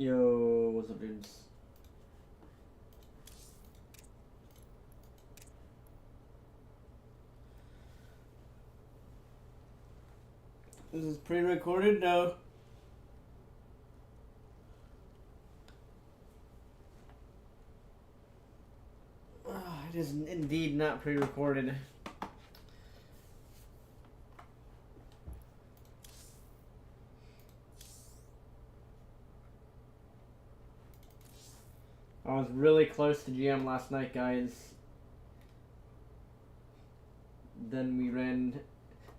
Yo, what's up, dudes? This is pre-recorded? No. It is indeed not pre-recorded. I was really close to GM last night, guys. Then we ran...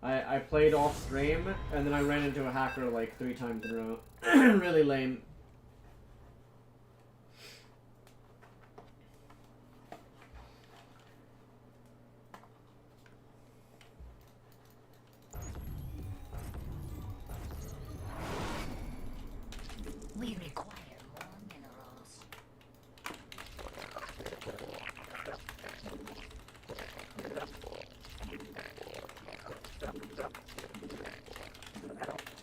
I played off stream, and then I ran into a hacker like 3 times in a row. Really lame. We require more minerals.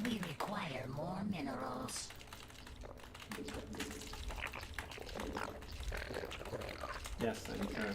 We require more minerals. Yes, I'm sure.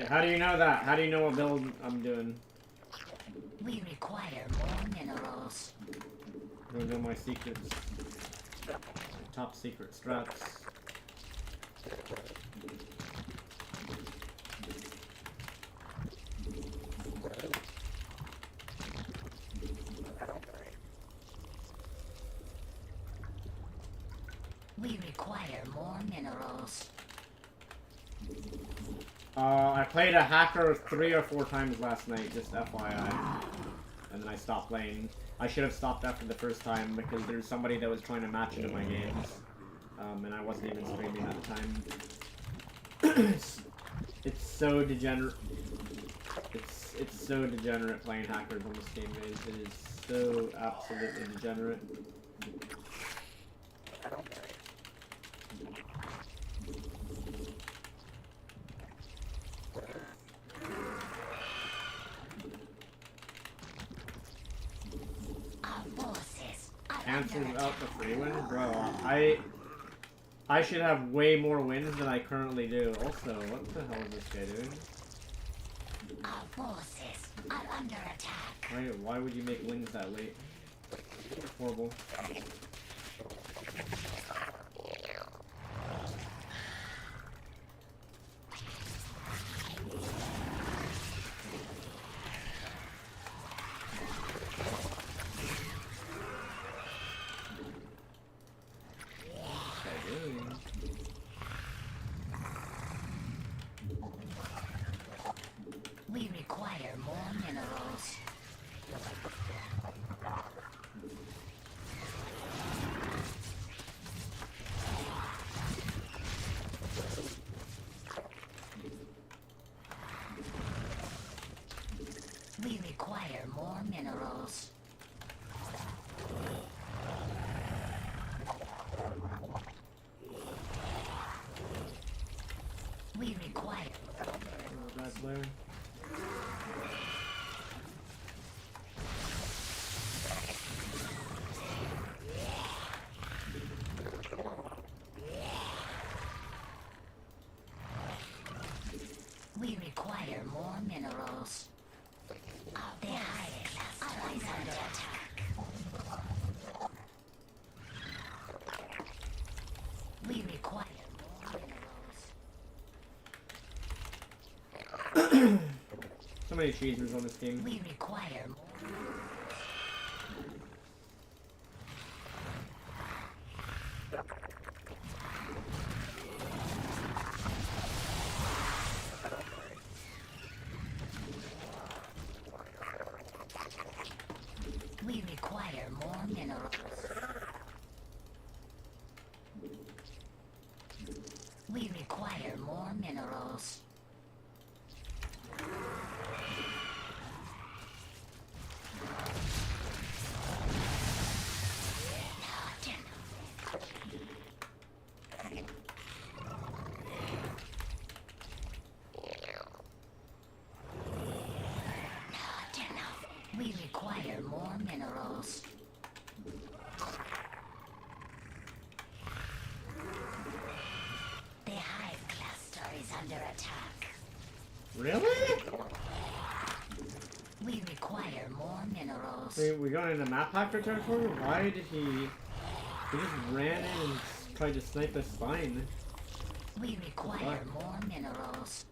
How do you know that? How do you know what build I'm doing? We require more minerals. I'm gonna know my secrets. Top secret strats. We require more minerals. I played a hacker 3 or 4 times last night, just FYI. And then I stopped playing. I should have stopped after the first time because there's somebody that was trying to match into my games. And I wasn't even streaming at the time. It's so degenerate. It's so degenerate playing hackers on this game, guys. It is so absolutely degenerate. Cancels out the free win? Bro, I should have way more wins than I currently do. Also, what the hell is this guy doing? Our forces are under attack. Why would you make wins that late? Horrible. We require more minerals. We require more minerals. We require. Bad player. We require more minerals. The high class is under attack. We require more minerals. So many cheesers on this team. We require more. require more minerals. We require more minerals. We require more minerals. The hive cluster is under attack. Really? We require more minerals. Wait, we going into map hacker territory? Why did he... He just ran in and tried to snipe a spine. We require more minerals.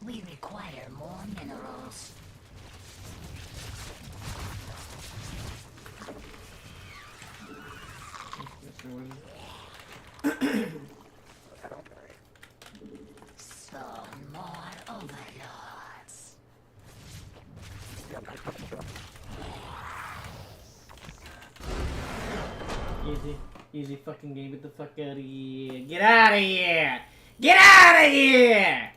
We require more minerals. Spawn more overlords. Easy fucking game. Get the fuck out of here. Get out of here! Get out of here!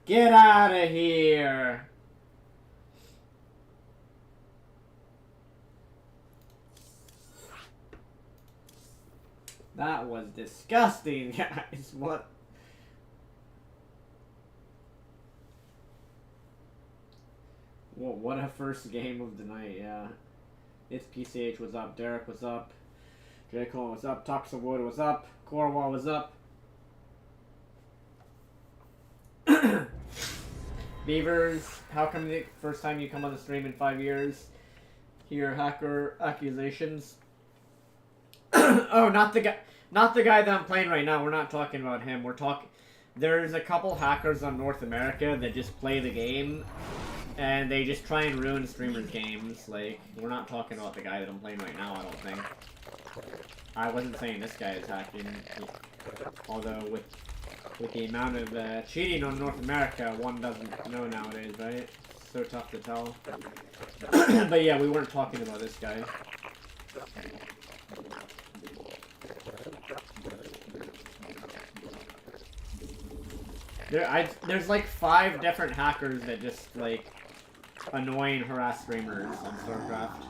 Get out of here! That was disgusting, guys. What? Whoa, what a first game of the night, yeah. It's PCH was up, Derek was up, J. Cole was up, Toxawood was up, Corwall was up. Beavers, how come the first time you come on the stream in 5 years? Hear hacker accusations. Oh, not the guy that I'm playing right now. We're not talking about him. We're talking. There's a couple hackers on North America that just play the game, and they just try and ruin streamers' games. Like, we're not talking about the guy that I'm playing right now. I don't think. I wasn't saying this guy is hacking, although with the amount of cheating on North America, one doesn't know nowadays, right? It's so tough to tell. But yeah, we weren't talking about this guy. There's like 5 different hackers that just like annoy and harass streamers on StarCraft.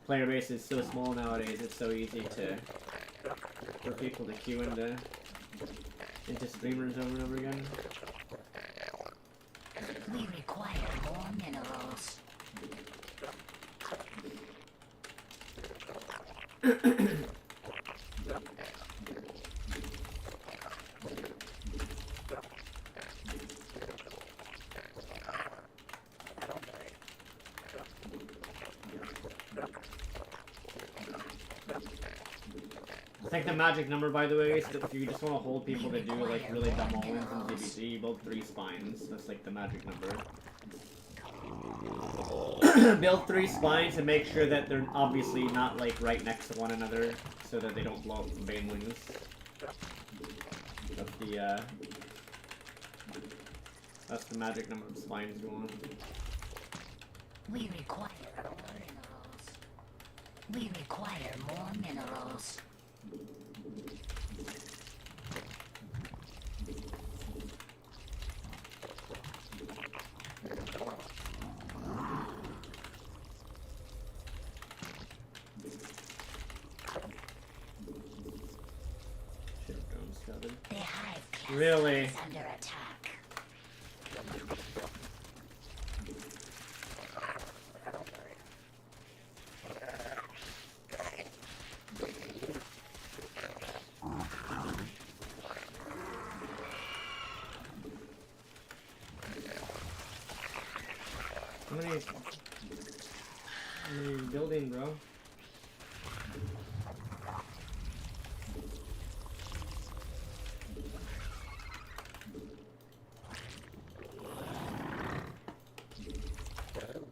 Player base is so small nowadays; it's so easy for people to queue into streamers over and over again. We require more minerals. I think the magic number, by the way, is that if you just want to hold people to do like really dumb all-ins in DBC, you build 3 spines. That's like the magic number. Build 3 spines and make sure that they're obviously not like right next to one another, so that they don't blow up from banelings. That's the magic number of spines you want. We require more minerals. We require more minerals. The hive cluster Really? is under attack. How many building, bro?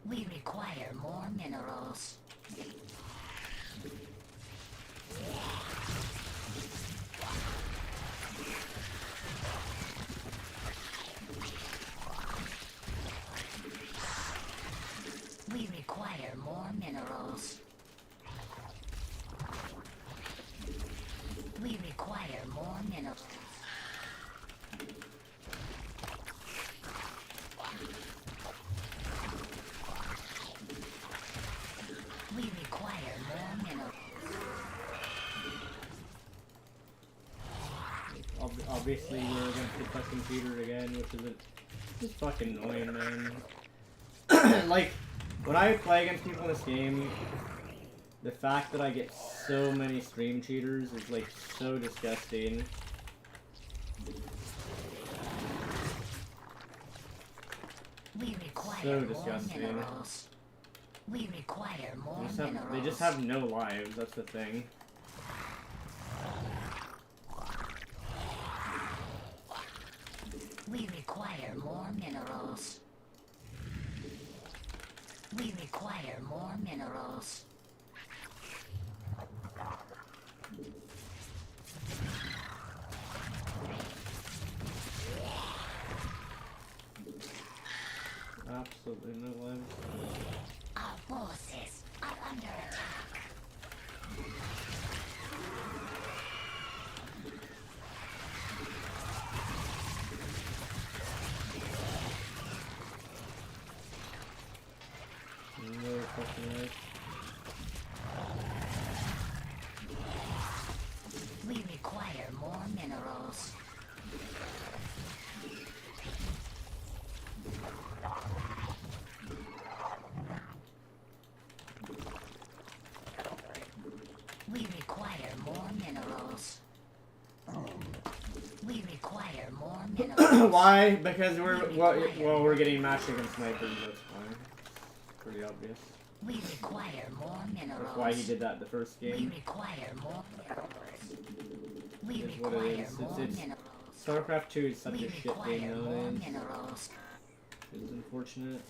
We require more minerals. We require more minerals. We require more minerals. We require more minerals. Obviously, we're against the fucking cheater again, which is just fucking annoying, man. Like, when I play against people in this game, the fact that I get so many stream cheaters is like so disgusting. We require So more disgusting. minerals. We require more minerals. They just have no lives, that's the thing. We require more minerals. We require more minerals. Absolutely no lives. Our forces are under attack. No fucking life. We require more minerals. We require more minerals. We require more minerals. Why? Because we're getting matched against snipers, that's why. Pretty obvious. We require more minerals. That's why he did that the first We game. require more minerals. We Is what it require is. more It's minerals. StarCraft 2 is such We a shit require game more nowadays. minerals. It's unfortunate.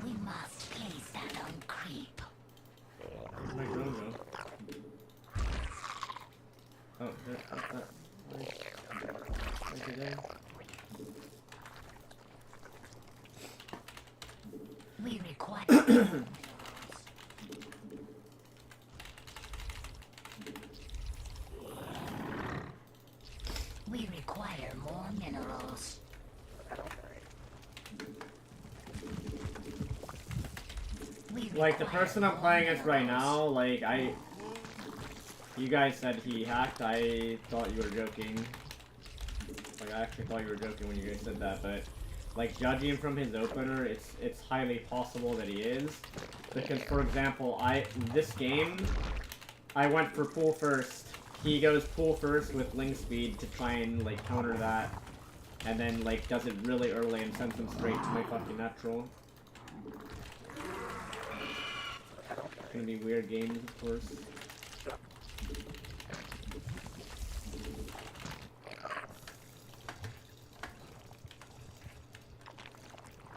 We must place that on creep. Where's my drone go? Oh, there. Right there. We require We require more minerals. We Like, the require person I'm more playing against right minerals. now, like, you guys said he hacked, I thought you were joking. Like, I actually thought you were joking when you guys said that, but, like, judging from his opener, it's highly possible that he is. Because, for example, this game, I went for pool first. He goes pool first with Ling Speed to try and, like, counter that. And then, like, does it really early and sends him straight to my fucking natural. It's gonna be weird games, of course.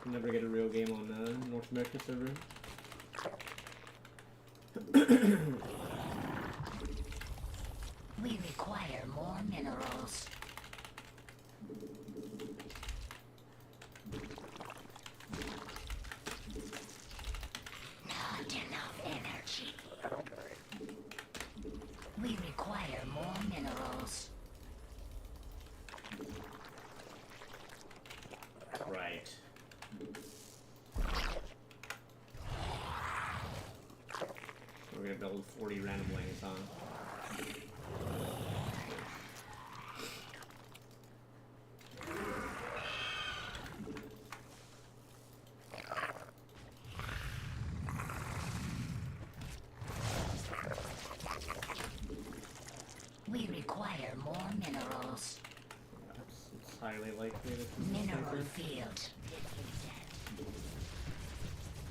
You'll never get a real game on North America server. We require more minerals. Not enough energy. We require more minerals. Right. gonna build 40 randomlings, huh? We require more minerals. It's highly likely that Mineral field.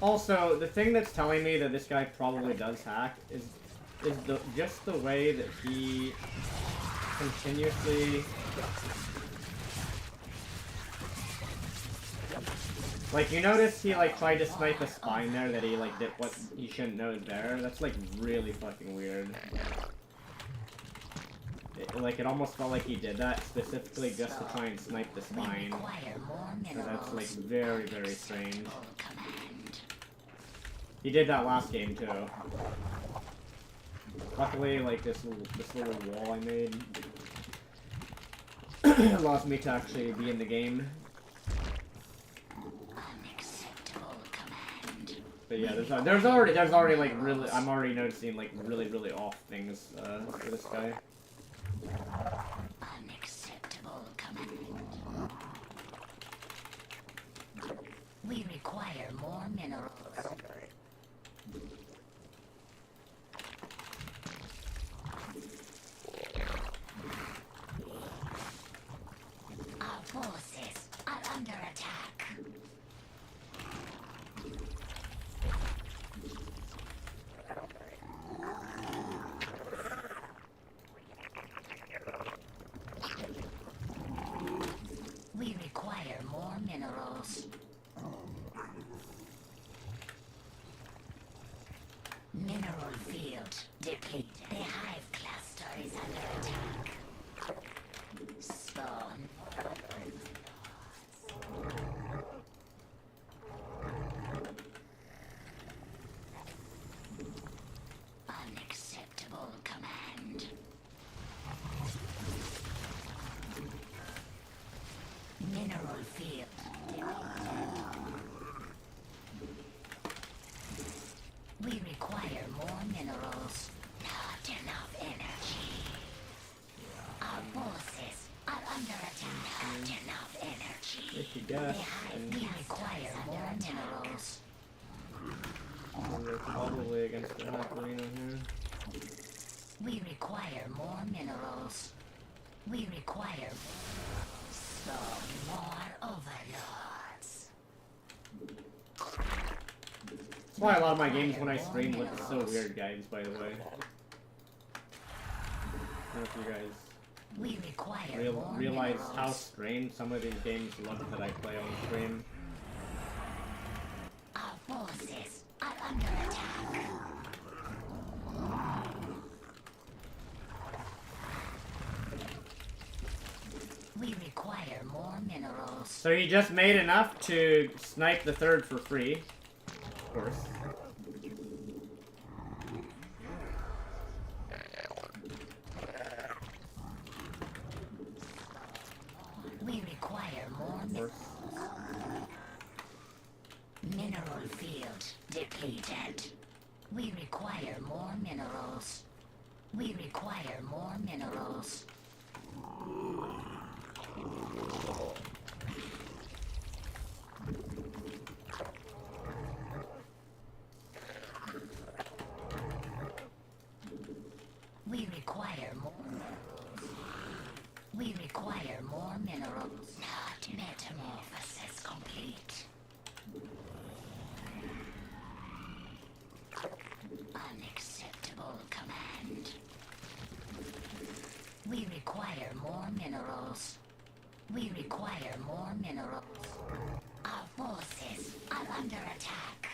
Also, the thing that's telling me that this guy probably does hack is just the way that he continuously, like, you notice he like tried to snipe a spine there that he like did what he shouldn't know is there. That's like really fucking weird. It almost felt like he did that specifically just to try and snipe the spine. So that's like very, very strange. He did that last game too. Luckily, like this little wall I made allows me to actually be in the game. But yeah, there's already like really, I'm already noticing like really off things for this guy. Unacceptable command. We require more minerals. Our forces are under attack. We require more minerals. Mineral field depleted. The hive cluster is under attack. Spawn. Unacceptable command. Mineral field. We require more minerals. Not enough energy. Our forces are under attack. Not enough energy. If you guess, We require more minerals. we're probably against the hack arena here. We require more minerals. We require some more overlords. That's why a lot of my games when I stream look so weird, guys, by the way. I don't know if you guys We require more realize minerals. how strange some of these games look that I play on stream. Our forces are under attack. We require more minerals. So he just made enough to snipe the third for free, of course. We require more Of course. mineral field depleted. We require more minerals. We require more minerals. We require more minerals. We require more minerals. Not metamorphosis complete. Unacceptable command. We require more minerals. We require more minerals. Our forces are under attack.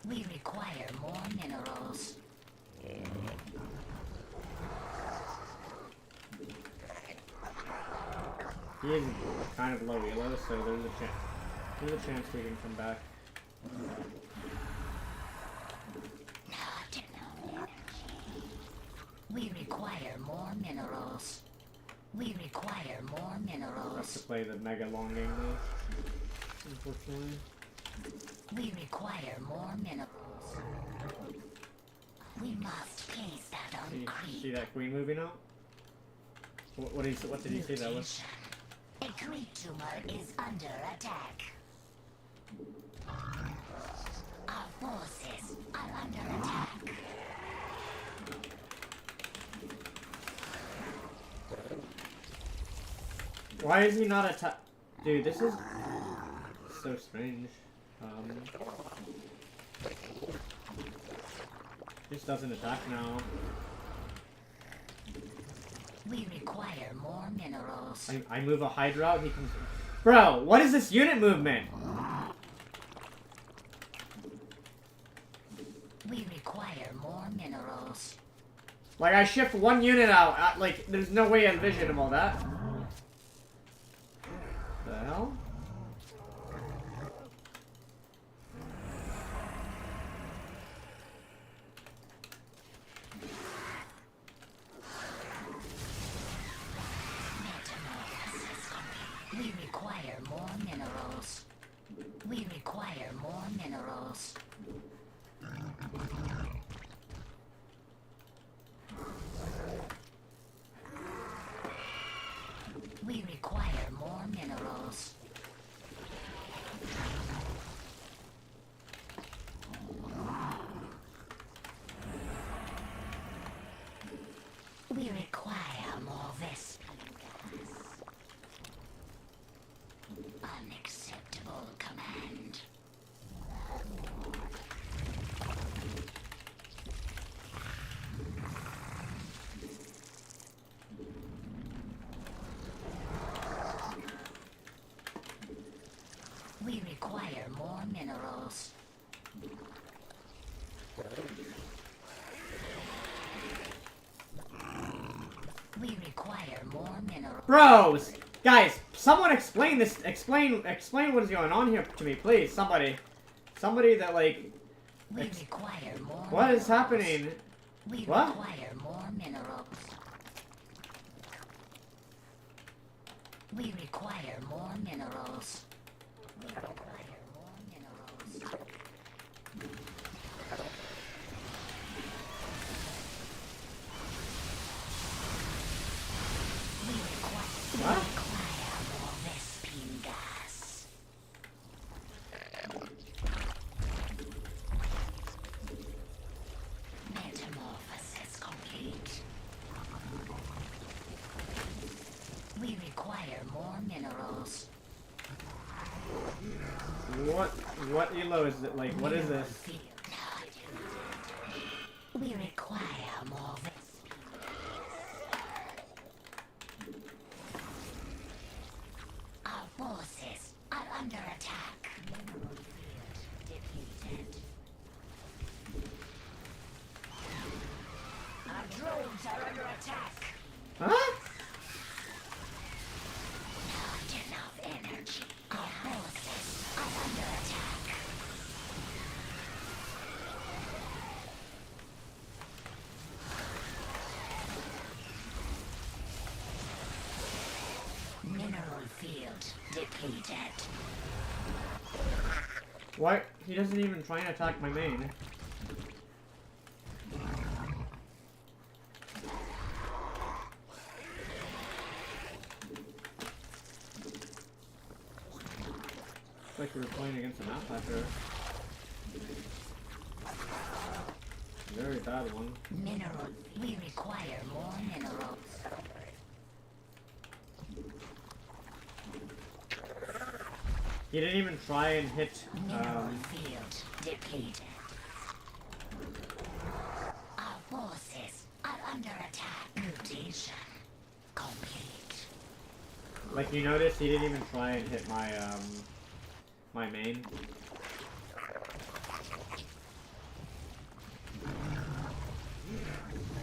We require more minerals. He is kind of low elo, so there's a chance we can come back. Not enough energy. We require more minerals. We require more I'll have to minerals. play the mega long game though, unfortunately. We require more minerals. We must place that on See creep. that queen moving out? What did he say that was? A creep tumor is under attack. Our forces are under attack. Why is he not attack? Dude, this is so strange. Just doesn't attack now. We require more minerals. I move a Hydra out, he comes. Bro, what is this unit movement? We require more minerals. Like, I shift one unit out, like, there's no way I envision all that. The hell? We require more minerals. We require more minerals. We require more minerals. We require more Vespene gas. Unacceptable command. We require more minerals. We require more minerals. Bros! Guys, someone explain this, explain what is going on here to me, please. Somebody that, like... We require more What minerals. is happening? We What? require more minerals. We require more minerals. We require more minerals. We require more Vespene gas. Metamorphosis complete. We require more minerals. What elo is it? Like, what is this? We require more Vespene. Our forces are under attack. Mineral field depleted. Our drones are under attack. Huh? Not enough energy. Our forces are under attack. Mineral field depleted. Why? He doesn't even try and attack my main. It's like we were playing against a map hacker. Very bad one. Mineral. We require more minerals. He didn't even try and hit. Mineral field depleted. Our forces are under attack. Mutation complete. Like, you notice he didn't even try and hit my my main.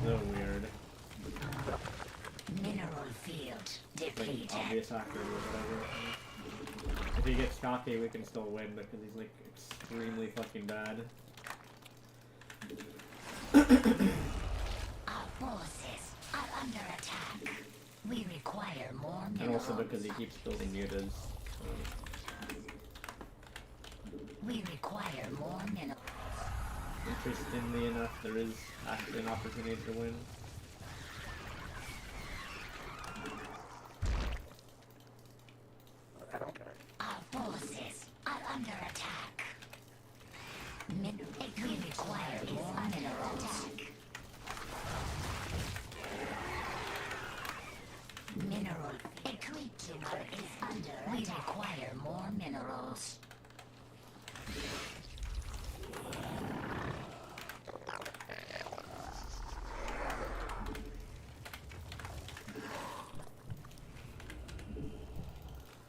So weird. Mineral field Like depleted. obvious actor or whatever. If he gets cocky, we can still win because he's like extremely fucking bad. Our forces are under attack. We require more minerals. And also because he keeps building mutas. We require require more minerals. Interestingly enough, there is actually an opportunity to win. Our forces are under attack. We require more minerals. Mineral. A creature is under attack. We require more minerals.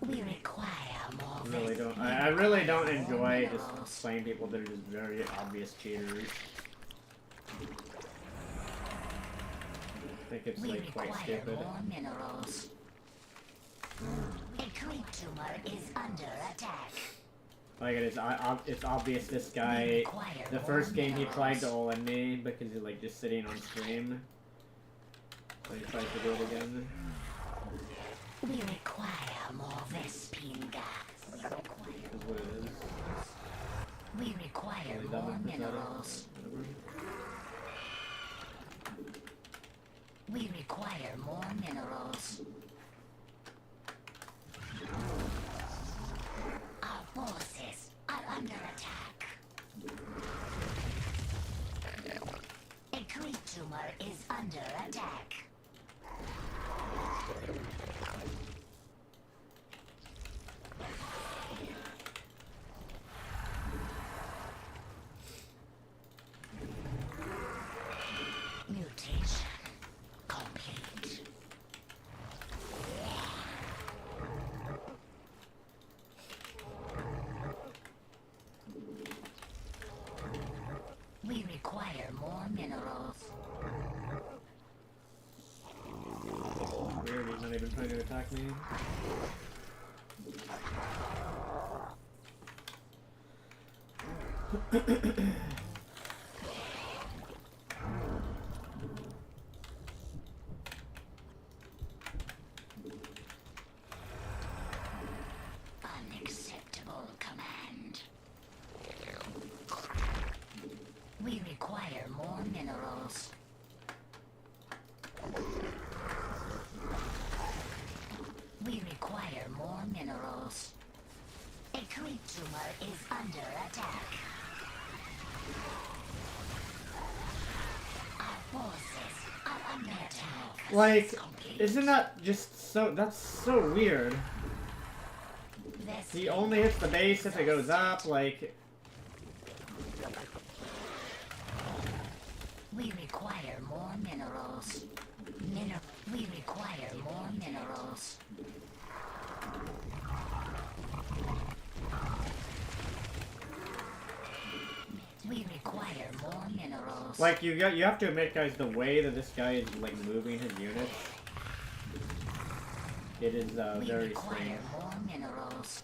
We require more. I really don't enjoy just playing people that are just very obvious cheaters. I think it's like quite stupid. More minerals. A creature is under attack. Like it's obvious this guy. The first game he tried to all-in me because he's like just sitting on stream. So he tries to do it again. We require more Vespine gas. That's what it is. We require more minerals. We require more minerals. Our forces are under attack. A creature is under attack. Mutation complete. We require more minerals. Weird, he's not even trying to attack me. Unacceptable command. We require more minerals. We require more minerals. A creature is under attack. Our forces are under attack. Like, isn't that just so? That's so weird. He only hits the base if it goes up. Like, we require more minerals. We require more minerals. We require more minerals. like you have to admit, guys, the way that this guy is like moving his units, it is very strange. More minerals.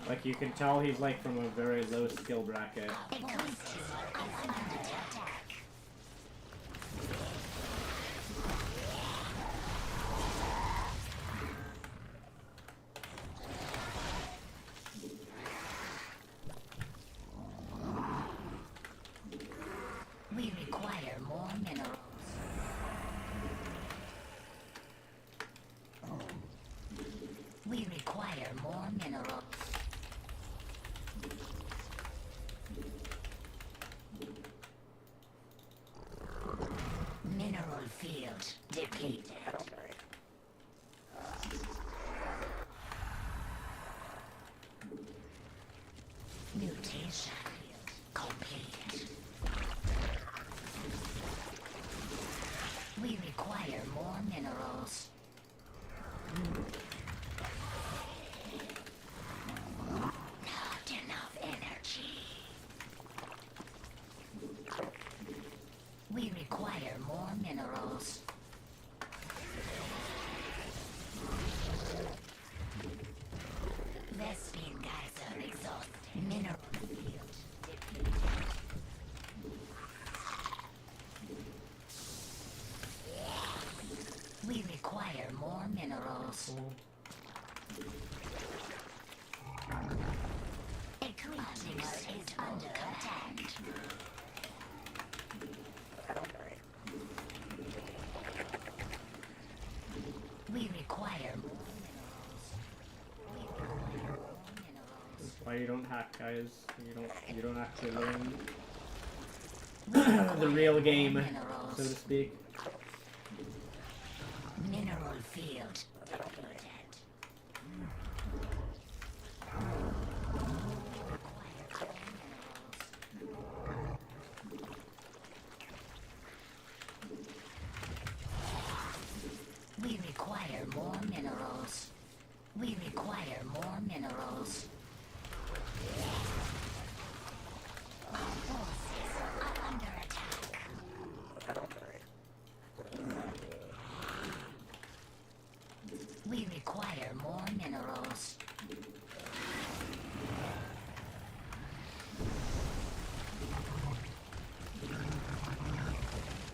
Like you can tell he's like from a very low skill bracket. We require more minerals. We require more minerals. Mineral field depleted. Mutation complete. We require more minerals. Not enough energy. We require more minerals. minerals. A creature is under attack. We require more minerals. That's why you don't hack, guys. You don't actually learn the real game, so to speak. Mineral field. We require more minerals. We require more minerals. Our forces are under attack. We require more minerals.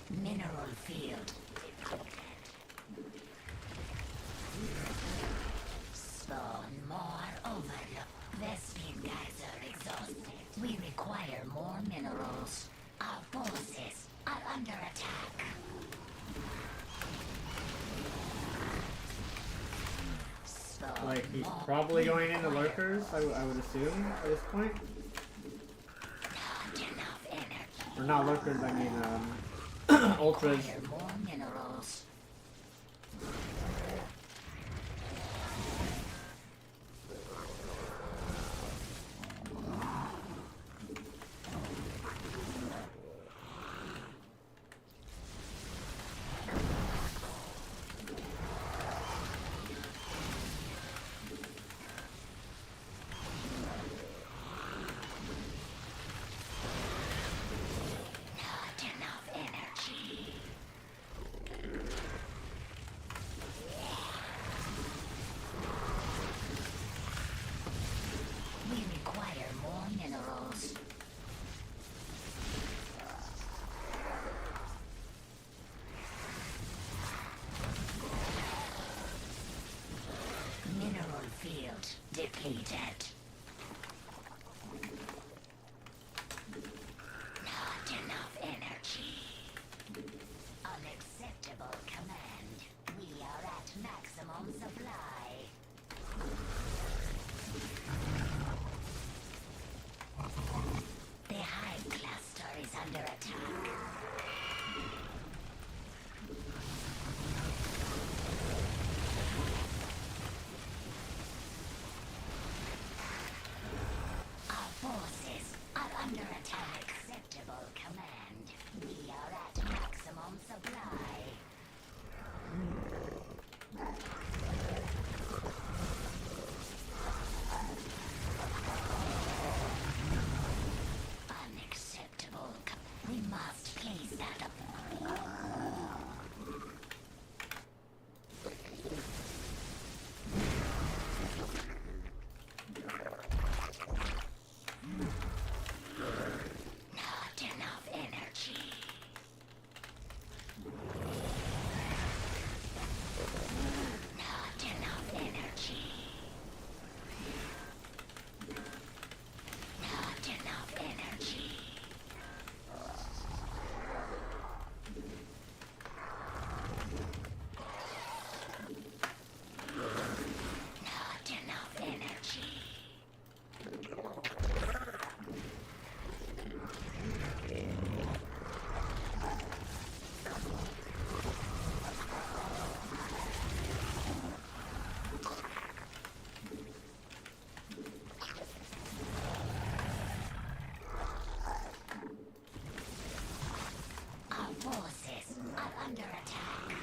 Mineral field. Spawn more overload. Vespene guys are exhausted. We require more minerals. Our forces are under attack. Spawn Like, he's more. probably going into lurkers, I would assume, at this point. Not enough energy. Or not lurkers, I mean, ultras. Require more minerals. Not enough energy. We require more minerals. Mineral field depleted. Not enough energy. Unacceptable command. We are at maximum supply. The hive cluster is under attack. Our forces are under attack. Acceptable command. We are at maximum supply. Unacceptable. We must place that up. Not enough energy. Not enough energy. Not enough energy. Not enough energy. Our forces are under attack.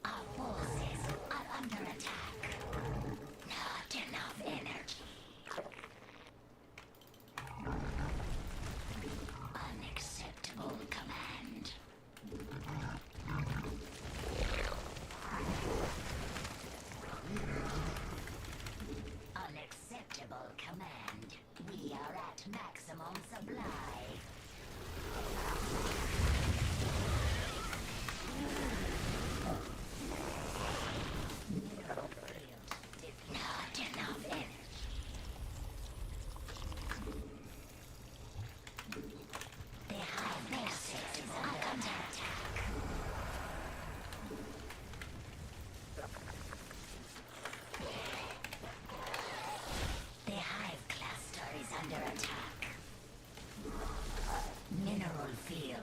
Our forces are under attack. Not enough energy. Unacceptable command.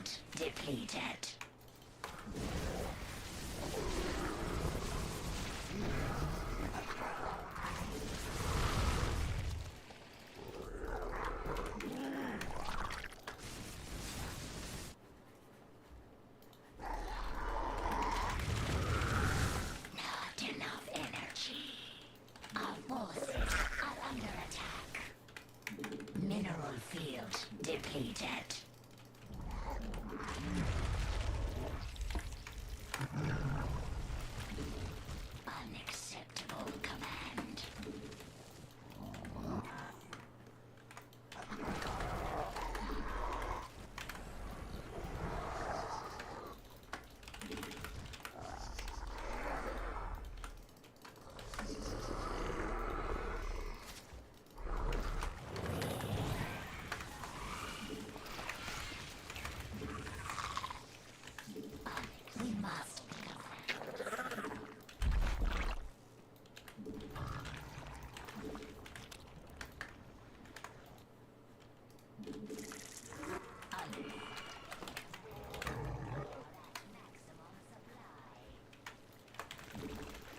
field depleted. Not enough energy. Our forces are under attack. Mineral field depleted. Unacceptable command. We must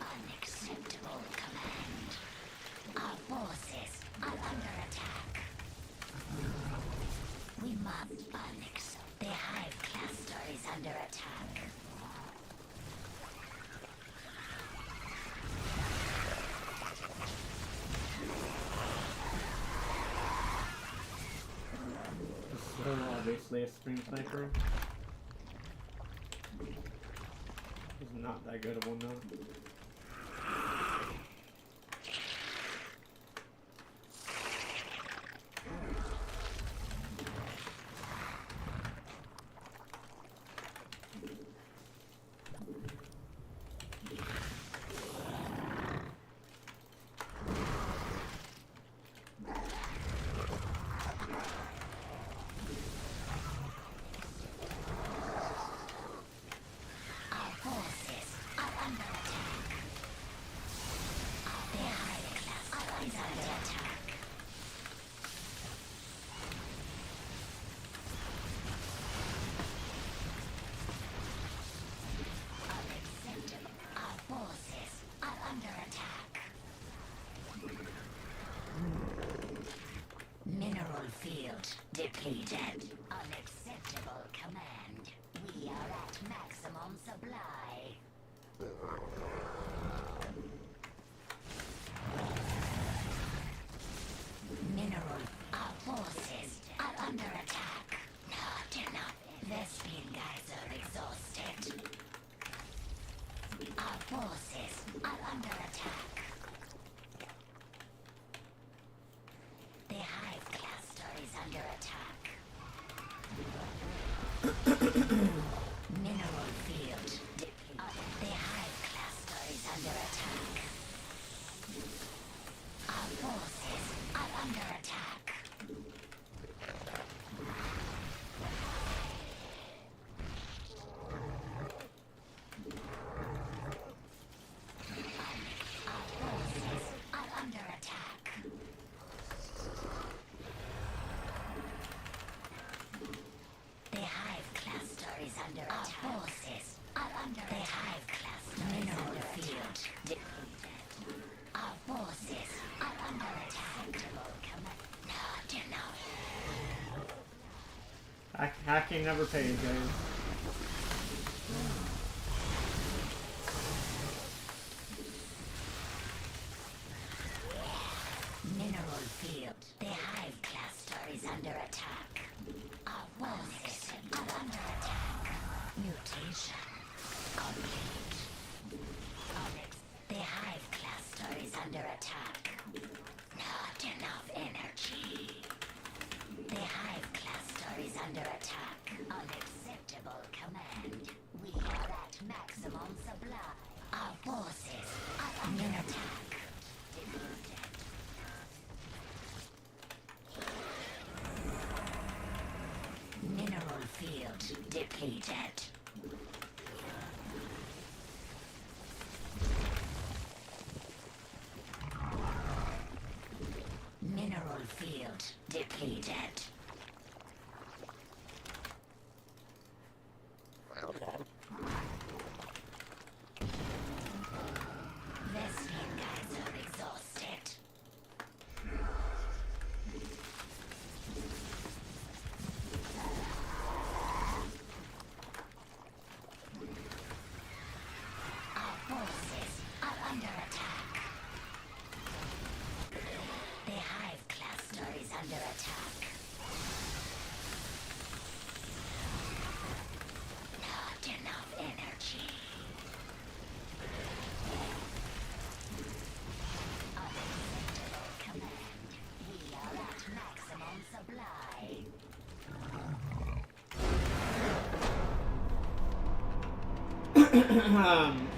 unacceptable command. Our forces are under attack. We must unaccept. The hive cluster is under attack. This is obviously a stream sniper. He's not that good of one though. Our forces are under attack. The hive cluster is under attack. Unacceptable. Our forces are under attack. Mineral field depleted. Unacceptable command. We are at maximum supply. Mineral. Our forces are under attack. Not enough. Vespine guys are exhausted. Our forces are under attack. The hive cluster is under attack. Mineral field. The hive cluster is under attack. Our forces are under attack. Our forces are under attack. The hive cluster is under attack. Our forces are under the hive cluster. Mineral field depleted. Our forces are under attack. Not enough. Hacking never pays, guys. Mineral field. The hive cluster is under attack. Our forces are under attack. Mutation complete. The hive cluster is under attack. Not enough energy. The hive cluster is under attack. Unacceptable command. We are at maximum supply. Our forces are under attack. Mineral field depleted. Mineral field depleted.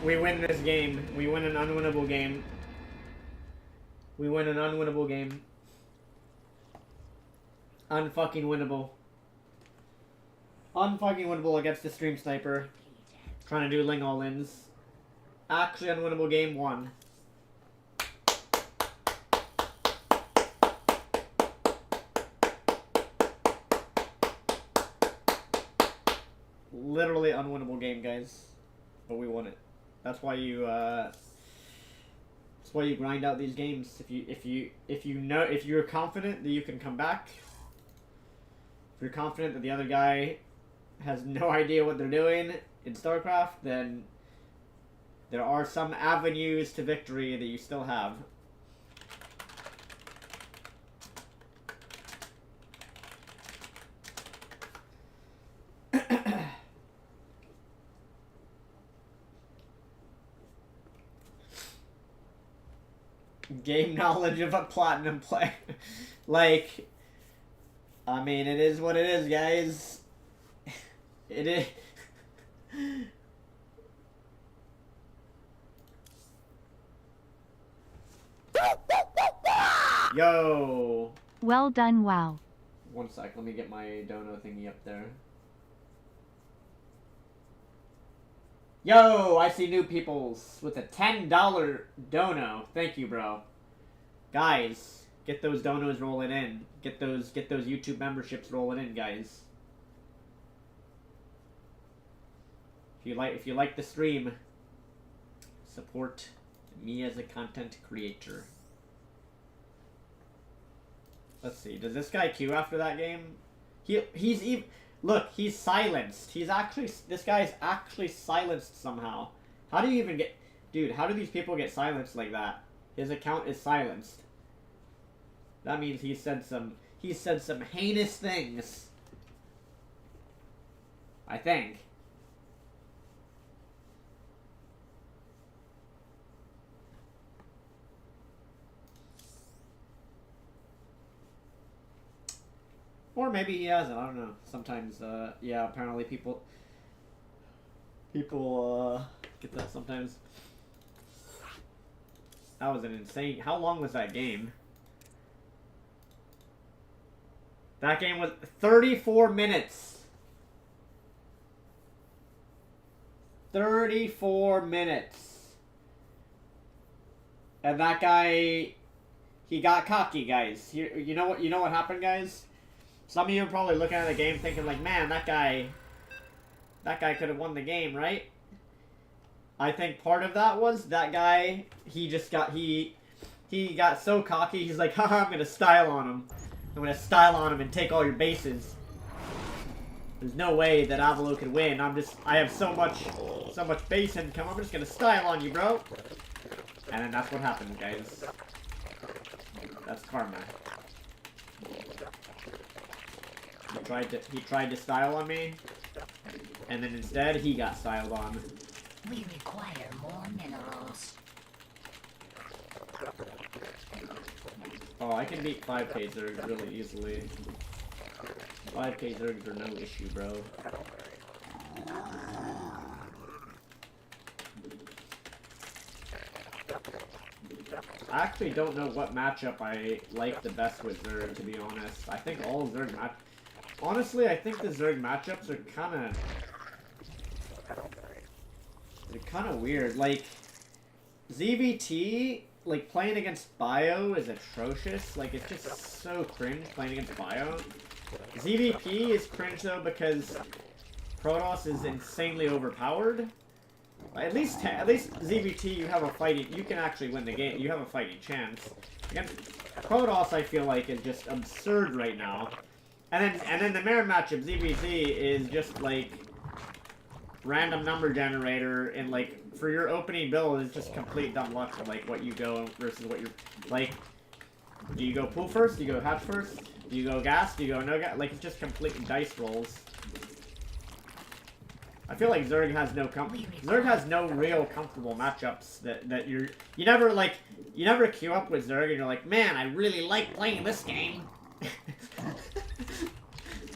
We win this game. We win an unwinnable game. We win an unwinnable game. Unfucking winnable. Unfucking winnable against the stream sniper. Trying to do Ling all-ins. Actually unwinnable game 1. Literally unwinnable game, guys. But we won it. That's why you grind out these games. If you're confident that you can come back. If you're confident that the other guy has no idea what they're doing in StarCraft, then there are some avenues to victory that you still have. Game knowledge of a platinum player. Like, I mean, it is what it is, guys. It is. Yo! Well done, wow. One sec, let me get my dono thingy up there. Yo, I see new peoples with a $10 dono. Thank you, bro. Guys, get those donos rolling in. Get those YouTube memberships rolling in, guys. If you like the stream, support me as a content creator. Let's see. Does this guy queue after that game? He's even. Look, he's silenced. This guy's actually silenced somehow. How do you even get... Dude, how do these people get silenced like that? His account is silenced. That means he said some heinous things. I think. Or maybe he hasn't, I don't know. Sometimes, yeah, apparently people get that sometimes. That was an insane... How long was that game? That game was 34 minutes. 34 minutes. And that guy... He got cocky, guys. You know what happened, guys? Some of you are probably looking at the game thinking like, man, that guy could have won the game, right? I think part of that was that guy, he got so cocky, he's like, haha, I'm gonna style on him. I'm gonna style on him and take all your bases. There's no way that Avilo could win. I have so much base income, I'm just gonna style on you, bro. And then that's what happened, guys. That's karma. He tried to style on me, and then instead he got styled on. We require more minerals. Oh, I can beat 5k Zergs really easily. 5k Zergs are no issue, bro. I actually don't know what matchup I like the best with Zerg, to be honest. I think all Zerg Honestly, I think the Zerg matchups are kind of weird. Like, ZVT, like, playing against Bio is atrocious. Like, it's just so cringe playing against Bio. ZVP is cringe, though, because Protoss is insanely overpowered. At least ZVT, you can actually win the game. You have a fighting chance. Against Protoss, I feel like, is just absurd right now. And then the mirror matchup, ZVZ, is just like random number generator, and like for your opening build is just complete dumb luck for like what you go versus what you're like. Do you go pool first? Do you go hatch first? Do you go gas? Do you go no gas? Like, it's just complete dice rolls. I feel like Zerg has no real comfortable matchups that you never queue up with Zerg and you're like, man, I really like playing this game.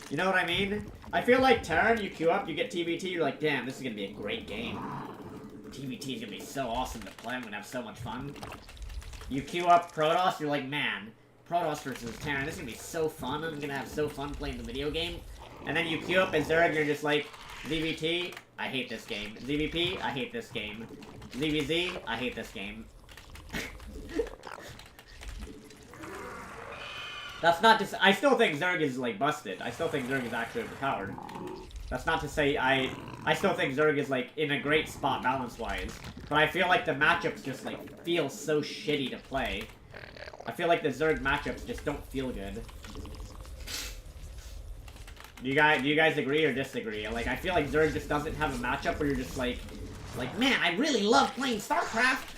You know what I mean? I feel like Terran, you queue up, you get TBT, you're like, damn, this is gonna be a great game. TBT is gonna be so awesome to play. I'm gonna have so much fun. You queue up Protoss, you're like, man, Protoss versus Terran, this is gonna be so fun. I'm gonna have so fun playing the video game. And then you queue up as Zerg, you're just like, ZVT, I hate this game. ZVP, I hate this game. ZVZ, I hate this game. That's not to I still think Zerg is, like, busted. I still think Zerg is actually overpowered. That's not to say I still think Zerg is, like, in a great spot balance-wise. But I feel like the matchups just, like, feel so shitty to play. I feel like the Zerg matchups just don't feel good. Do you guys agree or disagree? Like, I feel like Zerg just doesn't have a matchup where you're just like, man, I really love playing StarCraft.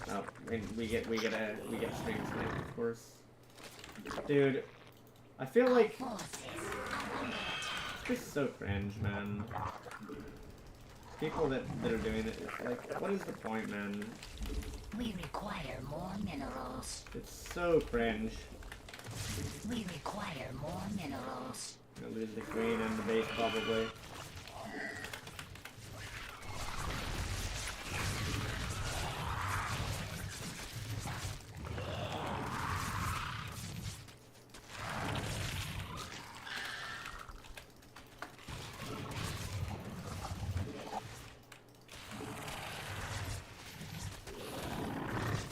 Oh, we get a stream tonight, of course. Dude, I feel like it's just so cringe, man. People that are doing it, like, what is the point, man? We require more minerals. It's so cringe. We require more minerals. I'm gonna lose the queen and the base probably.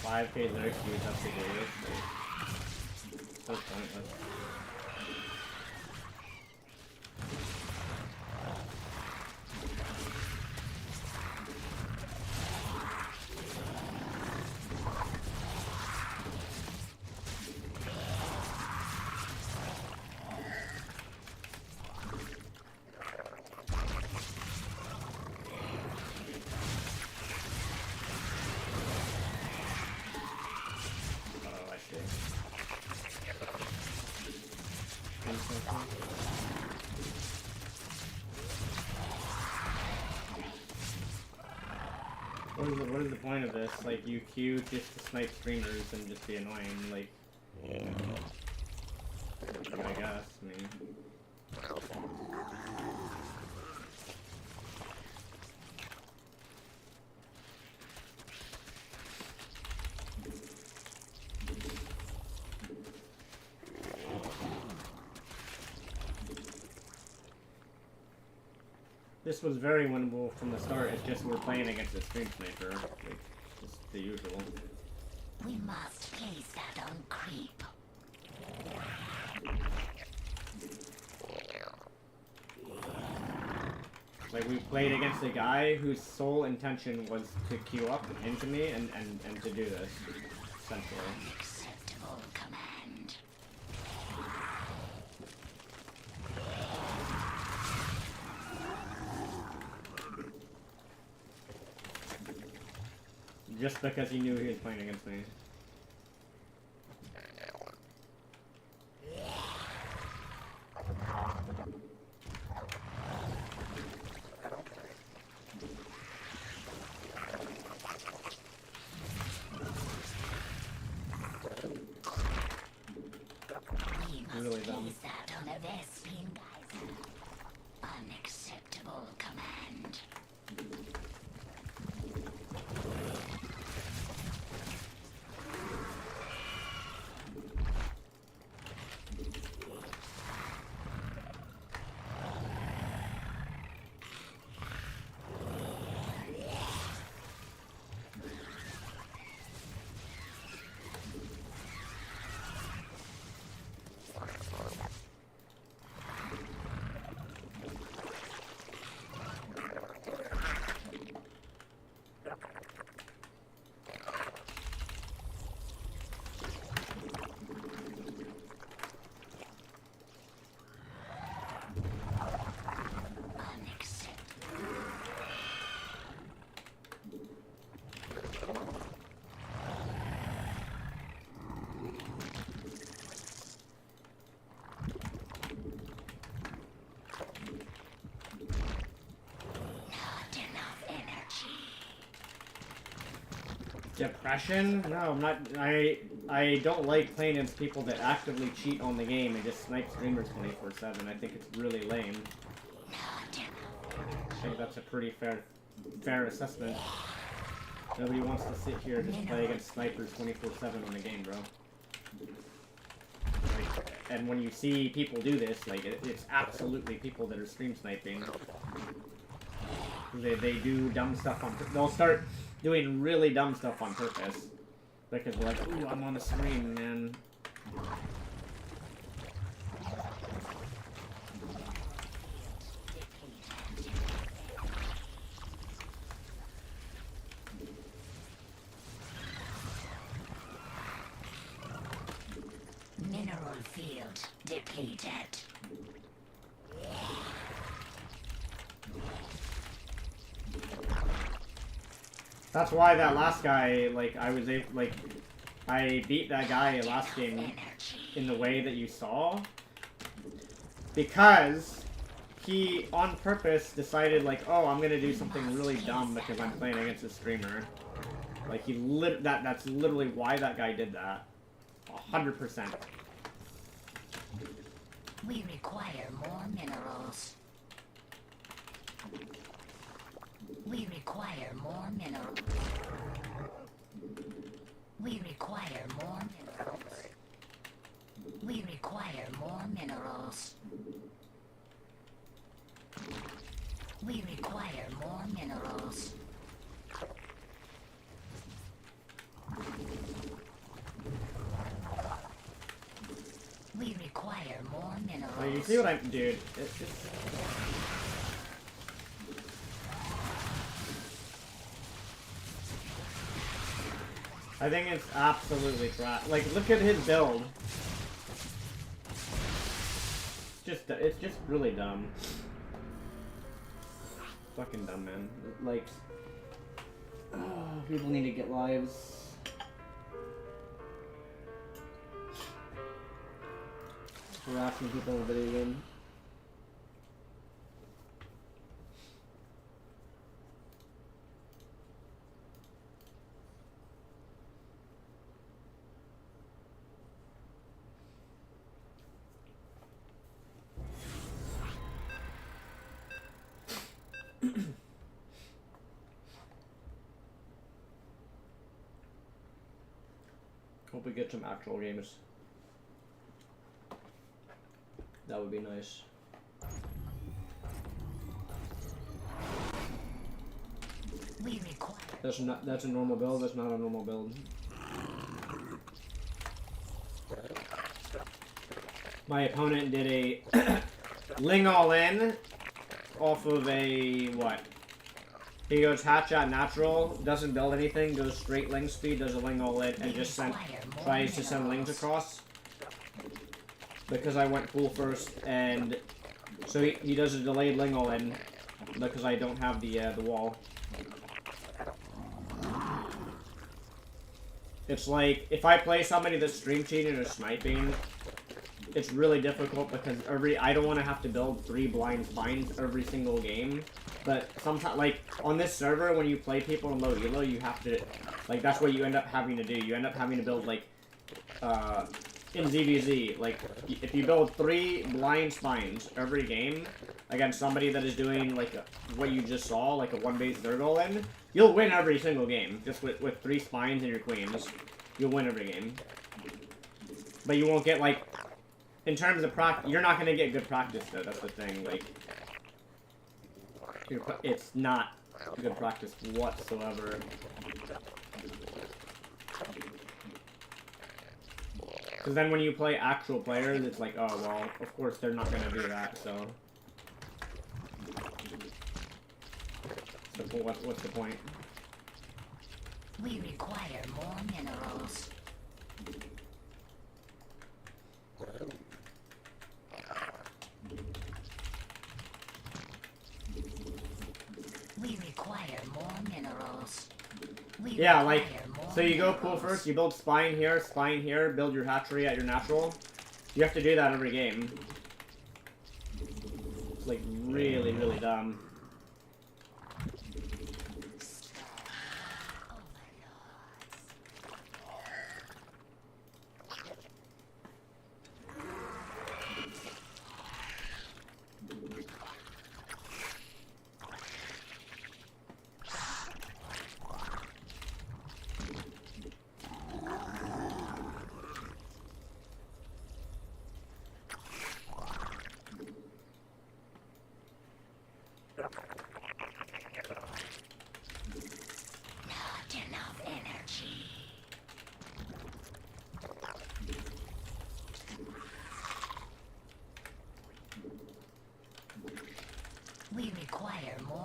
$5K Zerg queues up to do this. So pointless. What is the point of this? Like, you queue just to snipe streamers and just be annoying, like... I guess, I mean... This was very winnable from the start, it's just we're playing against a stream sniper, like, just the usual. We must place that on creep. Like, we played against a guy whose sole intention was to queue up into me and to do this, essentially. Unacceptable command. Just because he knew he was playing against me. Really dumb. That on a Vespine geyser. Unacceptable command. Depression? No, I'm not. I don't like playing against people that actively cheat on the game and just snipe streamers 24/7. I think it's really lame. I think that's a pretty fair assessment. Nobody wants to sit here and just play against snipers 24/7 on a game, bro. Like, and when you see people do this, like, it's absolutely people that are stream sniping. They do dumb stuff on purpose. They'll start doing really dumb stuff on purpose. Because they're like, ooh, I'm on the stream, man. Mineral field depleted. That's why that last guy, like, I was able, like, I beat that guy last game in the way that you saw. Because he, on purpose, decided, like, oh, I'm gonna do something really dumb because I'm playing against a streamer. Like, that's literally why that guy did that. 100%. We require more minerals. We require more minerals. We require more minerals. We require more minerals. We require more minerals. We require more minerals. Like, you see what I'm... Dude, it's just... I think it's absolutely trash. Like, look at his build. It's just really dumb. Fucking dumb, man. Like, oh, people need to get lives. Harassing people in a video game. Hope we get some actual games. That would be nice. We require. That's a normal build. That's not a normal build. My opponent did a Ling all in off of a what? He goes hatch at natural, doesn't build anything, goes straight Ling speed, does a Ling all in, and just tries to send Lings across. Because I went full first, and so he does a delayed Ling all in because I don't have the wall. It's like if I play somebody that's stream cheating or sniping, it's really difficult because I don't want to have to build 3 blind spines every single game. But sometimes, like on this server, when you play people in low elo, you have to, like that's what you end up having to do. You end up having to build like in ZVZ, like if you build 3 blind spines every game against somebody that is doing like what you just saw, like a 1-base Zerg all-in, you'll win every single game just with 3 spines and your queens. You'll win every game, but you won't get like in terms of practice. You're not gonna get good practice though. That's the thing. Like it's not good practice whatsoever. Because then when you play actual players, it's like, oh, well, of course they're not going to do that, so... What's the point? We require more minerals. We require more minerals. Yeah, like, so you go pool first, you build spine here, build your hatchery at your natural. You have to do that every game. It's like really, really dumb.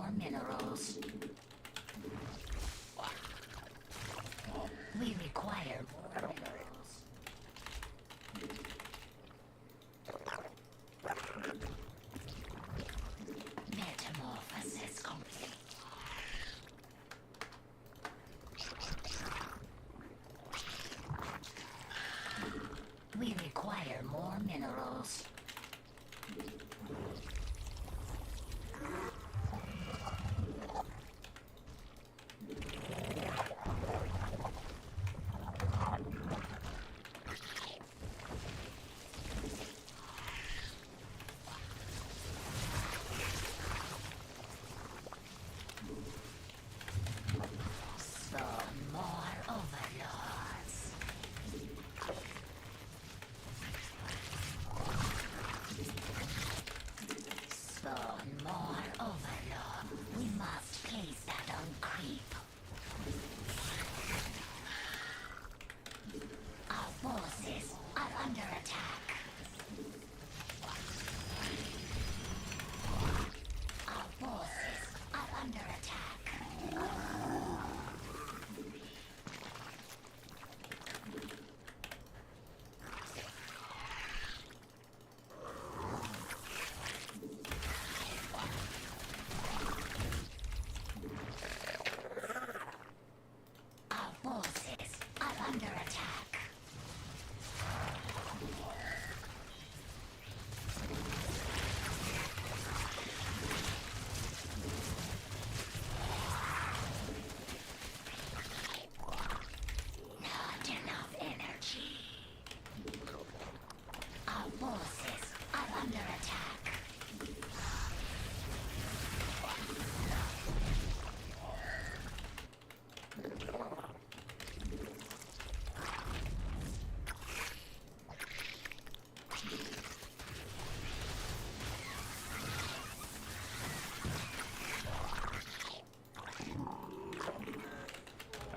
more minerals. We require more minerals. Metamorphosis complete. We require more minerals.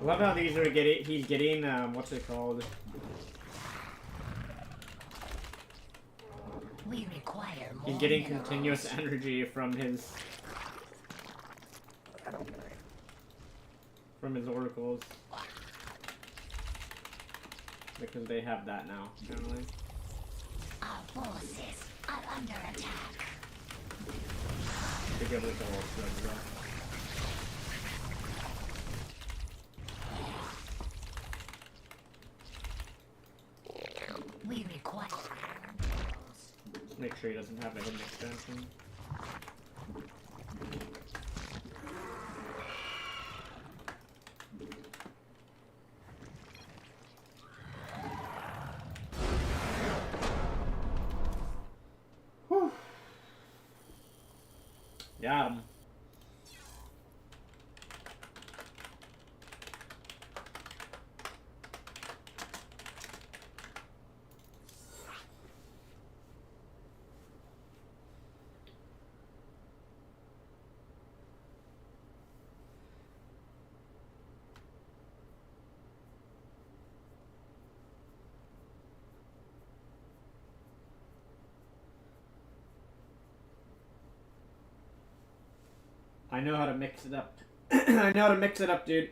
I love how these are getting, he's getting, what's it called? We require more He's getting minerals. continuous energy from his oracles. Because they have that now, apparently. Our forces are under attack. To give it the whole thing, We require Just make sure he doesn't have a hidden expansion. Whew. Got him. I know how to mix it up. I know how to mix it up, dude.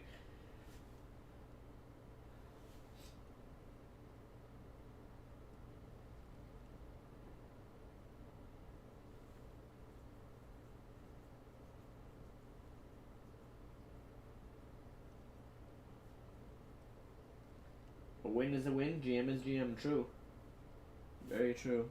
A win is a win, GM is GM. True. Very true.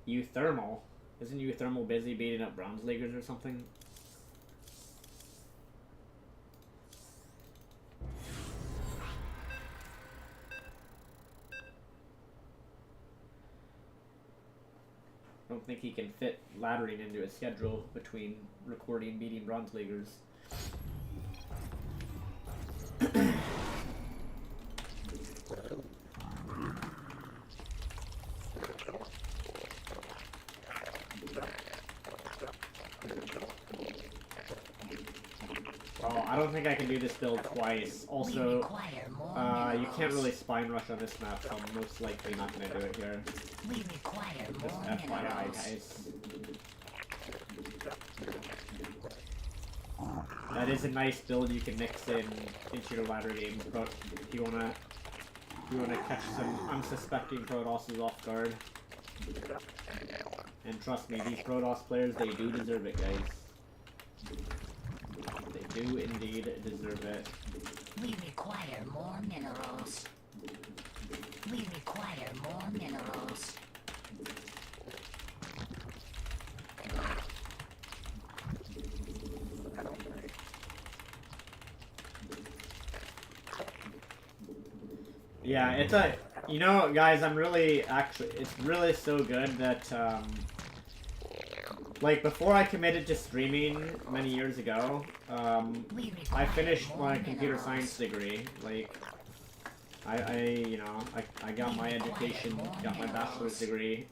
Euthermal? Isn't Euthermal busy beating up Bronze Leaguers or something? I don't think he can fit laddering into a schedule between recording beating Bronze Leaguers. Oh, I don't think I can do this build twice. Also, you can't really spine rush on this map, so I'm most likely not gonna do it here. We require Just more FYI, minerals. guys. That is a nice build you can mix into your ladder games, but if you wanna catch some unsuspecting Protosses off guard. And trust me, these Protoss players, they do deserve it, guys. They do indeed deserve it. We require more minerals. We require more minerals. Yeah, it's a... You know, guys, I'm really... Actually, it's really so good that, like, before I committed to streaming many years ago, I finished my computer science degree. Like, I got my education, got my bachelor's degree.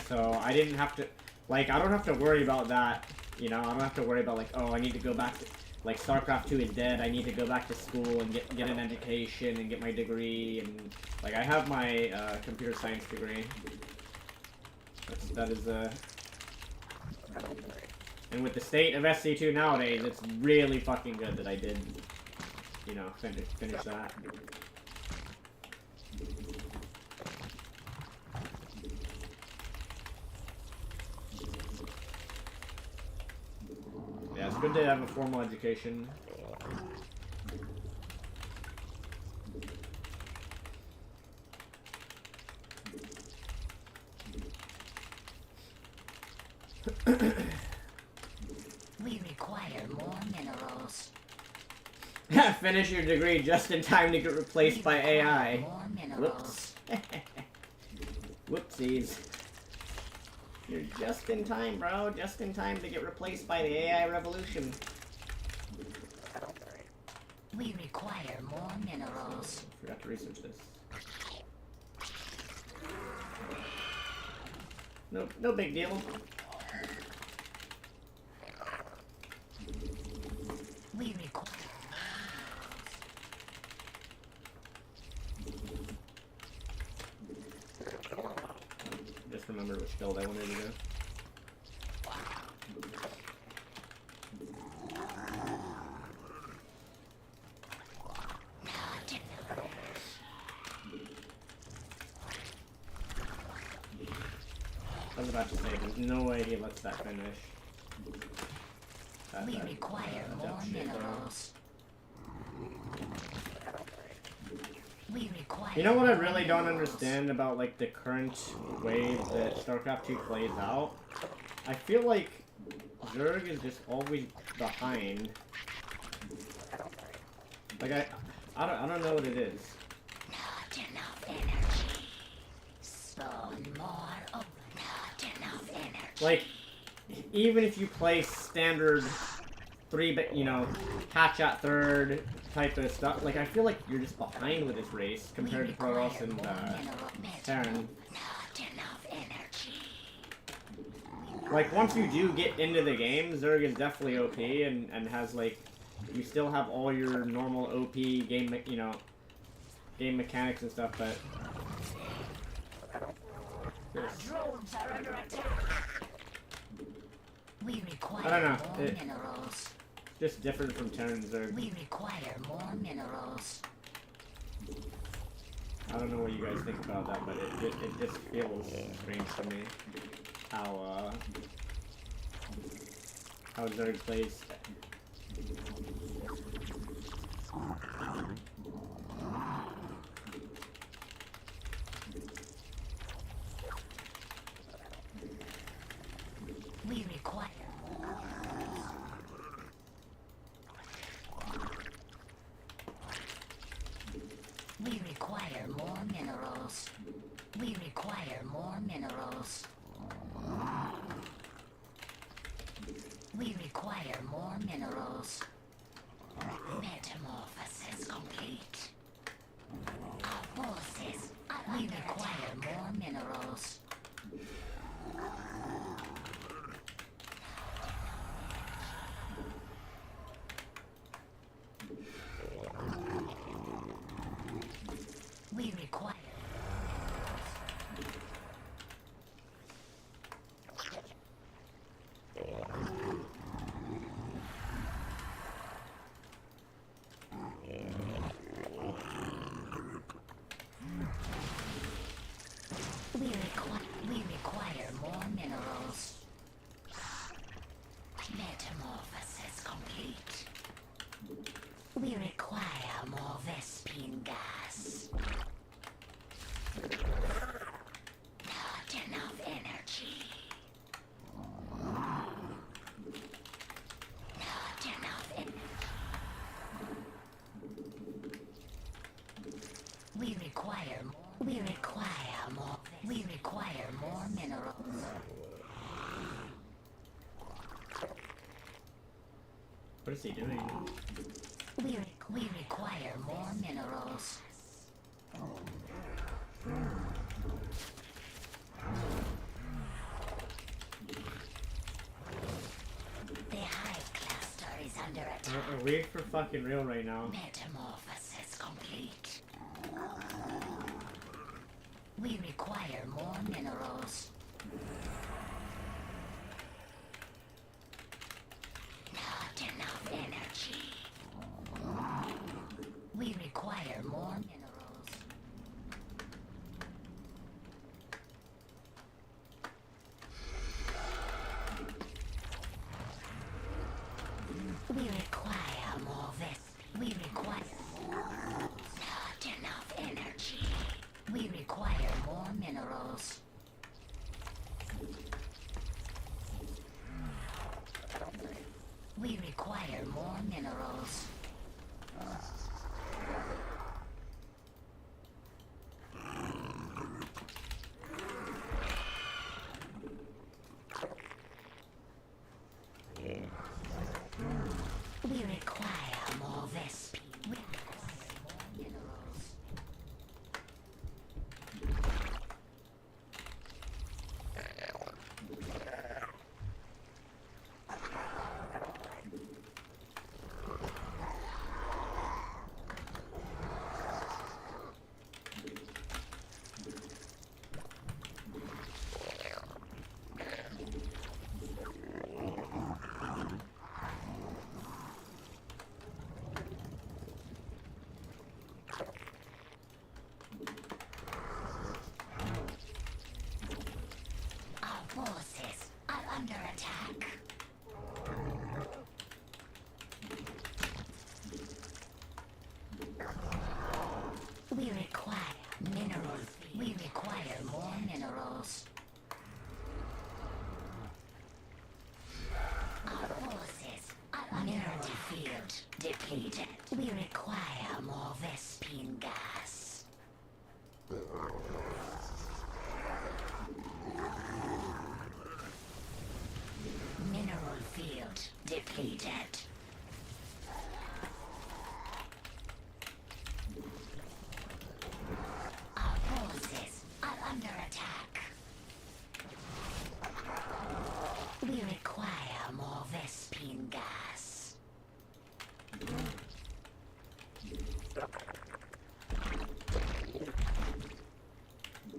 So I didn't have to... Like, I don't have to worry about that, you know? I don't have to worry about, like, oh, I need to go back to... Like, StarCraft 2 is dead, I need to go back to school and get an education and get my degree, and... Like, I have my, computer science degree. That is, And with the state of SC2 nowadays, it's really fucking good that I did, you know, finish that. Yeah, it's good to have a formal education. We require more minerals. Finish your degree just in time to get replaced by AI. More minerals. Whoops. Whoopsies. You're just in time, bro. Just in time to get replaced by the AI revolution. We require more minerals. Forgot to research this. No big deal. We require. Just remember which build I wanted to do. I was about to say, there's no way he lets that finish. We require more minerals. We require. You know what I really don't understand about, like, the current way that StarCraft 2 plays out? I feel like Zerg is just always behind. Like, I don't know what it is. Not enough energy. Spawn more. Oh, not enough energy. Like, even if you play standard 3-bit, you know, hatch at third type of stuff, like, I feel like you're just behind with this race compared to Protoss and Terran. Not enough energy. Like, once you do get into the game, Zerg is definitely OP and has, like, you still have all your normal OP game, you know, game mechanics and stuff, but... Drones are under attack. We require I don't know. more minerals. Just different from Terran and Zerg. We require more minerals. I don't know what you guys think about that, but it just feels strange to me how Zerg plays. We require. We require more minerals. We require more minerals. We require more minerals. Metamorphosis complete. Our forces are we require more minerals. We require more minerals. What is he doing? We require more minerals. The hive cluster is under attack. Are we for fucking real right now? Metamorphosis complete. We require more minerals. Not enough energy. We require more minerals. We require more We require not enough energy. We require more minerals. We require more minerals. We require more Vespi. We require more minerals. Forces are under attack. We require minerals. We require more minerals. Our forces are under mineral field depleted. We require more Vespine gas. Mineral field depleted. Our forces are under attack. We require more Vespine gas.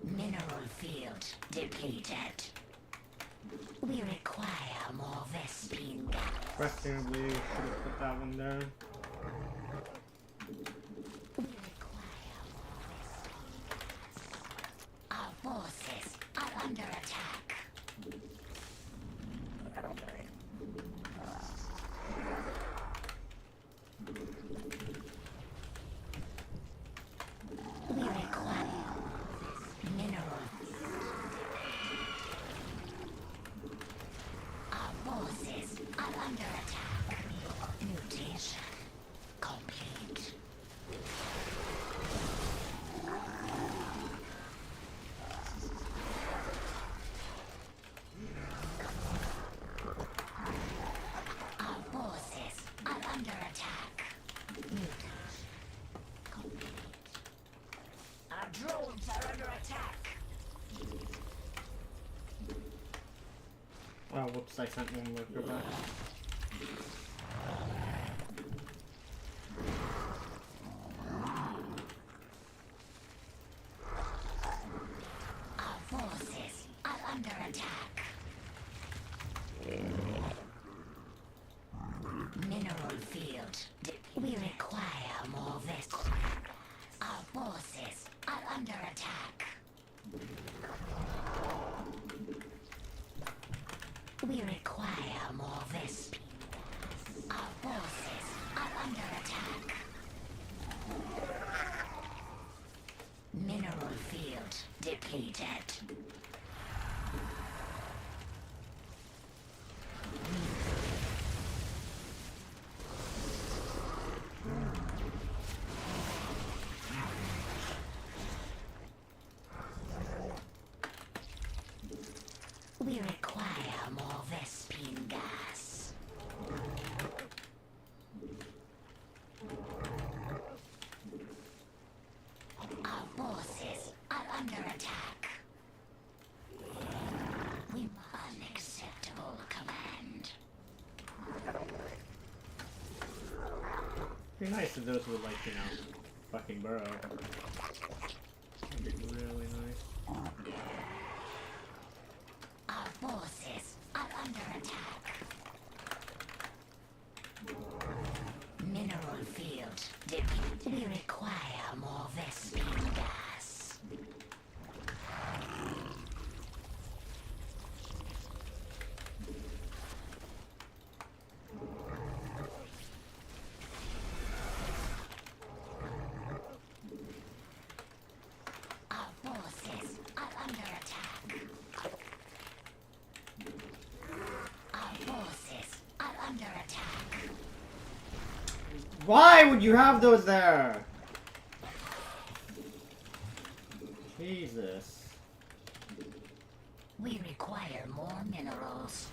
Mineral field depleted. We require more Vespine gas. Questionably, should have put that one there. We require more Vespine gas. Our forces are under attack. We require mineral. Our forces are under attack. Mutation complete. Our forces are under attack. Mutation complete. Our drones are under attack. Oh, whoops, I sent one worker back. Our forces are under attack. Mineral field. We require more Vespine. Our forces are under attack. We require more Vespine. Our forces are under attack. Mineral field depleted. We require more Vespine gas. Our forces are under attack. We unacceptable command. Be nice if those would, like, you know, fucking burrow. That'd be really nice. Our forces are under attack. Mineral field depleted. We require more Vespine gas. Our forces are under attack. Our forces are under attack. Why would you have those there? Jesus. We require more minerals.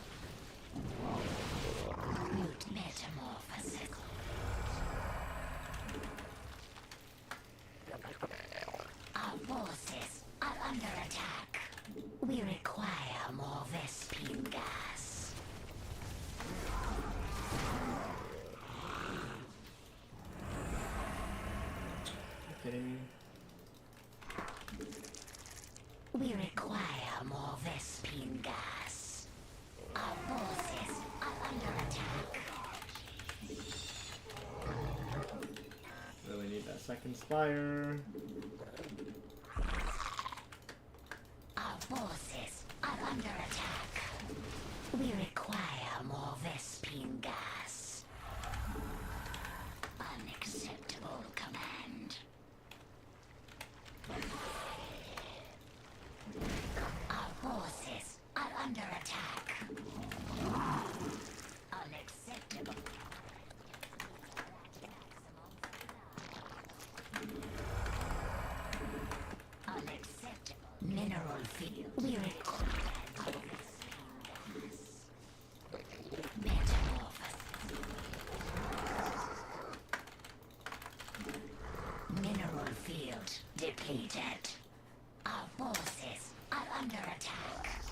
Mute metamorphosis. Our forces are under attack. We require more Vespine gas. Kidding me? We require more Vespine gas. Our forces are under attack. Really need that second spire. Our forces are under attack. We require more Vespine gas. Unacceptable command. Our forces are under attack. Unacceptable. Unacceptable. Mineral field. We require metamorphosis. Mineral field depleted. Our forces are under attack.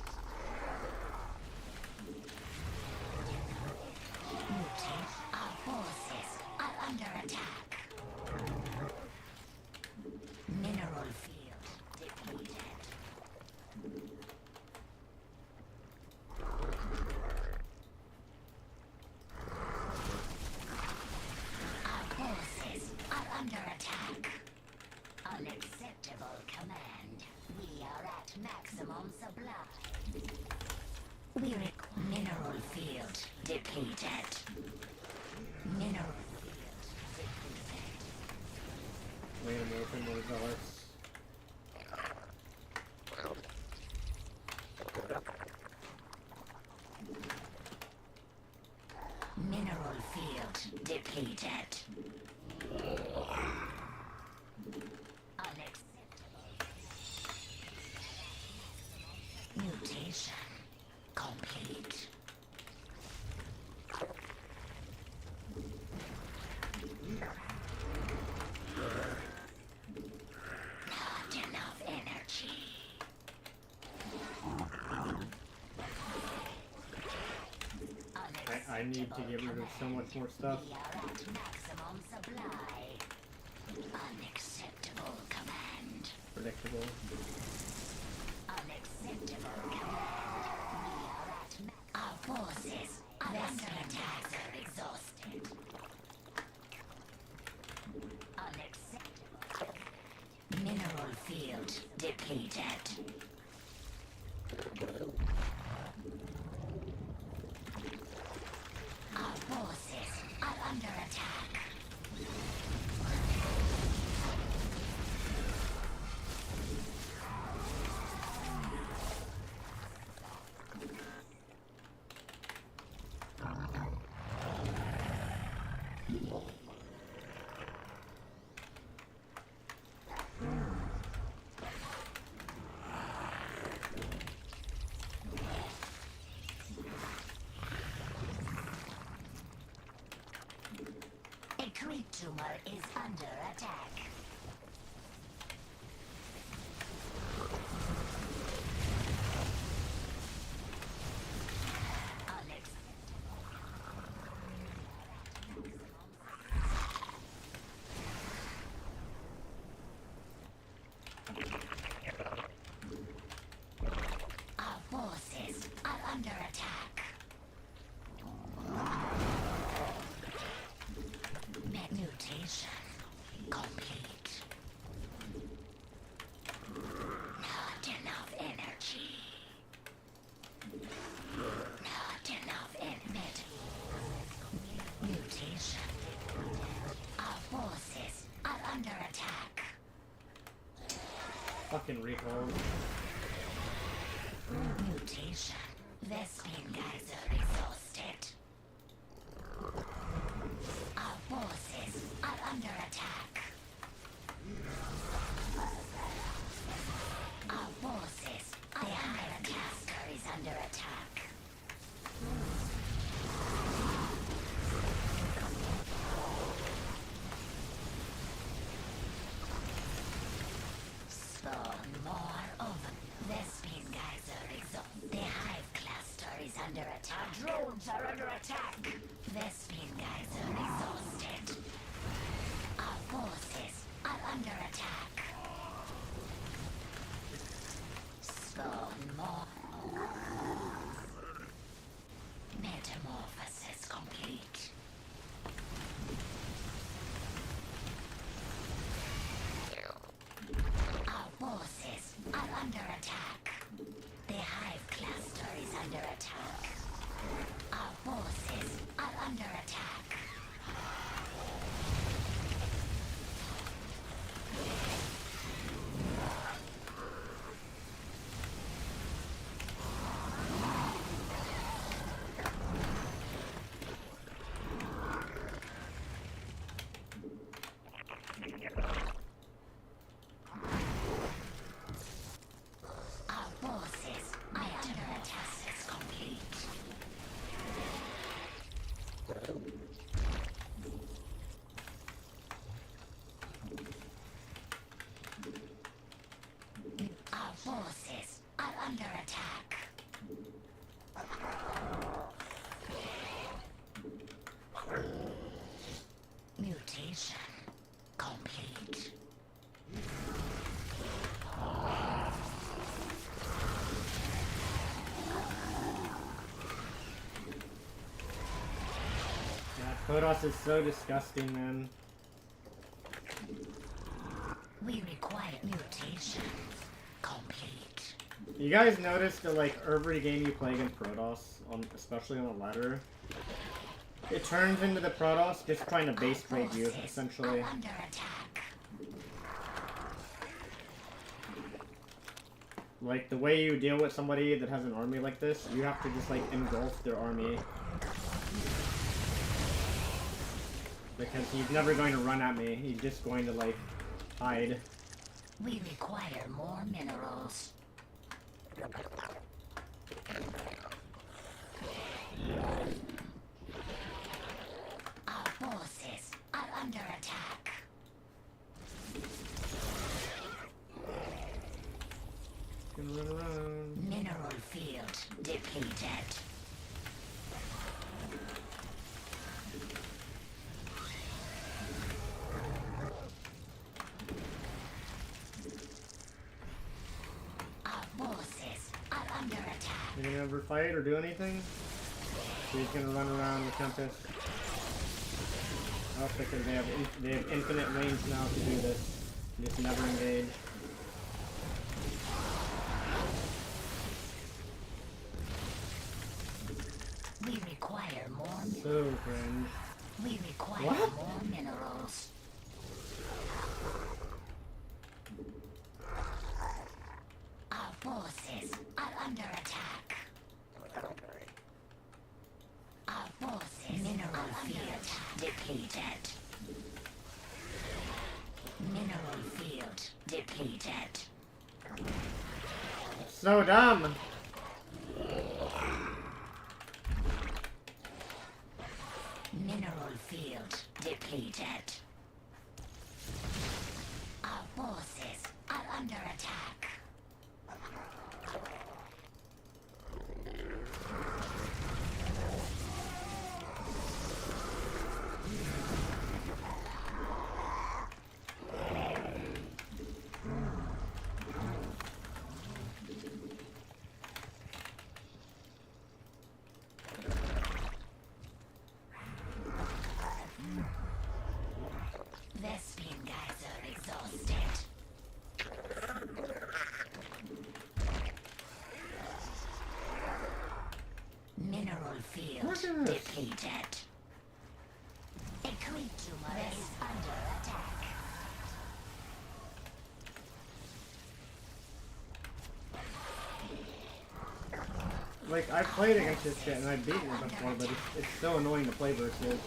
Mutate. Our forces are under attack. Mineral field depleted. Our forces are under attack. Unacceptable command. We are at maximum supply. We require mineral field depleted. Mineral field depleted. Wait a minute, open more zealots. Mineral field depleted. Unacceptable. Mutation complete. Not enough energy. I need to get rid of so much more stuff. We are at maximum supply. Unacceptable command. Predictable. Unacceptable command. We are at our forces are under attack. Are exhausted. Unacceptable. Mineral field depleted. Our forces are under attack. tumor is under attack. Our forces are under attack. Mutation complete. Not enough energy. Not enough energy. Mutation. Our forces are under attack. Fucking recall. Mutation. Vespine geyser exhausted. Our forces are under attack. Our forces are under attack. Is under attack. Spawn more of Vespine geyser exhausted. The hive cluster is under attack. Our drones are under attack. Vespine geyser exhausted. Our forces are under attack. Spawn more. Metamorphosis complete. Our forces are under attack. The hive cluster is under attack. Our forces are under attack. Our forces are under attack. Is complete. Our forces are under attack. Mutation complete. Yeah, Protoss is so disgusting, man. We require mutation complete. You guys notice that like every game you play against Protoss, especially on the ladder, it turns into the Protoss just trying to base trade you, essentially. Are under attack. Like, the way you deal with somebody that has an army like this, you have to just, like, engulf their army. Because he's never going to run at me, he's just going to, like, hide. We require more minerals. Our forces are under attack. Gonna run around. Mineral field depleted. Our forces are under attack. You gonna ever fight or do anything? So he's gonna run around the Tempest. Oh, because they have infinite range now to do this. Just never engage. We require more. So cringe. We require What? more minerals. Our forces are under attack. Our forces mineral field depleted. Mineral field depleted. So dumb. Mineral field depleted. under attack. Thespian guys are exhausted. Mineral field depleted. A creep tumor is under attack. Like, I've played against this shit and I've beaten it before, but it's so annoying to play versus.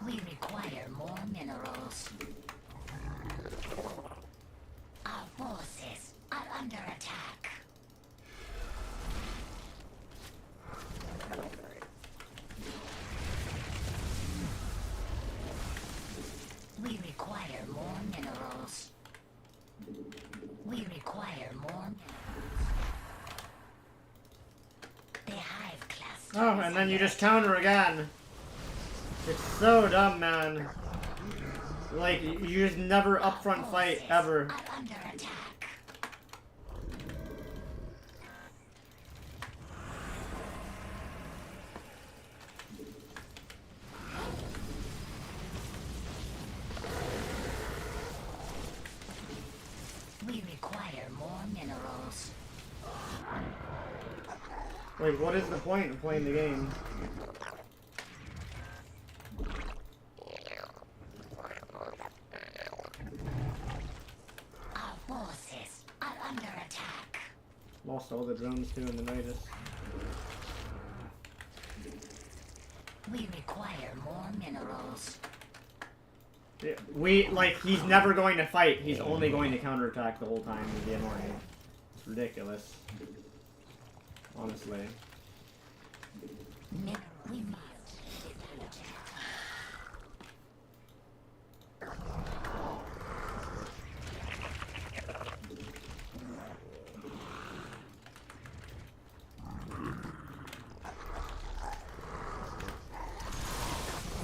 We require more minerals. Our forces are under attack. We require more minerals. We require more minerals. The hive cluster. Oh, and then you just counter again. It's so dumb, man. Like, you just never upfront fight, ever. Are under attack. We require more minerals. Like, what is the point of playing the game? Our forces are under attack. Lost all the drones too in the Nidus. We require more minerals. Yeah, he's never going to fight. He's only going to counterattack the whole time and be annoying. It's ridiculous. Honestly. Mineral field depleted.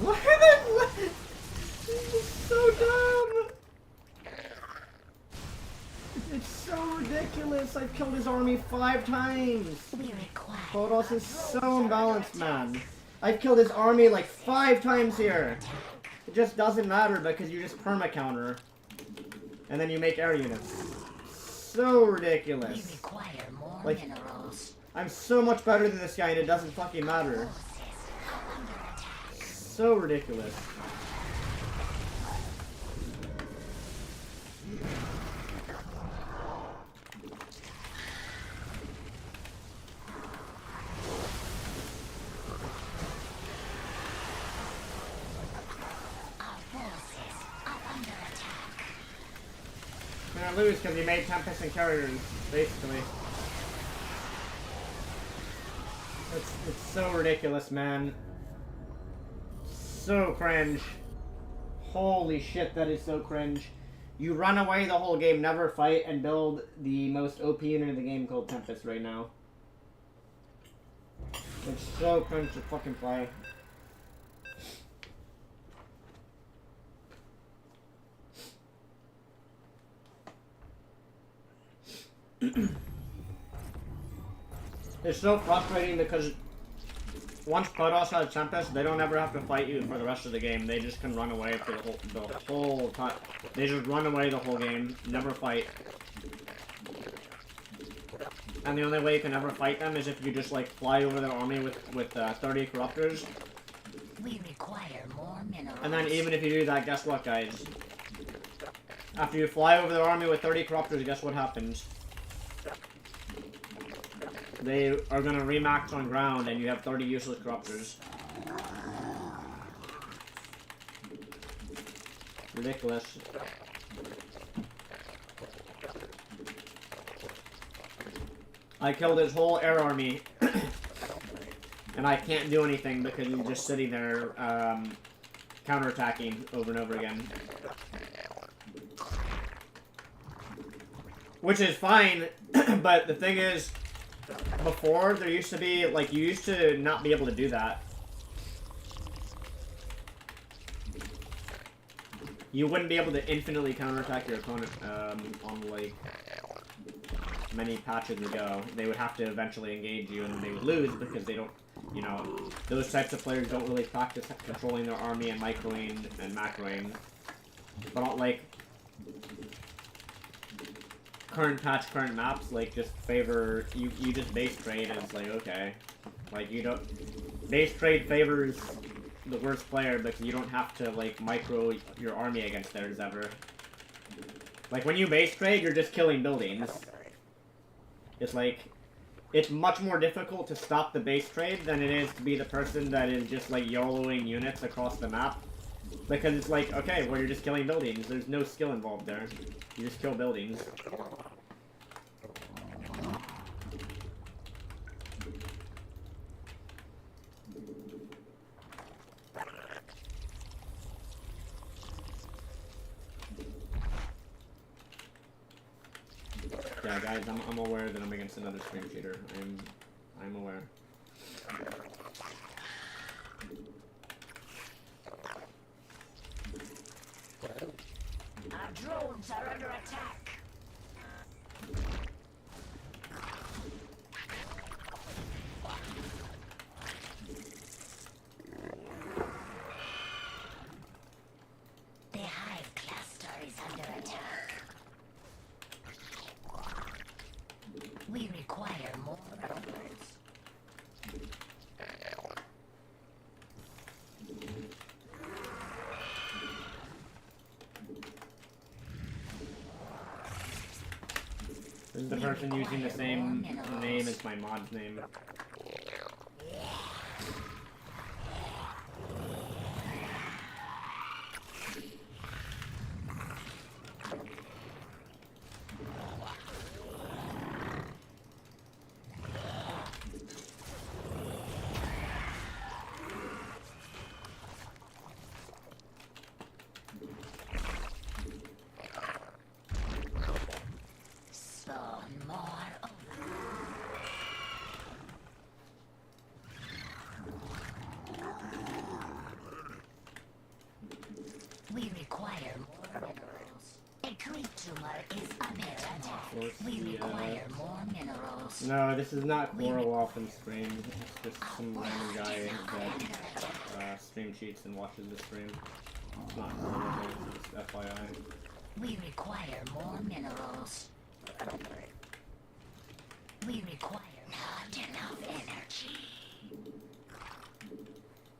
What? This is so dumb! It's so ridiculous. I've killed his army 5 times. We require. Photos is so imbalanced, man. I've killed his army like 5 times here. It just doesn't matter because you just perma-counter. And then you make air units. So We ridiculous. require more Like- minerals. I'm so much better than this guy and it doesn't fucking matter. Forces are under attack. So ridiculous. Our forces are under attack. I'm gonna lose because he made Tempest and carriers, basically. It's so ridiculous, man. So cringe. Holy shit, that is so cringe. You run away the whole game, never fight, and build the most OP unit in the game called Tempest right now. It's so cringe to fucking play. It's so frustrating because once Protoss has Tempest, they don't ever have to fight you for the rest of the game. They just can run away for the whole time. They just run away the whole game, never fight. and the only way you can ever fight them is if you just like fly over their army with 30 corruptors. We require more minerals. And then even if you do that, guess what, guys? After you fly over their army with 30 corruptors, guess what happens? They are gonna remax on ground, and you have 30 useless corruptors. Ridiculous. I killed his whole air army, and I can't do anything because he's just sitting there, counterattacking over and over again. Which is fine, but the thing is, before, there used to be, like, you used to not be able to do that. You wouldn't be able to infinitely counterattack your opponent, on, like, many patches ago. They would have to eventually engage you, and they would lose because they don't, you know, those types of players don't really practice controlling their army and microing and macroing. But, like, current patch, current maps, like, just favor, you just base trade, and it's like, okay. Like, you don't, base trade favors the worst player because you don't have to, like, micro your army against theirs ever. Like, when you base trade, you're just killing buildings. It's like, it's much more difficult to stop the base trade than it is to be the person that is just, like, YOLOing units across the map. Because it's like, okay, well, you're just killing buildings. There's no skill involved there. You just kill buildings. Yeah, guys, I'm aware that I'm against another stream cheater. I'm aware. Our drones are under attack. The hive cluster is under attack. We require more minerals. This is the person using the same name as my mod's name. We require more minerals. A creature is under attack. We require more minerals. No, this is not Gorolov stream. It's just some random guy that stream cheats and watches the stream. It's not Gorolov, it's just FYI. We require more minerals. We require not enough energy.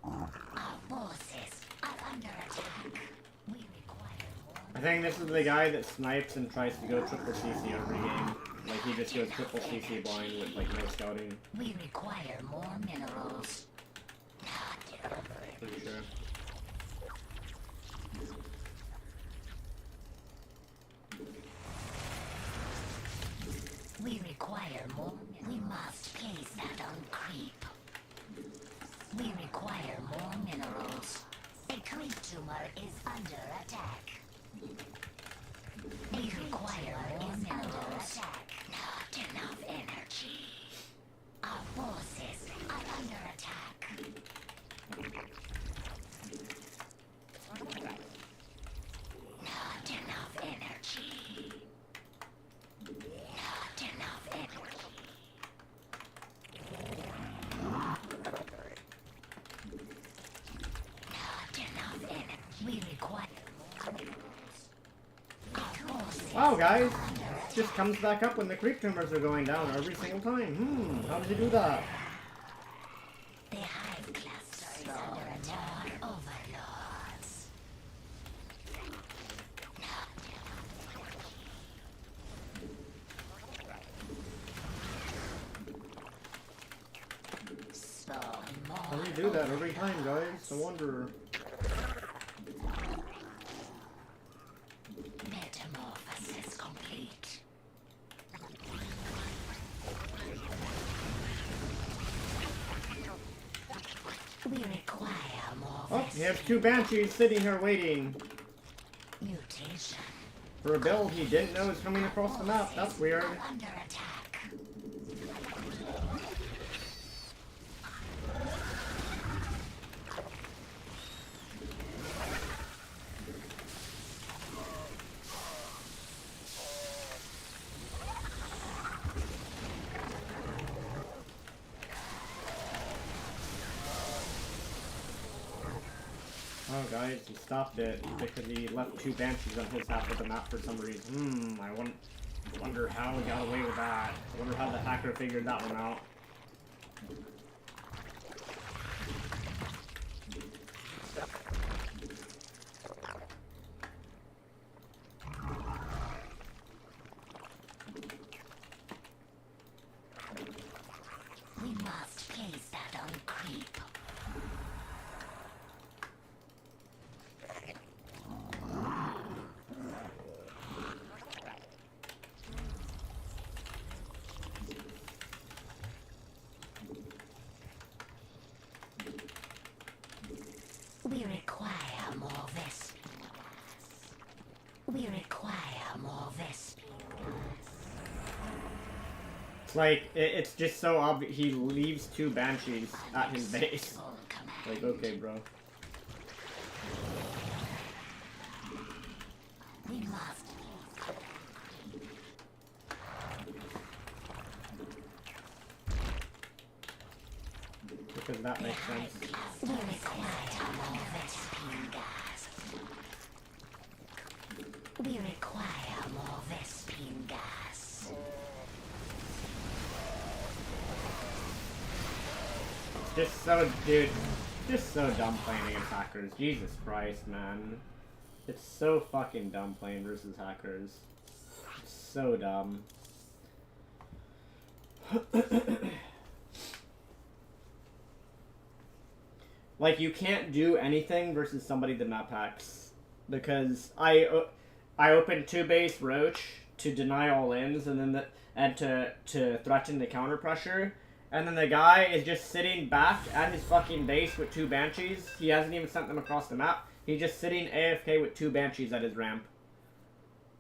Our forces are under attack. We require more. I think this is the guy that snipes and tries to go triple CC every game. Like, he just goes triple CC blind with, like, no scouting. We require more minerals. Pretty sure. We require more. We must place that on creep. We require more minerals. A creep tumor is under attack. We require more minerals. Not enough energy. Our forces are under attack. Not enough energy. Not enough energy. Not enough energy. We require more minerals. Our forces Wow, guys! are under attack. just comes back up when the creep tumors are going down every single time. How does he do that? The hive cluster is under attack. Overlords. How do you do that every time, guys? I wonder. Metamorphosis complete. We require more. Oh, he has 2 banshees sitting here waiting Mutation. for a build he didn't know was coming across the map. That's weird. Under attack. Oh, guys, he stopped it because he left 2 banshees on his half of the map for some reason. I wonder how he got away with that. I wonder how the hacker figured that one out. We must place that on creep. We require more Vespine gas. We require more Vespine gas. It's like, it's just so obvious. He leaves 2 banshees at his base. Full command. Like, okay, bro. We must. Because that makes sense. We require more Vespine gas. We require more Vespine gas. Just so, dude, just so dumb playing against hackers. Jesus Christ, man. It's so fucking dumb playing versus hackers. It's so dumb. Like, you can't do anything versus somebody that map hacks. Because I opened 2 base Roach to deny all ins and then to threaten the counter pressure. And then the guy is just sitting back at his fucking base with 2 banshees. He hasn't even sent them across the map. He's just sitting AFK with 2 banshees at his ramp.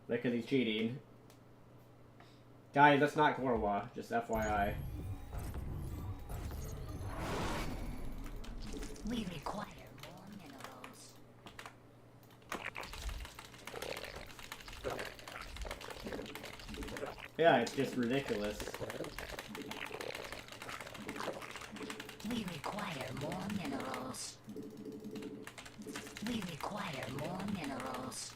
Because he's cheating. Guys, that's not Gorwa, just FYI. We require more minerals. Yeah, it's just ridiculous. We require more minerals. We require more minerals.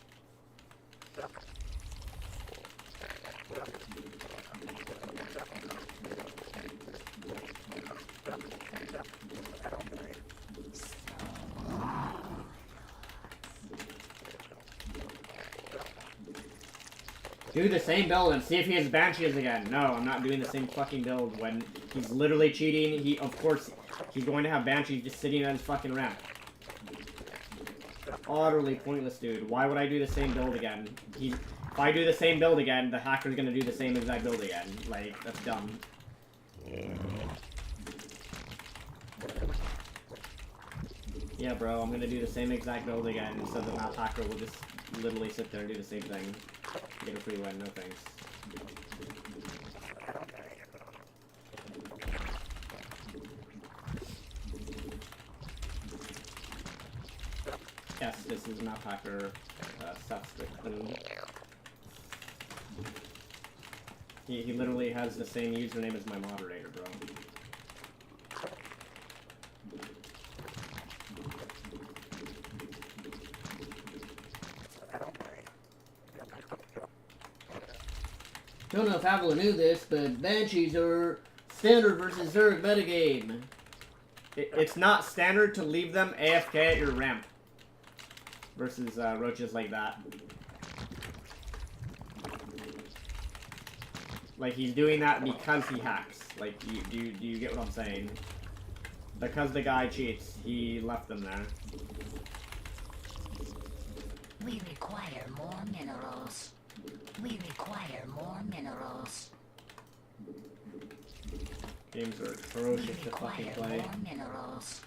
Do the same build and see if he has banshees again. No, I'm not doing the same fucking build when he's literally cheating. Of course, he's going to have banshees just sitting on his fucking ramp. Utterly pointless, dude. Why would I do the same build again? If I do the same build again, the hacker's gonna do the same exact build again. Like, that's dumb. Yeah, bro, I'm gonna do the same exact build again, so the map hacker will just literally sit there and do the same thing. Get a free win, no thanks. Yes, this is map hacker Seth's victim. He literally has the same username as my moderator, bro. Don't know if Avila knew this, but Banshees are standard versus Zerg metagame. It's not standard to leave them AFK at your ramp versus roaches like that. Like, he's doing that because he hacks. Like, do you get what I'm saying? Because the guy cheats, he left them there. We require more minerals. We require more minerals. Games are atrocious to fucking play. More minerals.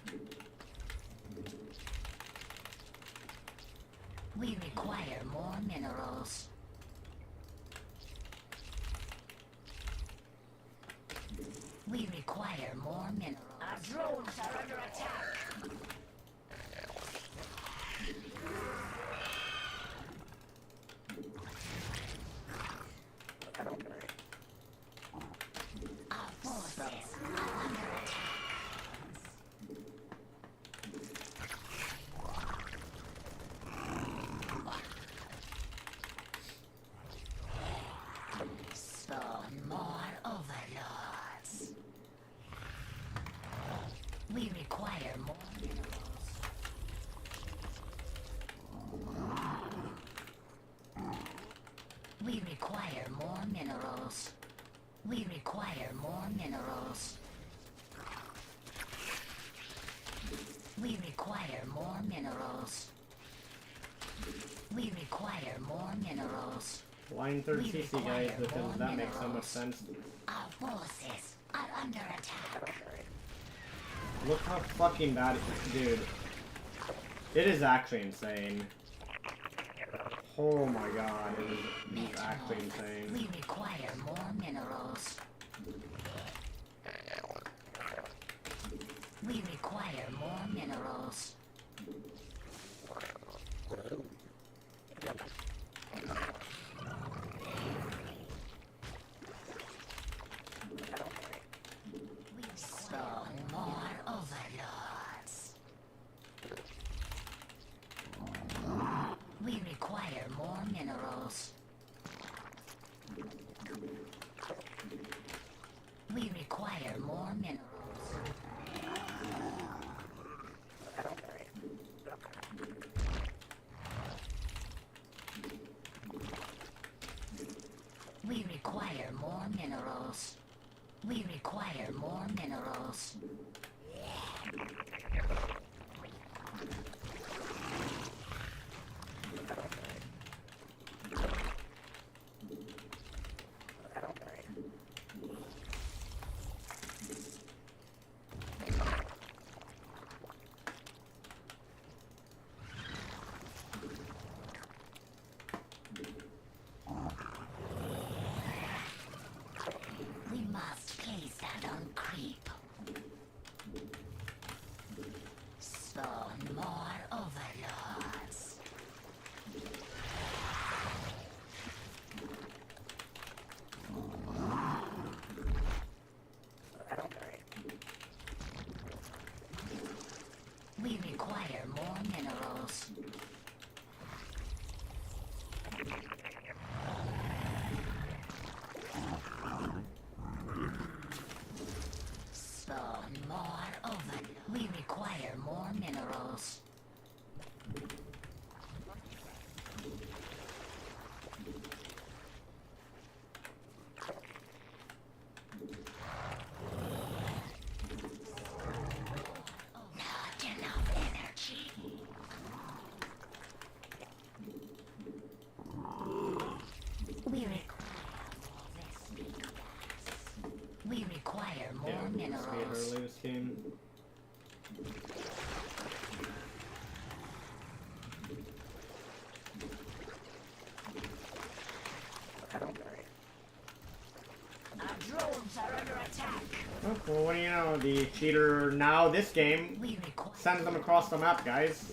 We require more minerals. We require more minerals. Our drones are under attack. Our forces are under attack. Spawn more overlords. We require more minerals. We require more minerals. We require more minerals. We require more minerals. We require more minerals. Line 3rd CC, guys, because that makes so much sense. Our forces are under attack. Look how fucking bad it is, dude. It is actually insane. Oh my god, it is actually insane. We require more minerals. We require more minerals. We spawn more overlords. We require more minerals. We require more minerals. We require more minerals. We require more minerals. We must place that on creep. Spawn more overlords. We require more minerals. Spawn more over. We require more minerals. Not enough energy. We require more Yeah, minerals. early this game. Our drones are under attack. Oh, well, what do you know? The cheater now this game We require. sends them across the map, guys.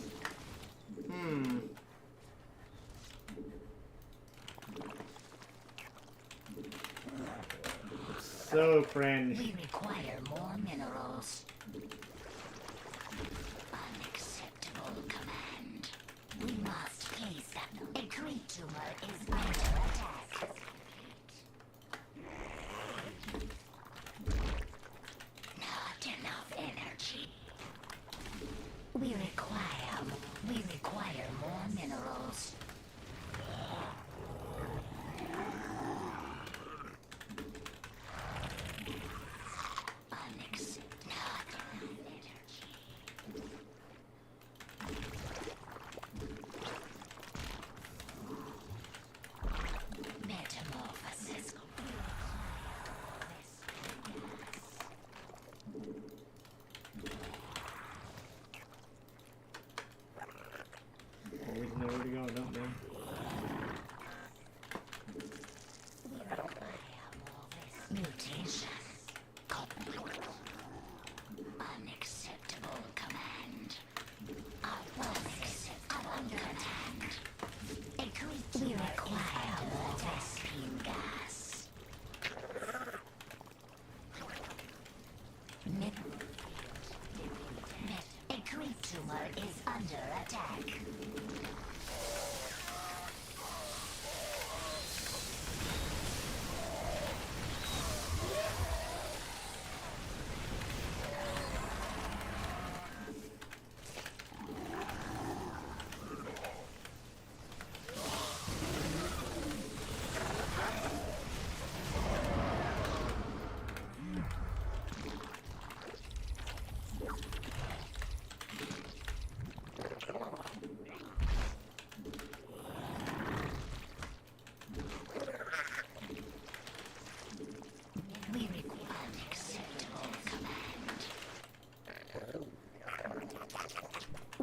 So cringe. We require more minerals. Unacceptable command. We must place that. A tree tumor is under attack. We require more minerals. Metamorphosis. Always know where to go, don't they? Mutation. Unacceptable command. Our forces are under attack. We require more Vespine gas. A creep tumor is under attack.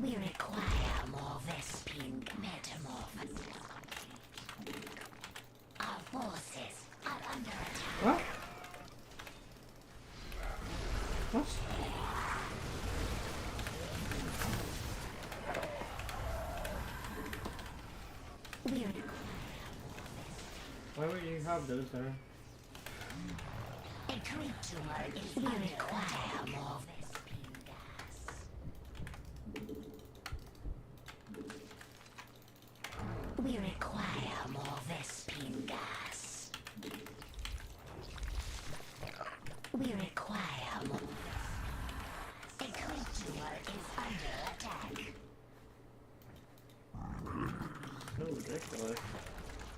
We require more Vespine metamorphosis. Our forces are under attack. What? What? We require Why would you have those there? a creep tumor is we require more Vespine gas. We require more Vespine gas. We require more. A creep tumor is under attack. So ridiculous.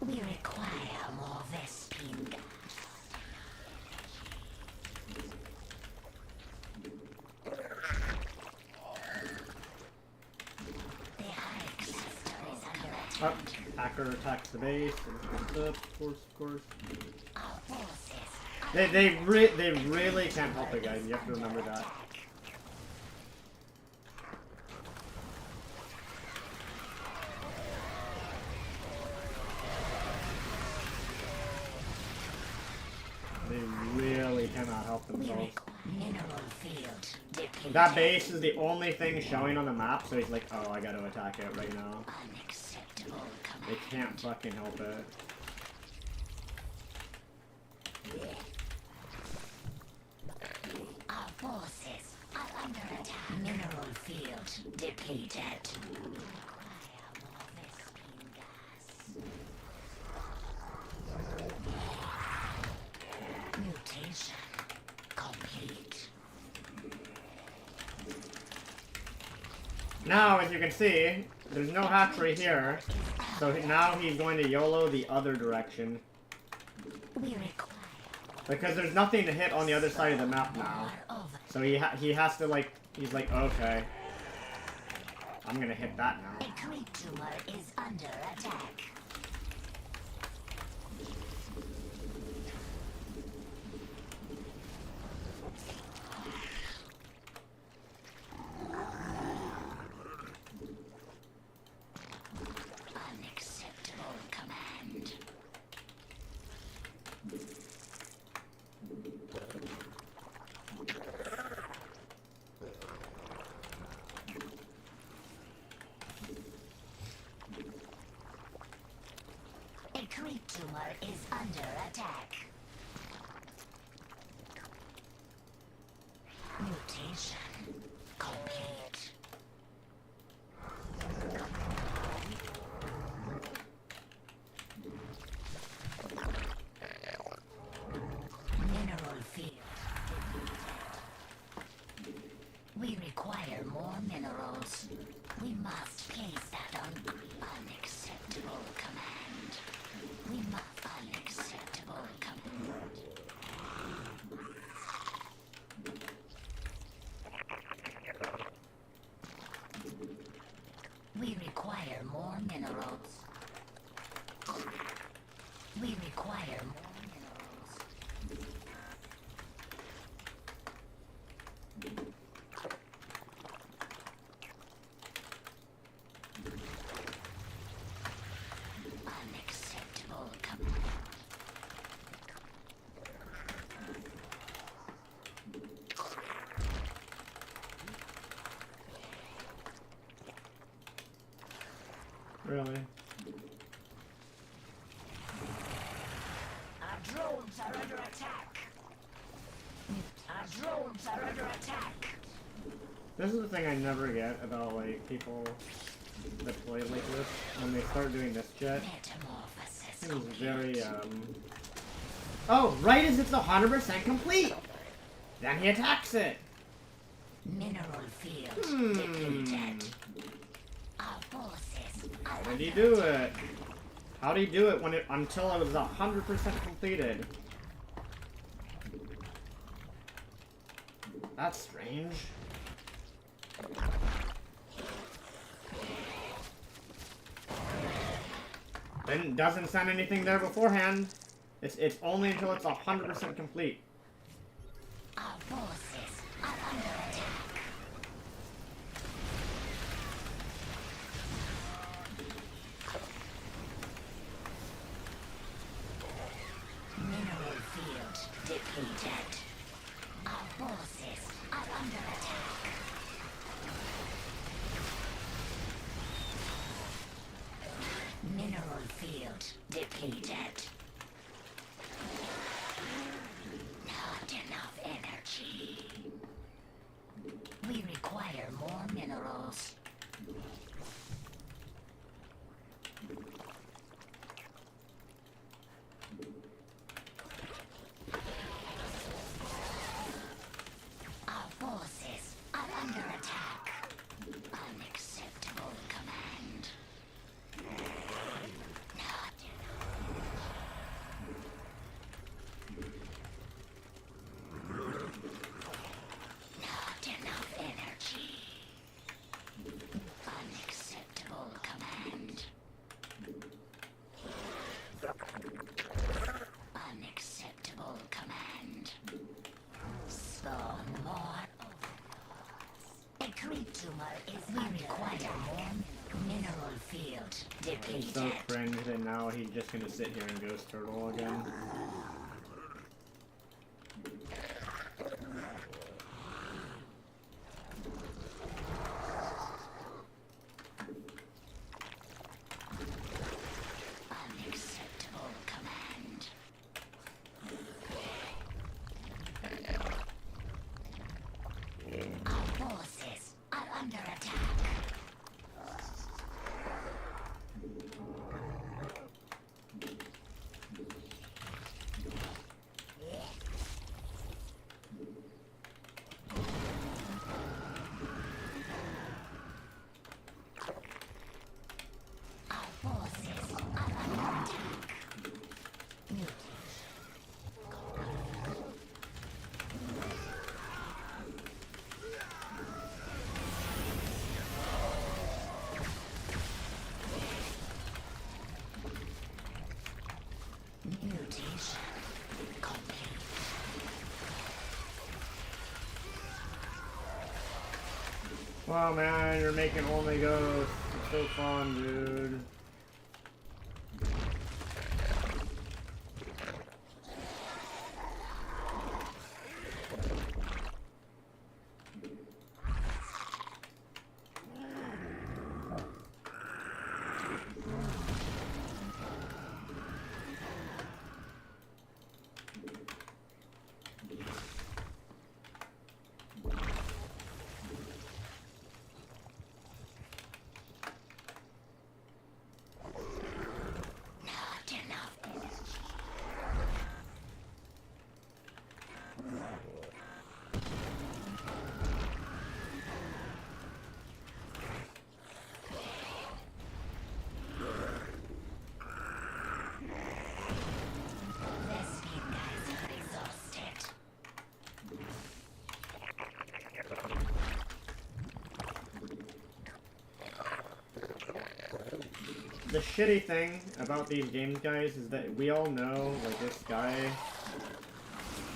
We require more Vespine gas. The hive cluster is under attack. Oh, hacker attacks the base. Of course. Our forces are They really can't help it, guys. You have to remember that. They really cannot help we themselves. require mineral field depleted. That base is the only thing showing on the map, so he's like, oh, I gotta attack it right now. Unacceptable They command. can't fucking help it. Our forces are under attack. Mineral field depleted. We require more Vespine gas. Mutation complete. Now, as you can see, there's no hatchery here, so now he's going to YOLO the other direction. We require Because there's nothing to hit on the other side of the map now. more over. So he has to, like, he's like, okay. I'm gonna hit that now. A creep tumor is under attack. Unacceptable command. A creep tumor is under attack. Mutation complete. Mineral field. We require more more minerals. We must place that on unacceptable command. We must unacceptable command. We require more minerals. We require more minerals. Unacceptable command. Really? Our drones are under attack. Our drones are under attack. This is the thing I never get about like people that play like this when they start doing this jet. Metamorphosis It was complete. very Oh, right as it's 100% complete. Then he attacks it. Mineral field depleted. Our forces are How did he do it? How did he do it when it until it was 100% completed? That's strange. Then doesn't send anything there beforehand. It's only until it's 100% complete. Our forces are under attack. Mineral field depleted. Our forces are under attack. Mineral field depleted. Not enough energy. We require more minerals. Our forces are under attack. Unacceptable command. Not enough energy. Unacceptable command. Unacceptable command. Spawn more. A creep tumor is we require more mineral field It's so depleted. cringe that now he's just gonna sit here and ghost turtle again. Unacceptable command. Our forces are under attack. Our forces are under attack. Mutation complete. Wow, man, you're making only ghosts. It's so fun, dude. the shitty thing about these games, guys, is that we all know, like, this guy,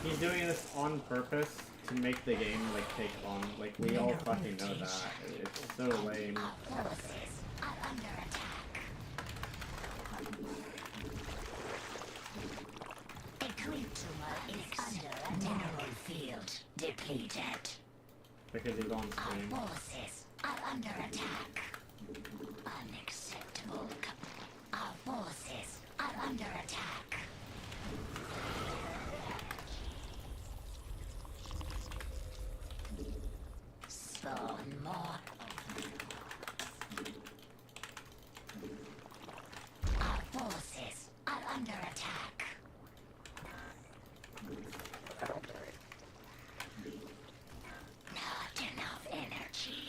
he's doing this on purpose to make the game, like, take long. Like, we all fucking know that. It's so lame. Our forces are under attack. A creep tumor is under a mineral field depleted. Because he's on Our stream. forces are under attack. Unacceptable. Our forces are under attack. Spawn more. Our forces are under attack. Not enough energy.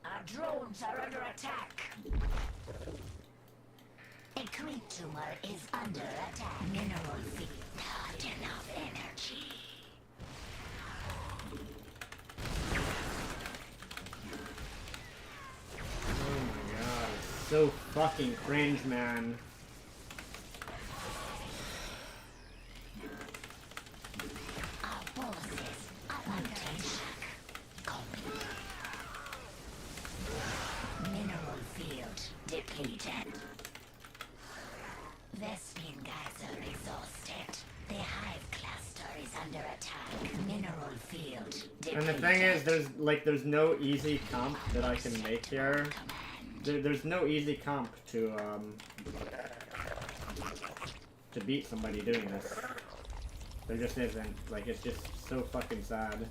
Our drones are under attack. A creep tumor is under attack. Mineral field. Not enough energy. Oh my god, it's so fucking cringe, man. Our forces are under attack. Copy. Mineral field depleted. Vespine geyser exhausted. The hive cluster is under attack. Mineral field depleted. And the thing is, there's no easy comp that I can make here. There's no easy comp to beat somebody doing this. There just isn't. Like, it's just so fucking sad.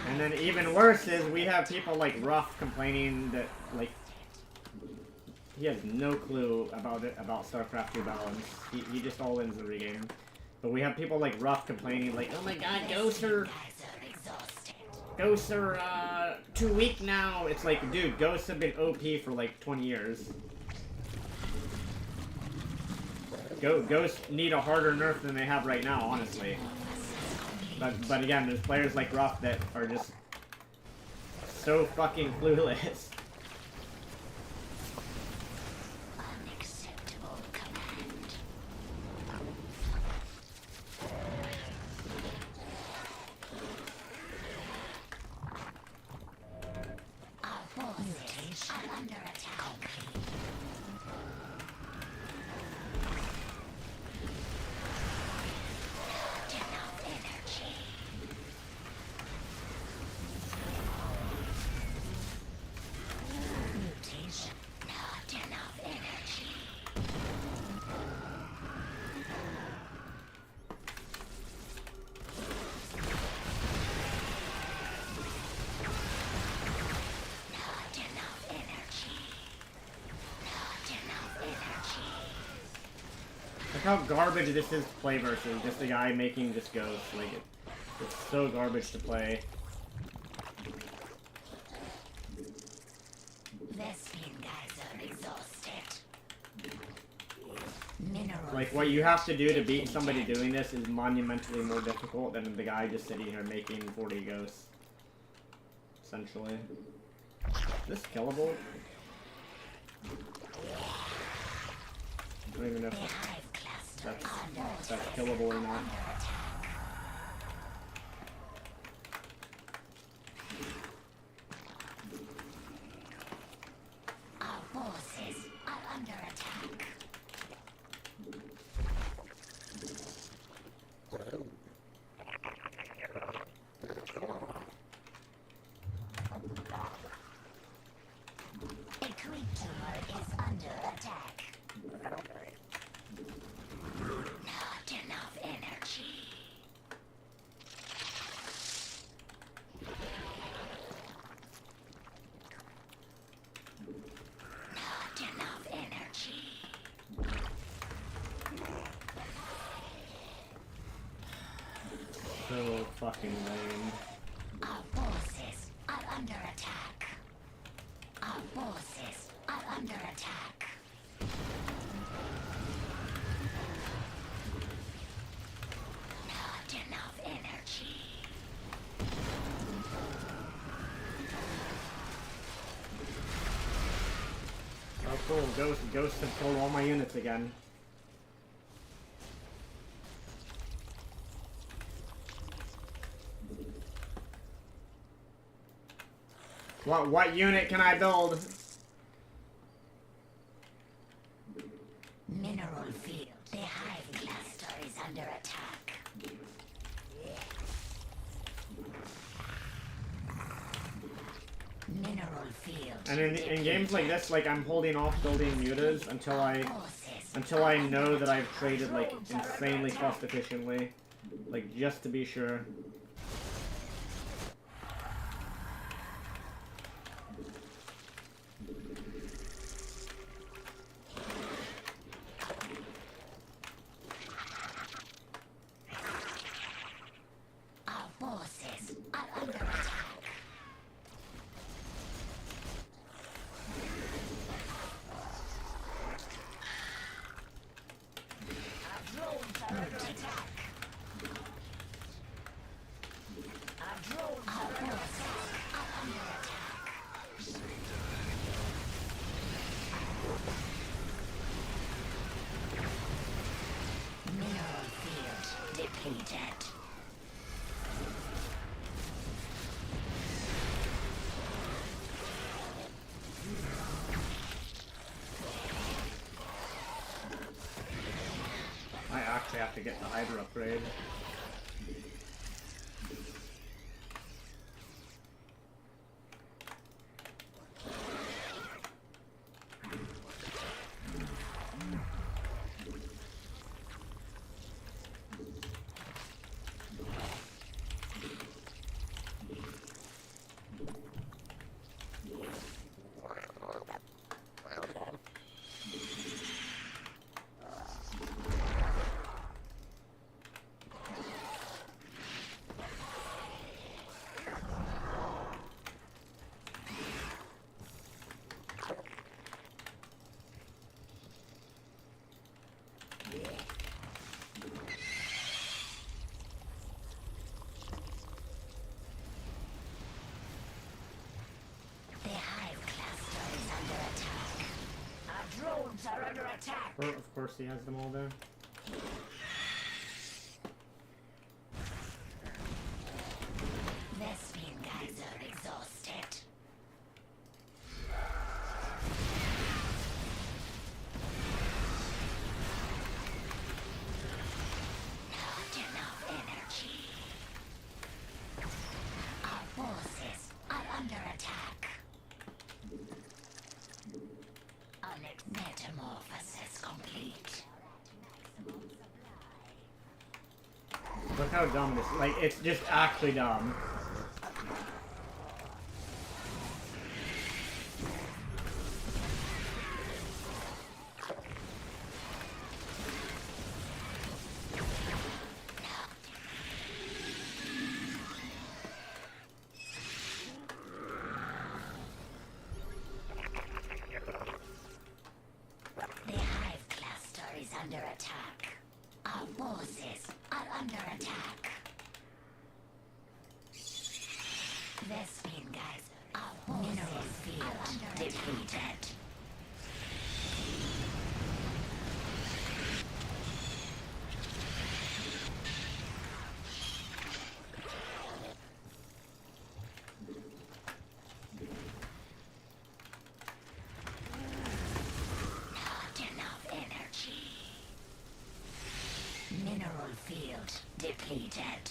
And then even worse is we have people like Ruff complaining that, like, he has no clue about StarCraft 2 balance. He just all wins every game. But we have people like Ruff complaining, like, oh my god, ghosts are 2 weak now. It's like, dude, ghosts have been OP for like 20 years. Ghosts need a harder nerf than they have right now, honestly. But again, there's players like Ruff that are just so fucking clueless. Unacceptable command. Our forces are under attack. Not enough energy. Mutation. Not enough energy. Not enough energy. Not enough energy. Look how garbage this is to play versus just a guy making just ghosts. Like, it's so garbage to play. Vespine geyser exhausted. Mineral. Like, what you have to do to beat somebody doing this is monumentally more difficult than the guy just sitting here making 40 ghosts. Essentially. Is this killable? I don't even know The if hive cluster that's killable or not. Our forces are under attack. A creep tumor is under attack. Not enough energy. Not enough energy. So fucking lame. Our forces are under attack. Our forces are under attack. Cool, Ghost have killed all my units again. What unit can I build? Mineral field. The hive cluster is under attack. Mineral field. And in games like this, like I'm holding off building mutas until I know that I've traded like insanely cost efficiently, like just to be sure. Our forces are under attack. Our drones are under attack. Our drones are under attack. Mineral field depleted. I actually have to get the Hydra upgrade. The hive cluster is under attack. Our drones are under attack. Of course he has them all there. Vespine guys are exhausted. Not enough energy. Our forces are under attack. Metamorphosis complete. Look how dumb this, like, it's just actually dumb. The hive cluster is under attack. Our forces are under attack. Vespine guys, our mineral field depleted. Not enough energy. Mineral field depleted.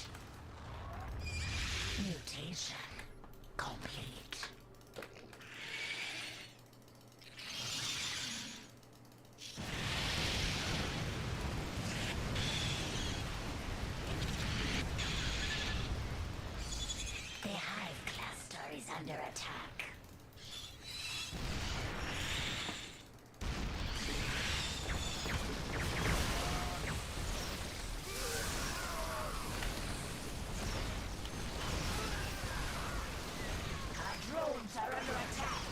Mutation complete. The hive cluster is under attack. Drones are under attack.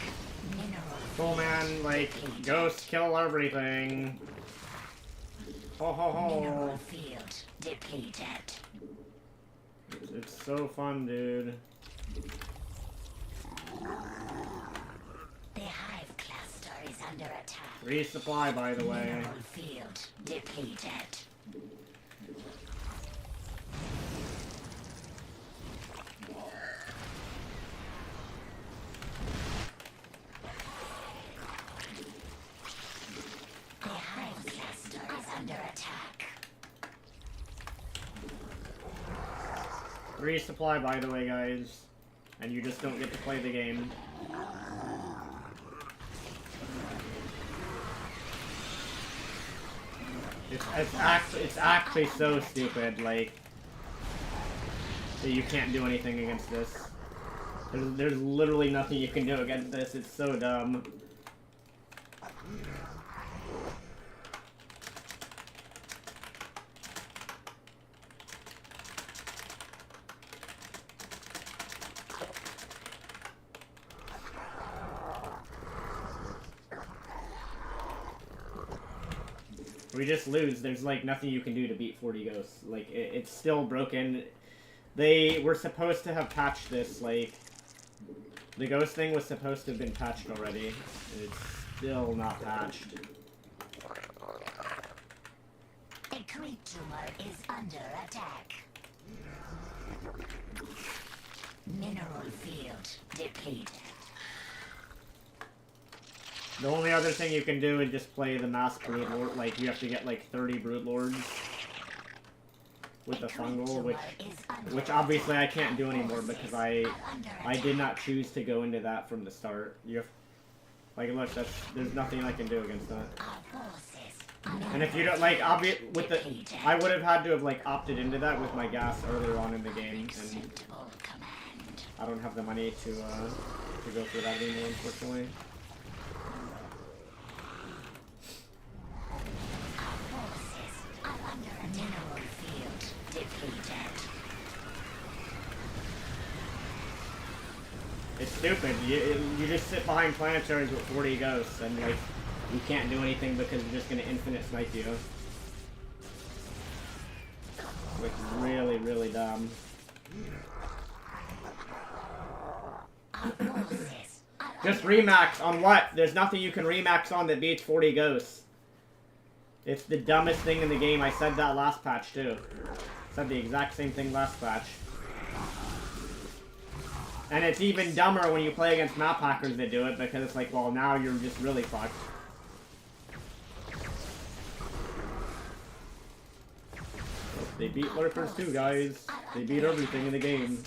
Mineral Cool, man, like, Ghost, kill everything. Ho ho mineral ho. field depleted. It's so fun, dude. The hive cluster is under attack. Resupply, by the way. Mineral field depleted. The hive cluster is under attack. Resupply, by the way, guys. And you just don't get to play the game. It's actually so stupid, like, that you can't do anything against this. There's literally nothing you can do against this. It's so dumb. We just lose. There's like nothing you can do to beat 40 ghosts. Like it's still broken. They were supposed to have patched this. Like the ghost thing was supposed to have been patched already. It's still not patched. A creep tumor is under attack. Mineral field depleted. The only other thing you can do is just play the mass broodlord. Like you have to get like 30 broodlords with the fungal, which obviously I can't do anymore because I did not choose to go into that from the start. You have, like, look, there's nothing I can do against that. And if you don't like, I would have had to have like opted into that with my gas earlier on in the game, and I don't have the money to go through that anymore, unfortunately. It's stupid. You just sit behind planetaries with 40 ghosts, and like you can't do anything because you're just gonna infinite snipe you. Like really, really dumb. Just remax on what? There's nothing you can remax on that beats 40 ghosts. It's the dumbest thing in the game. I said that last patch too. Said the exact same thing last patch. And it's even dumber when you play against map hackers that do it, because it's like, well, now you're just really fucked. They beat lurkers too, guys. They beat everything in the game.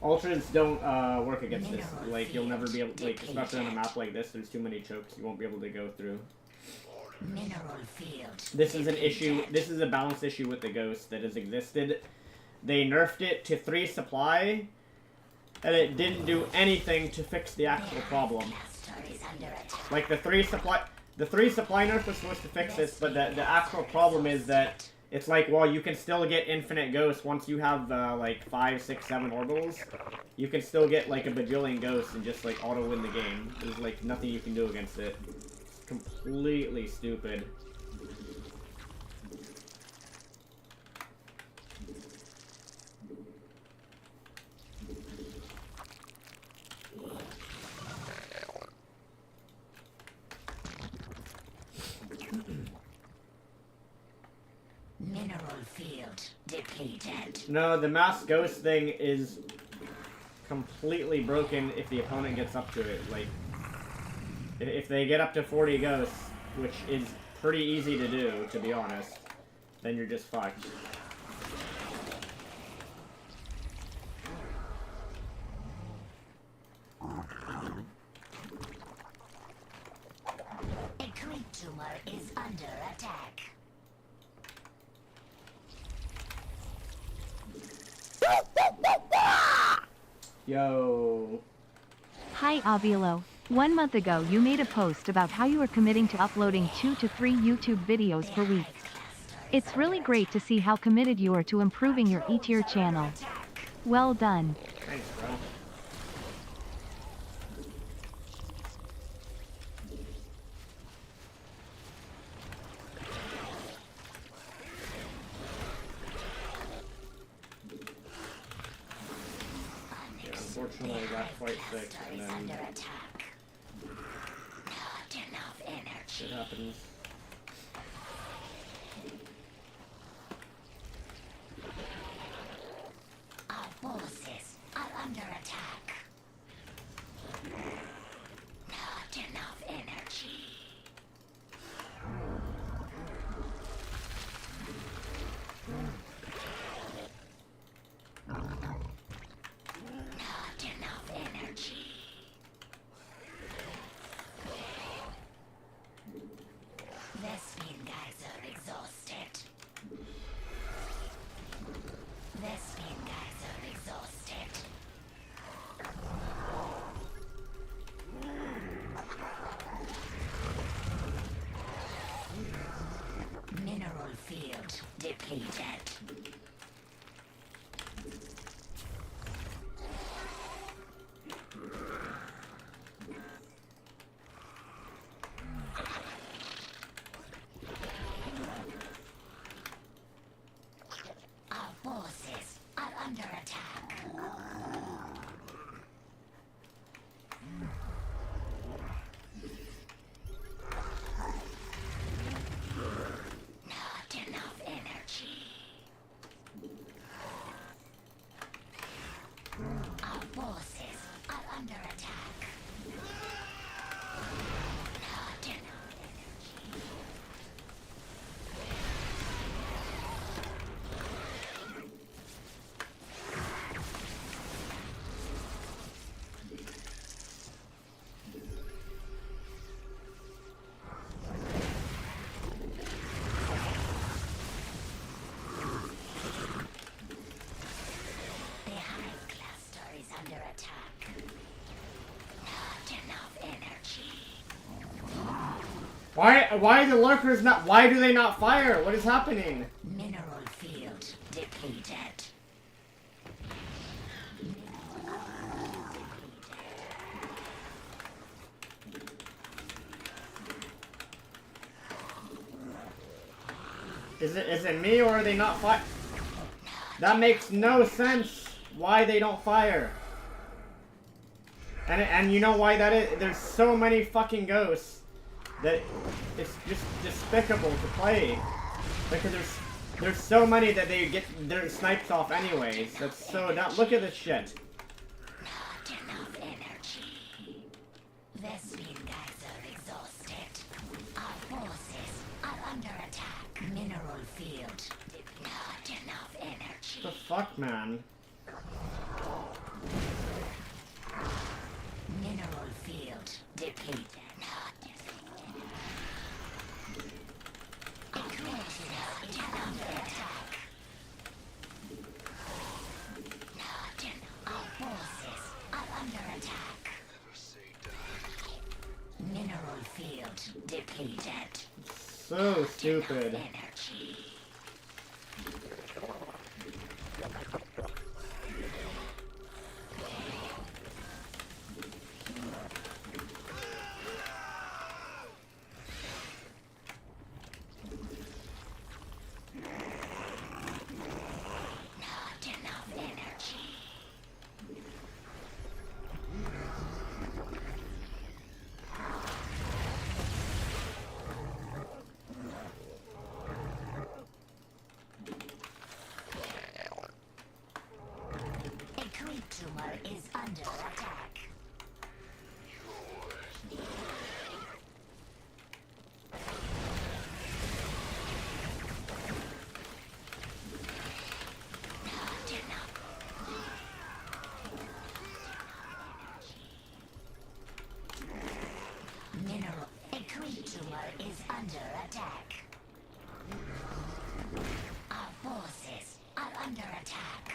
Ultras don't work against this. Like, you'll never be able to, like, especially on a map like this, there's too many chokes you won't be able to go through. This is an issue, this is a balance issue with the ghost that has existed. They nerfed it to 3 supply, and it didn't do anything to fix the actual problem. Like, the 3 supply nerf was supposed to fix this, but the actual problem is that it's like, well, you can still get infinite ghosts once you have, like, 5, 6, 7 orbitals. You can still get, like, a bajillion ghosts and just, like, auto-win the game. There's, like, nothing you can do against it. It's completely stupid. Mineral field depleted. No, the mass ghost thing is completely broken if the opponent gets up to it. Like, if they get up to 40 ghosts, which is pretty easy to do, to be honest, then you're just fucked. A creep tumor is under attack. Yo. Hi Avilo. 1 month ago you made a post about how you were committing to uploading 2 to 3 YouTube videos per week. It's really great to see how committed you are to improving your E-tier channel. Well done. Thanks, bro. unfortunately, I got quite sick, and Is then under attack. Not enough energy. it happens. Our forces are under attack. Not enough energy. Not enough energy. The spin guys are exhausted. The spin guys are exhausted. Mineral field depleted. Our forces are under attack. Not enough energy. Our forces are under attack. Not enough energy. The hive cluster is under attack. Not enough energy. Why the lurkers not? Why do they not fire? What is happening? Mineral field depleted. Is it me or are they not fire? That makes no sense. Why they don't fire? And you know why that is? There's so many fucking ghosts that it's just despicable to play because there's so many that they get their snipes off anyways. That's so dumb. Look at this shit. Not enough energy. The spin guys are exhausted. Our forces are under attack. Mineral field. Not enough energy. What the fuck, man? Mineral field depleted. Not under attack. Not in our forces are under attack. Mineral field depleted. So stupid. Energy. Not enough energy. A creep tumor is under attack. Not enough. Mineral. A creep tumor is under attack. Our forces are under attack.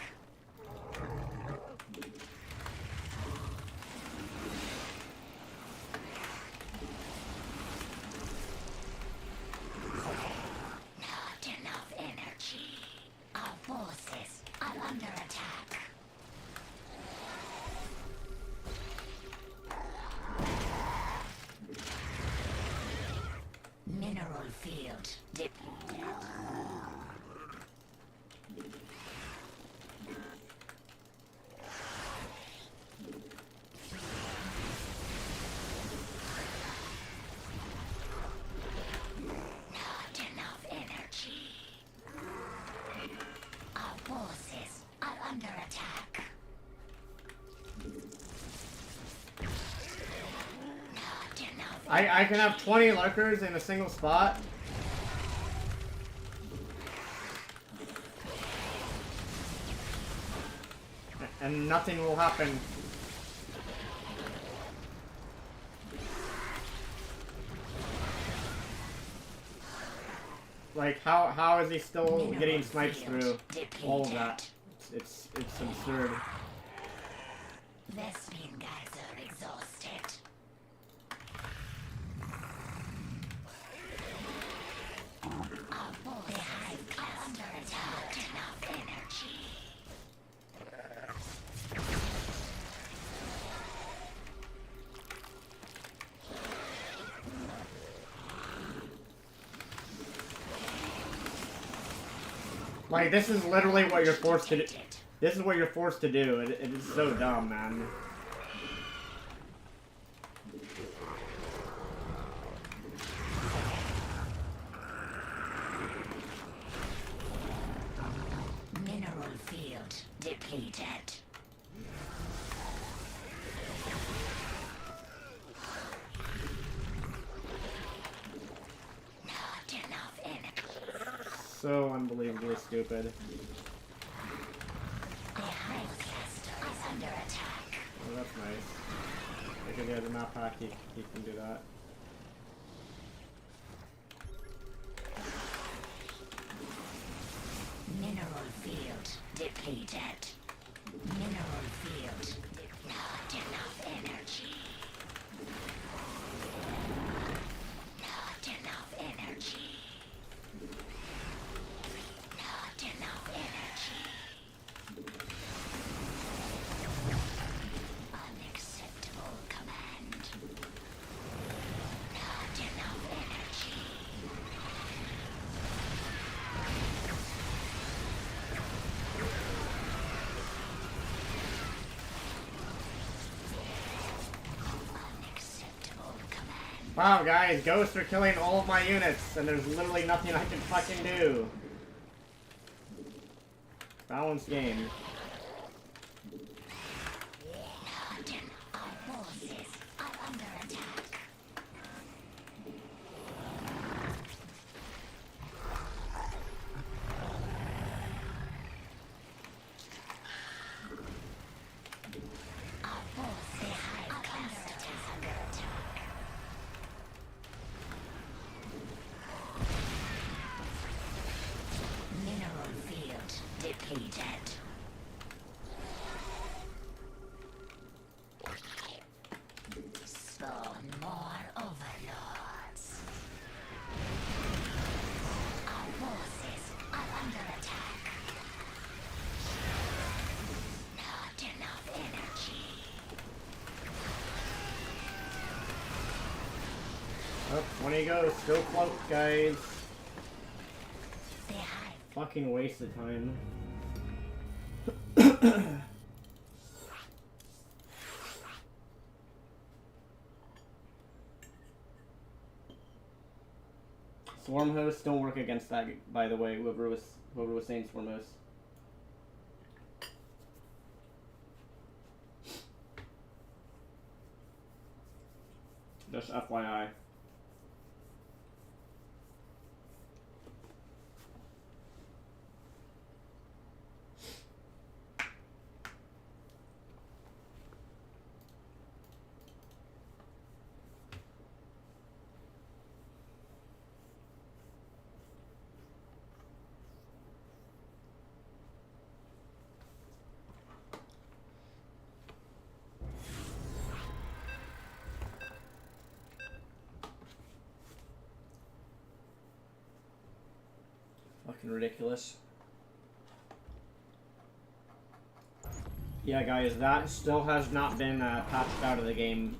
I can have 20 lurkers in a single spot. And nothing will happen. Like, how is he still getting snipes through all of that? It's absurd. Vespian guys are exhausted. Our boys are under attack. Enough energy. Like, this is literally what you're forced to do. This is what you're forced to do. It is so dumb, man. Mineral field depleted. Not enough energy. So unbelievably stupid. The hive cluster is under attack. Oh, that's nice. Because he has a map pack, he can do that. Mineral field depleted. Mineral field. Not enough energy. Not enough energy. Not enough energy. Unacceptable command. Not enough energy. Unacceptable command. Wow, guys, ghosts are killing all of my units, and there's literally nothing I can fucking do. Balanced game. Our forces are under attack. Our forces, the hive cluster is under attack. Mineral field depleted. Spawn more overlords. Our forces are under attack. Not enough energy. Oh, 20 ghosts, still cloaked, guys. The hive Fucking waste of time. Swarm hosts don't work against that, by the way, whoever was saying swarm hosts. Just FYI. Fucking ridiculous. Yeah, guys, that still has not been patched out of the game.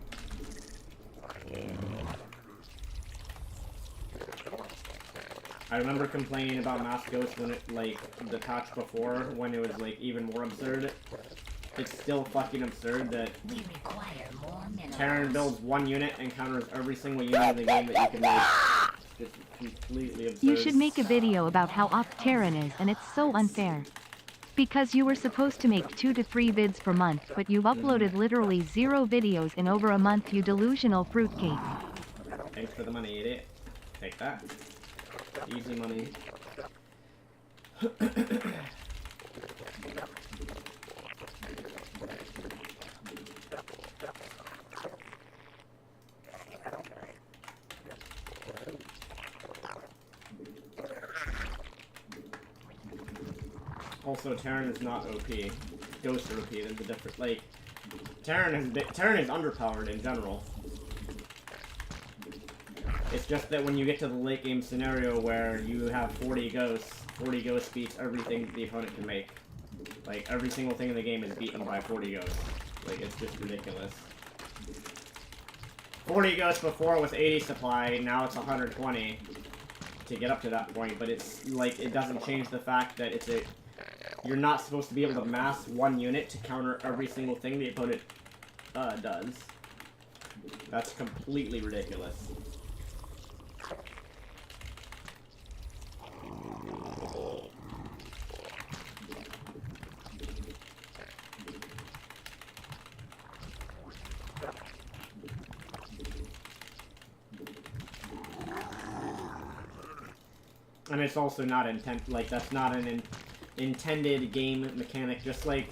I remember complaining about Mass Ghost when it, like, the patch before, when it was, like, even more absurd. It's still fucking absurd that we require more minerals. Terran builds one unit and counters every single unit in the game that you can make. It's completely absurd. You should make a video about how off Terran is, and it's so unfair. Because you were supposed to make 2 to 3 vids per month, but you've uploaded literally 0 videos in over a month, you delusional fruitcake. Thanks for the money, idiot. Take that. Easy money. Also, Terran is not OP. Ghosts are OP. There's a different, like, Terran is underpowered in general. It's just that when you get to the late game scenario where you have 40 ghosts beats everything the opponent can make. Like, every single thing in the game is beaten by 40 ghosts. Like, it's just ridiculous. 40 ghosts before was 80 supply, now it's 120 to get up to that point, but it's, like, it doesn't change the fact that it's a... You're not supposed to be able to mass one unit to counter every single thing the opponent does. That's completely ridiculous. And it's also not that's not an intended game mechanic, just like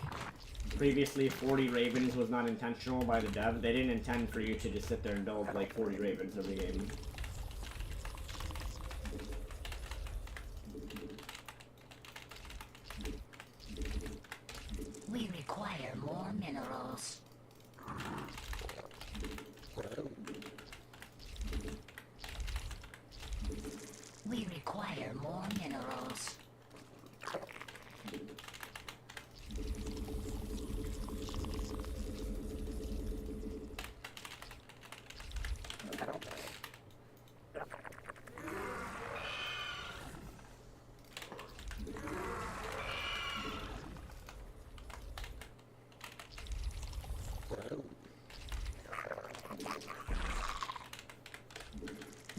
previously 40 Ravens was not intentional by the dev. They didn't intend for you to just sit there and build like 40 Ravens every game. We require more minerals. We require more minerals.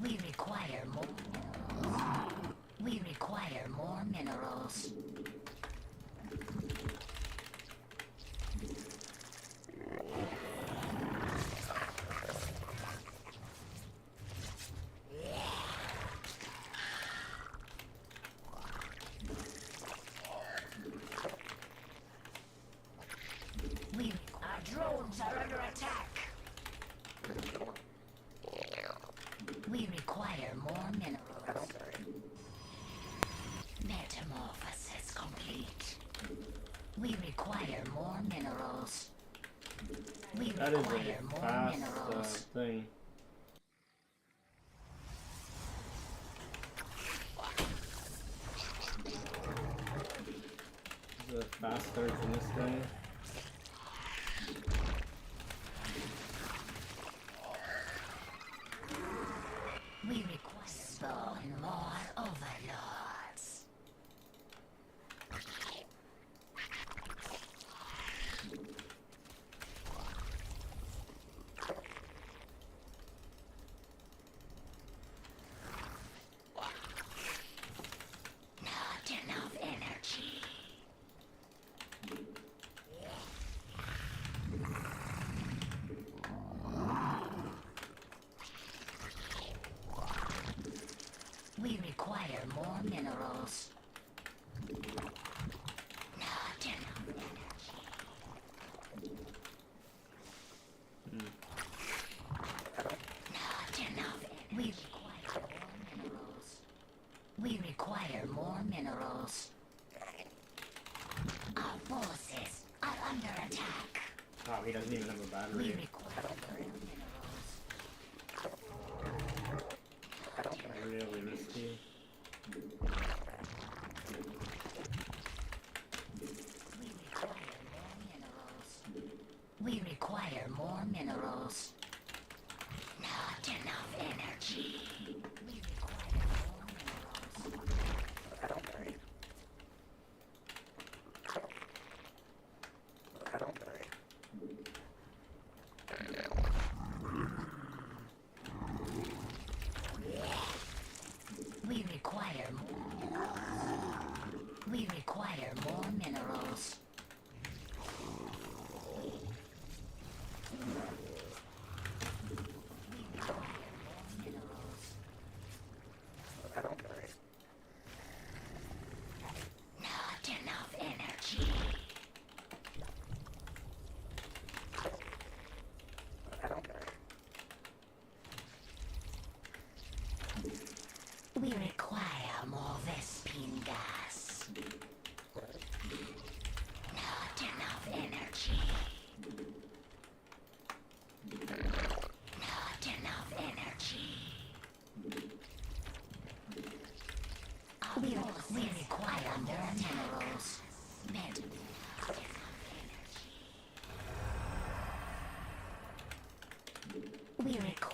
We require more minerals. We require more minerals. Our drones are under attack. We require more minerals. Metamorphosis complete. We require more minerals. We That is require a more fast minerals. thing. There's a fast start in this thing. We require spawn more overlords. Not enough energy. We require more minerals. Not enough energy. Not enough energy. We require more minerals. We require more minerals. Our forces are under attack. Oh, he doesn't even have a We battery. require more minerals. Really risky. We require more minerals. Not enough energy. We require more minerals. We require more. We require more minerals. We require more minerals.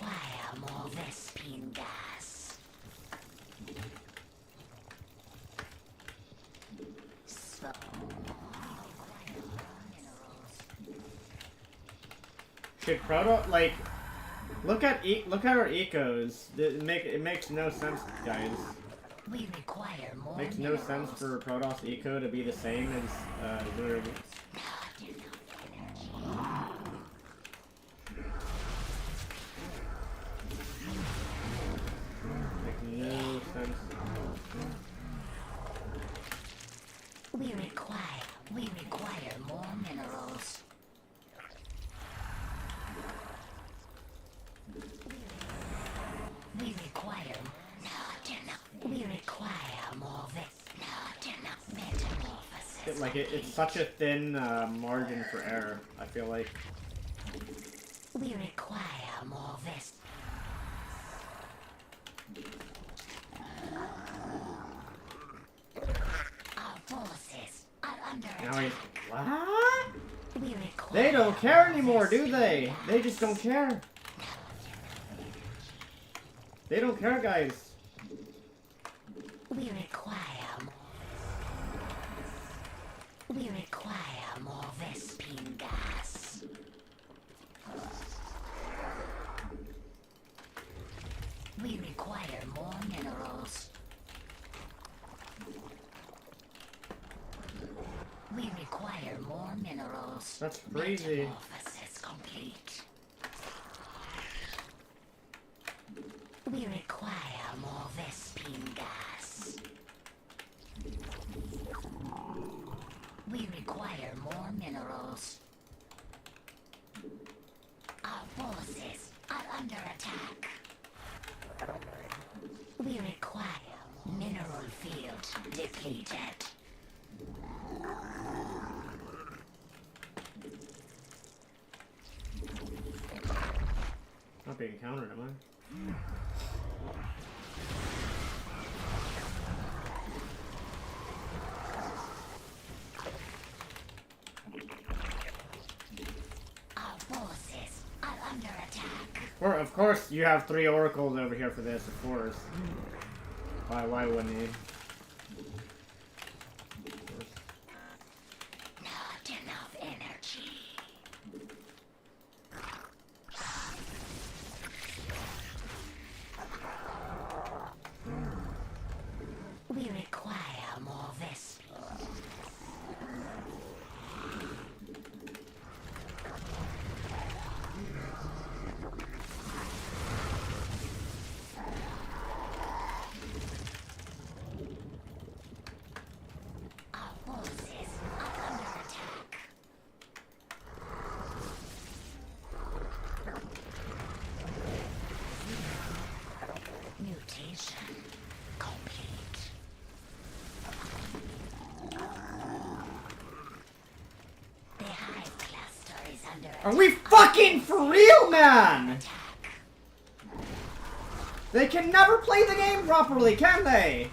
require more Vespine gas. So, Should Proto like look at our ecos? It makes no sense, guys. we require more Makes no minerals. sense for Protoss eco to be the same as Zerg. Not enough energy. Makes no sense. We require more minerals. We require not enough. We require more not enough metamorphosis. It's such a thin margin for error. I feel like. We require more vest. Our forces are under Now he's attack. what? We require They don't care more anymore, do Vespine they? gas. They just don't care. They don't care, guys. We require more. We require more Vespine gas. We require more minerals. We require more minerals. That's crazy. Metamorphosis complete. We require more Vespine gas. We require more minerals. Our forces are under attack. We require mineral field depleted. Not being countered, am I? Our forces are under attack. Or of course, you have 3 oracles over here for this. Of course. Why wouldn't you? Of course. Not enough energy. We require more Vespine. Our forces are under attack. Mutation complete. The hive cluster is under Are we fucking for real, man? attack. They can never play the game properly, can they?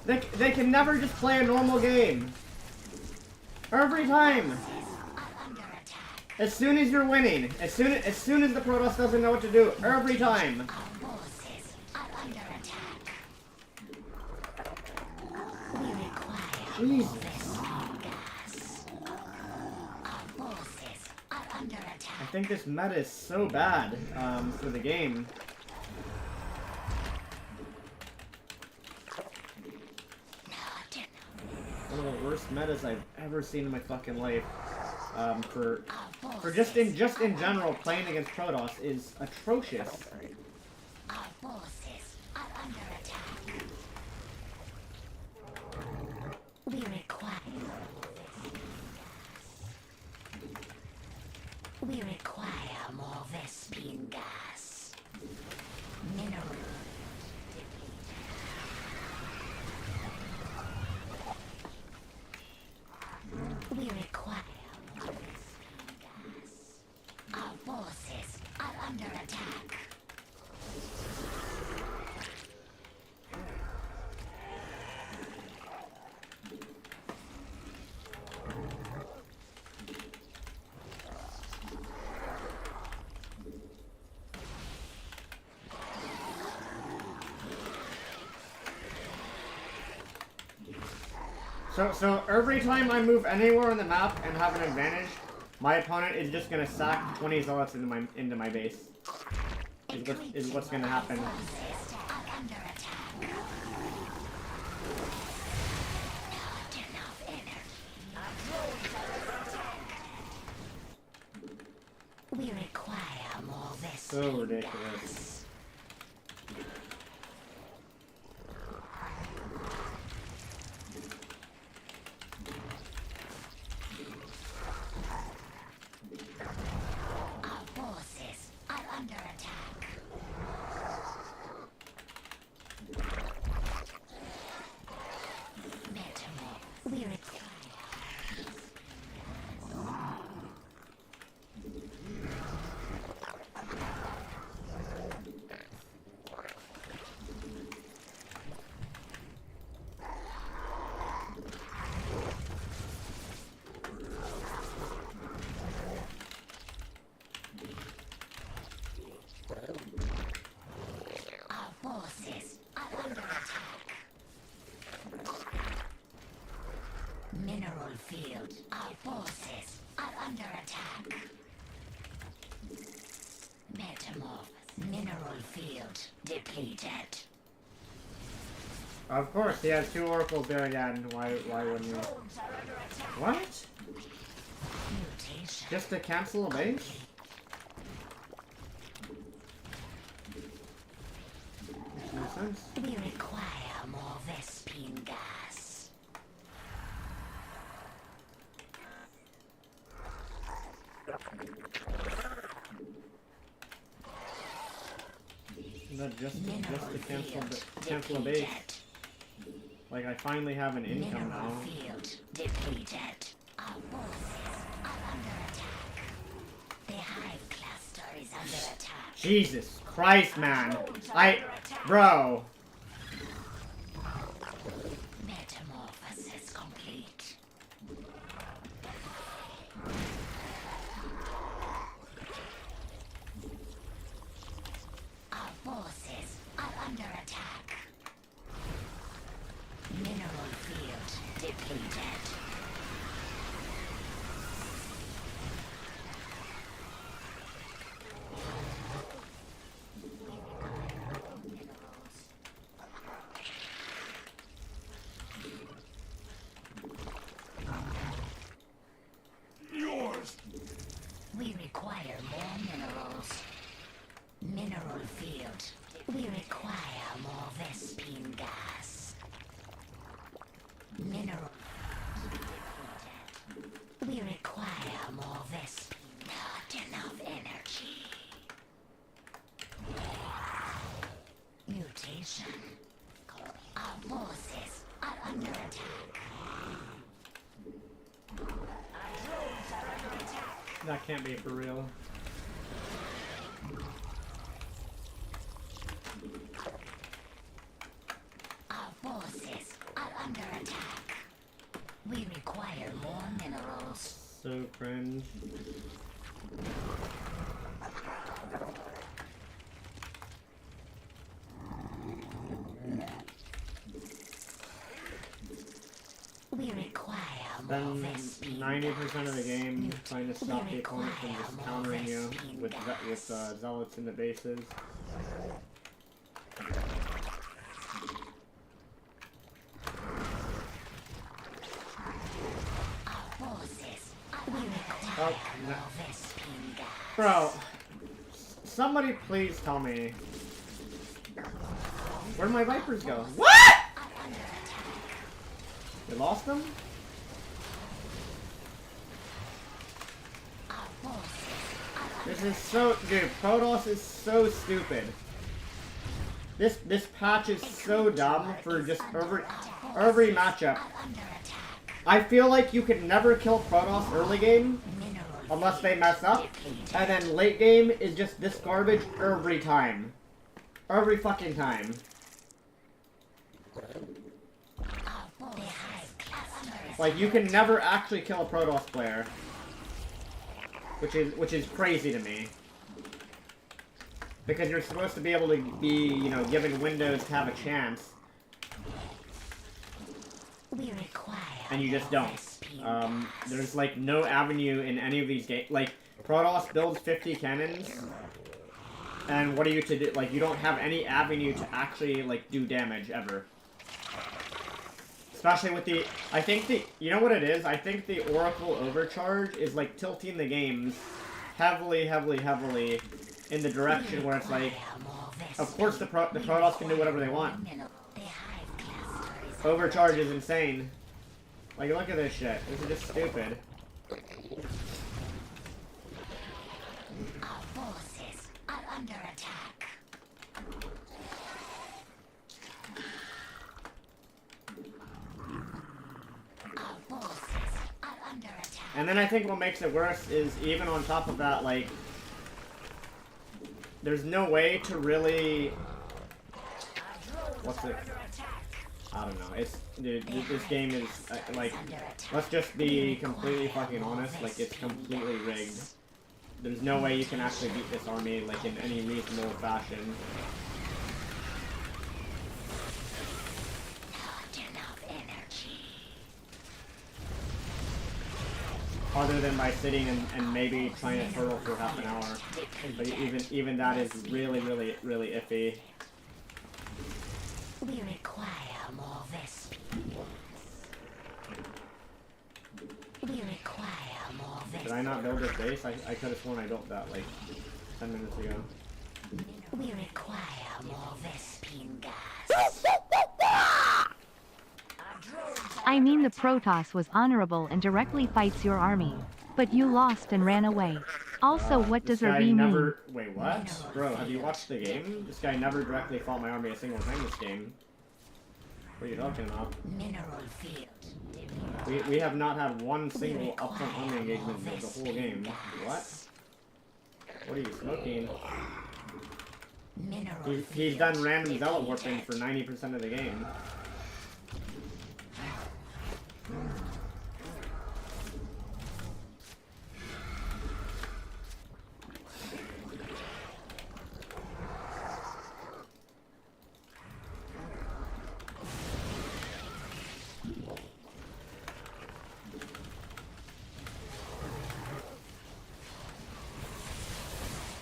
They can never just play a normal game. Every time. Are under attack. As soon as you're winning, as soon as the Protoss doesn't know what to do, every time. Our forces are under attack. We require Jesus. more Vespine gas. Our forces are under I attack. think this meta is so bad for the game. Not enough. One of the worst metas I've ever seen in my fucking life. For Our just in forces general, playing against Protoss is atrocious. Our forces are under attack. We require We require more Vespine gas. Mineral. We require more Vespine gas. Our forces are under attack. So every time I move anywhere on the map and have an advantage, my opponent is just gonna sack 20 zealots into my base. Is what's gonna happen. We require more Vespine So ridiculous. gas. Our forces are under attack. Metamorph. We require. Our forces are under attack. Mineral field. Our forces are under attack. Metamorph. Mineral field depleted. Of course, he has 2 oracles there again. Why wouldn't you? What? Mutation. Just to cancel a base? Makes no sense. We require more Vespine gas. Is that just to Mineral cancel field cancel a base? depleted. Like I finally have an income Mineral now. field depleted. Our forces are under attack. The hive cluster is under attack. Jesus Christ, man! Bro. Metamorphosis complete. Our forces are under attack. Mineral field depleted. We require more minerals. Mineral field. We require more Vespine gas. Mineral. We require more Vespine. Not enough energy. Mutation. Our forces are under attack. That can't be for real. Our forces are under attack. We require more minerals. So cringe. We require more Then Vespine 90% of the game gas. trying to stop the opponent from require just more countering you Vespine with gas. zealots in the bases. Our forces are under attack. Oh, no. More Vespine gas. Bro, somebody please tell me. Where'd my Vipers go? What?! Are under attack. We lost them? Our forces are This is so... Dude, Protoss is so stupid. This patch is so dumb for just every matchup. under attack. I feel like you could never kill Protoss early game Mineral unless they mess up, and then late game is just this garbage every time. Every fucking time. Like, you can never actually kill a Protoss player. Which is crazy to me. Because you're supposed to be able to be, you know, given windows to have a chance. We require and you just don't. There's like no avenue in any of these games. Like, Protoss builds 50 cannons, and what are you to do? Like, you don't have any avenue to actually, like, do damage ever. Especially with the, I think the, you know what it is? I think the Oracle Overcharge is, like, tilting the games heavily in the direction where it's like, of course the Protoss can do whatever they want. Overcharge is insane. Like, look at this shit. This is just stupid. Our forces are under attack. Our forces are under attack. And then I think what makes it worse is, even on top of that, like, there's no way to really... What's it? I don't know. It's, dude, this game is, like, let's just be completely fucking honest, like, it's completely rigged. There's no way you can actually beat this army, like, in any reasonable fashion. Not enough energy. Other than by sitting and maybe trying to turtle for half an hour. But even that is really iffy. We require more Vespians. We require more Vespians. Did I not build this base? I could have sworn I built that, like, 10 minutes ago. We require more Vespine gas. I mean, the Protoss was honorable and directly fights your army. But you lost and ran away. Also, what does This guy RB never... mean? Wait, what? Bro, have you watched the game? This guy never directly fought my army a single time this game. What are you talking about? Mineral field. We have not had one single upfront army engagement the whole game. What? What are you smoking? Mineral He's done random zealot warping for 90% of the game.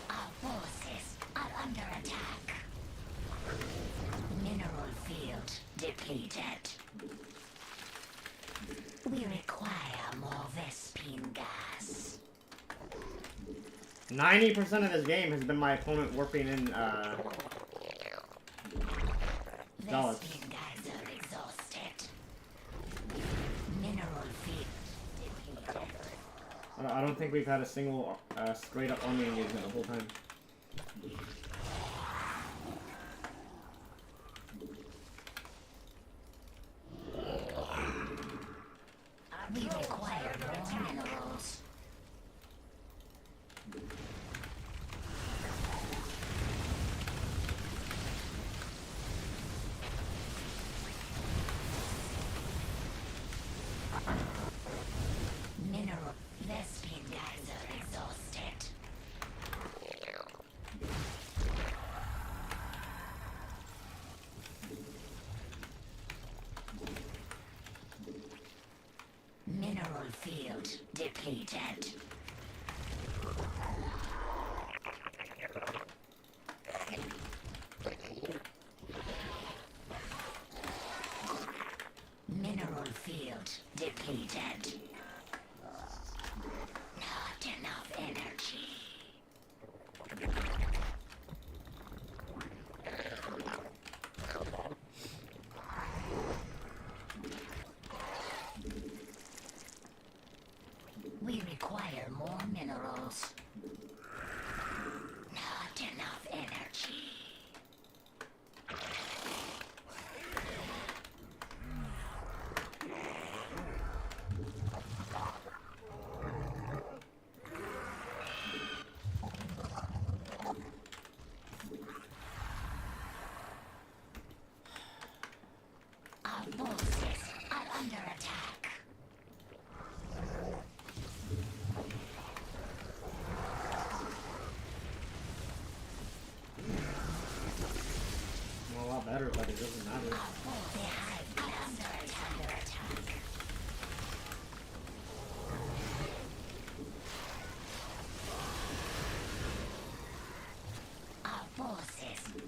Our forces are under attack. Mineral field depleted. We require more Vespine gas. 90% of this game has been my opponent warping in, zealots. Vespine guys are exhausted. Mineral field depleted. I don't think we've had a single, straight up army engagement the whole time. We require more minerals. Mineral Vespine guys are exhausted. Mineral field depleted. Mineral field depleted. Not enough energy. We require more minerals. Not enough energy. Our forces are under attack.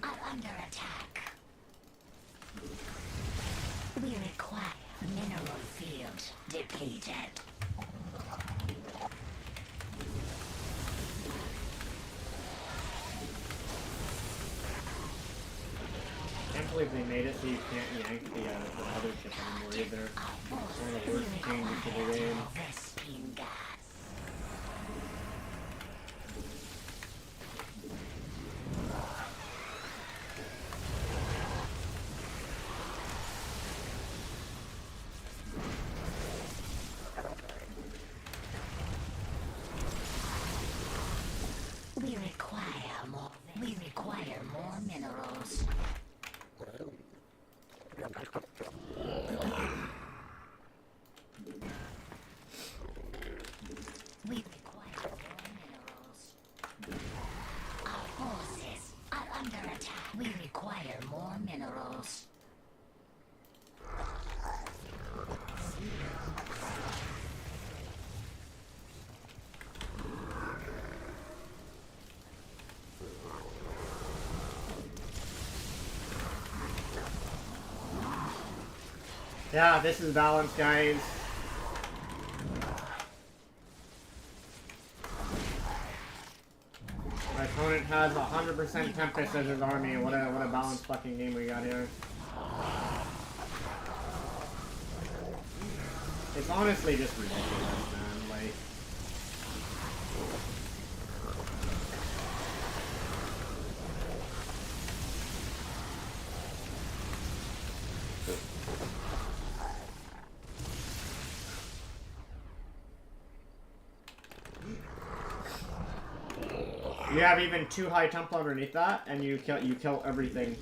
are under attack. We require mineral field depleted. I can't believe they made it so you can't yank the other ship anymore either. One of the worst changes to the game. Vespine gas. We require more minerals. We require more minerals. Our forces are under attack. We require more minerals. Yeah, this is balance, guys. My opponent has 100% Tempest as his army. What a balanced fucking game we got here. It's honestly just ridiculous, man. Like, you have even 2 high tempo underneath that, and you kill everything.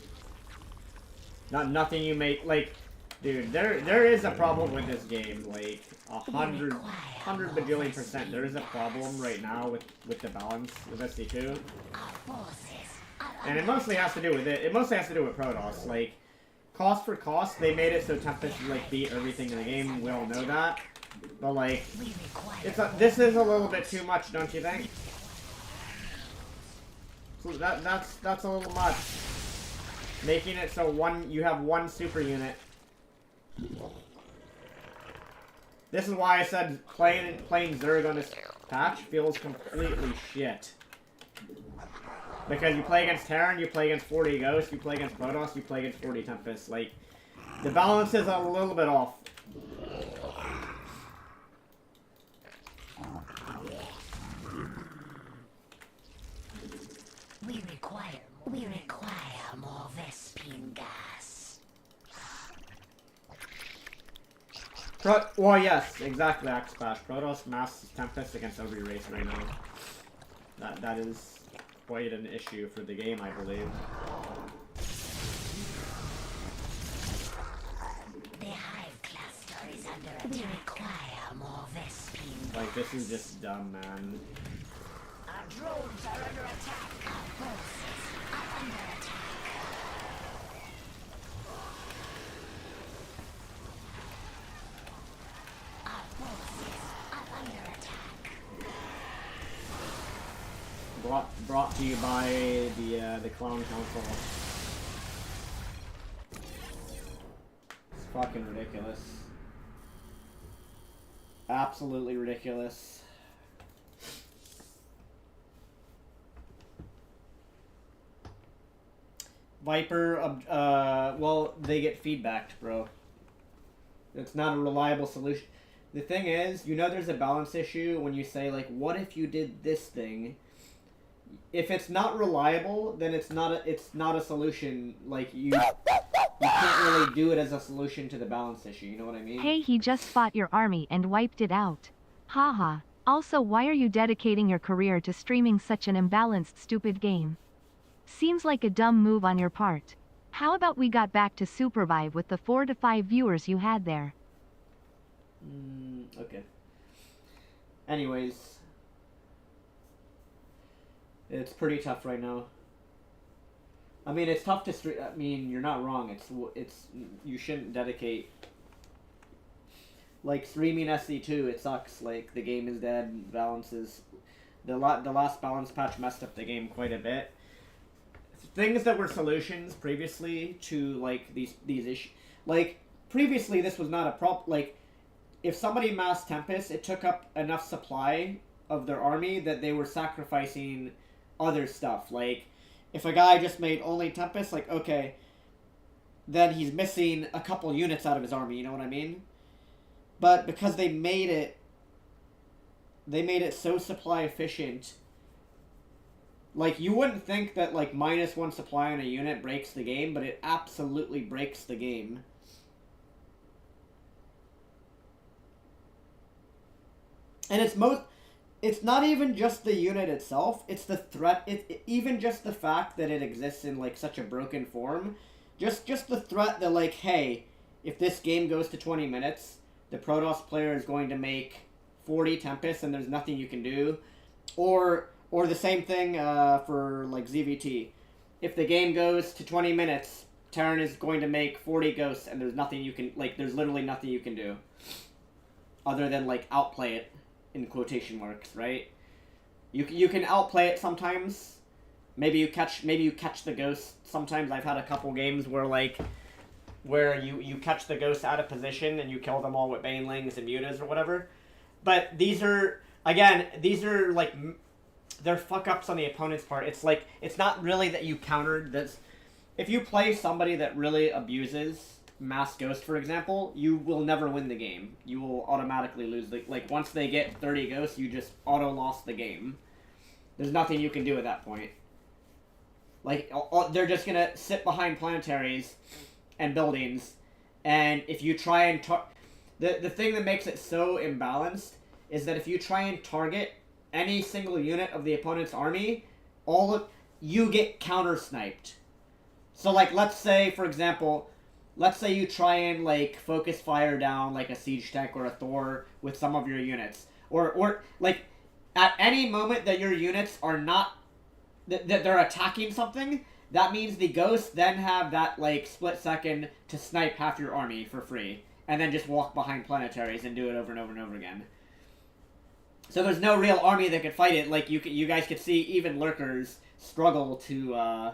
Nothing you make, like, dude. There is a problem with this game. Like 100 bajillion%. There is a problem right now with the balance of SD2, and it mostly has to do with it. It mostly has to do with Protoss. Like, cost for cost, they made it so Tempest like beat everything in the game. We all know that, but like, this is a little bit too much, don't you think? So that's a little much. Making it so you have one super unit. This is why I said playing Zerg on this patch feels completely shit. Because you play against Terran, you play against 40 Ghost, you play against Protoss, you play against 40 Tempest. Like, the balance is a little bit off. We require more Vespine gas. Well, yes, exactly, Axpash. Protoss masks Tempest against every race right now. That is quite an issue for the game, I believe. The hive cluster is under attack. We require more Vespine gas. Like, this is just dumb, man. Our drones are under attack. Our forces are under attack. Our forces are under attack. Brought to you by the Clone Council. It's fucking ridiculous. Absolutely ridiculous. Viper, well, they get feedbacked, bro. It's not a reliable solution. The thing is, you know there's a balance issue when you say, like, what if you did this thing? If it's not reliable, then it's not a solution. Like, you can't really do it as a solution to the balance issue, you know what I mean? Hey, he just fought your army and wiped it out. Haha. Also, why are you dedicating your career to streaming such an imbalanced stupid game? Seems like a dumb move on your part. How about we got back to Supervive with the 4 to 5 viewers you had there? Okay. Anyways. It's pretty tough right now. I mean, it's tough to stream. I mean, you're not wrong. It's you shouldn't dedicate. Like, streaming SC2, it sucks. Like, the game is dead. Balances. The last balance patch messed up the game quite a bit. things that were solutions previously to like these issues. Like previously, this was not a problem. Like if somebody massed Tempest, it took up enough supply of their army that they were sacrificing other stuff. Like if a guy just made only Tempest, like okay, then he's missing a couple units out of his army. You know what I mean? But because they made it so supply efficient. Like, you wouldn't think that, like, -1 supply on a unit breaks the game, but it absolutely breaks the game. And it's not even just the unit itself, it's the threat, even just the fact that it exists in, like, such a broken form. Just the threat that, like, hey, if this game goes to 20 minutes, the Protoss player is going to make 40 Tempests and there's nothing you can do. Or the same thing for, like, ZVT. If the game goes to 20 minutes, Terran is going to make 40 Ghosts, and there's nothing you can, like, there's literally nothing you can do. Other than, like, outplay it, in quotation marks, right? You can outplay it sometimes. Maybe you catch the Ghost. Sometimes I've had a couple games where, like, you catch the Ghost out of position, and you kill them all with Banelings and Mutas or whatever. But these are, again, like, they're fuck-ups on the opponent's part. It's like, it's not really that you countered this. If you play somebody that really abuses Mass Ghost, for example, you will never win the game. You will automatically lose the, like, once they get 30 Ghosts, you just auto-lost the game. There's nothing you can do at that point. Like, they're just gonna sit behind planetaries and buildings, and if you try and the thing that makes it so imbalanced is that if you try and target any single unit of the opponent's army, you get counter-sniped. So, like, let's say, for example, let's say you try and, like, focus fire down, like, a siege tank or a Thor with some of your units. Or like, at any moment that your units are not, that they're attacking something, that means the Ghosts then have that, like, split second to snipe half your army for free. And then just walk behind planetaries and do it over and over and over again. So there's no real army that could fight it. Like, you guys could see even Lurkers struggle to,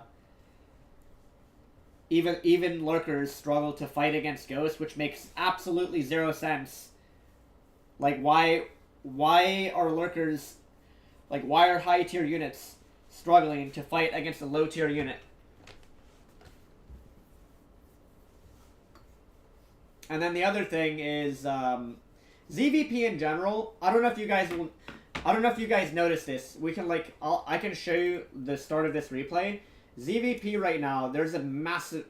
even Lurkers struggle to fight against Ghosts, which makes absolutely zero sense. Like, why are Lurkers, like, why are high-tier units struggling to fight against a low-tier unit? And then the other thing is, ZVP in general, I don't know if you guys noticed this. We can, like, I can show you the start of this replay. ZVP right now, there's a massive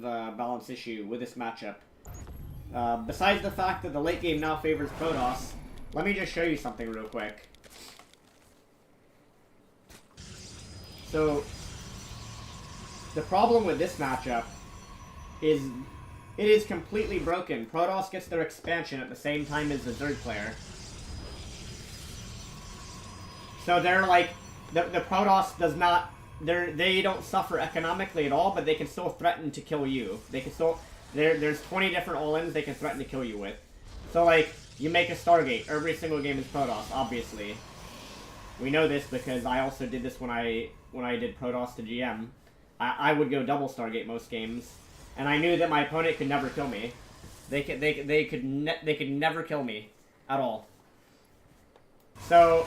balance issue with this matchup. Besides the fact that the late game now favors Protoss, let me just show you something real quick. So, the problem with this matchup is it is completely broken. Protoss gets their expansion at the same time as the Zerg player. So they're like, the Protoss does not, they don't suffer economically at all, but they can still threaten to kill you. They can still, there's 20 different all-ins they can threaten to kill you with. So like, you make a Stargate, every single game is Protoss, obviously. We know this because I also did this when I did Protoss to GM. I would go double Stargate most games. And I knew that my opponent could never kill me. They could never kill me at all. So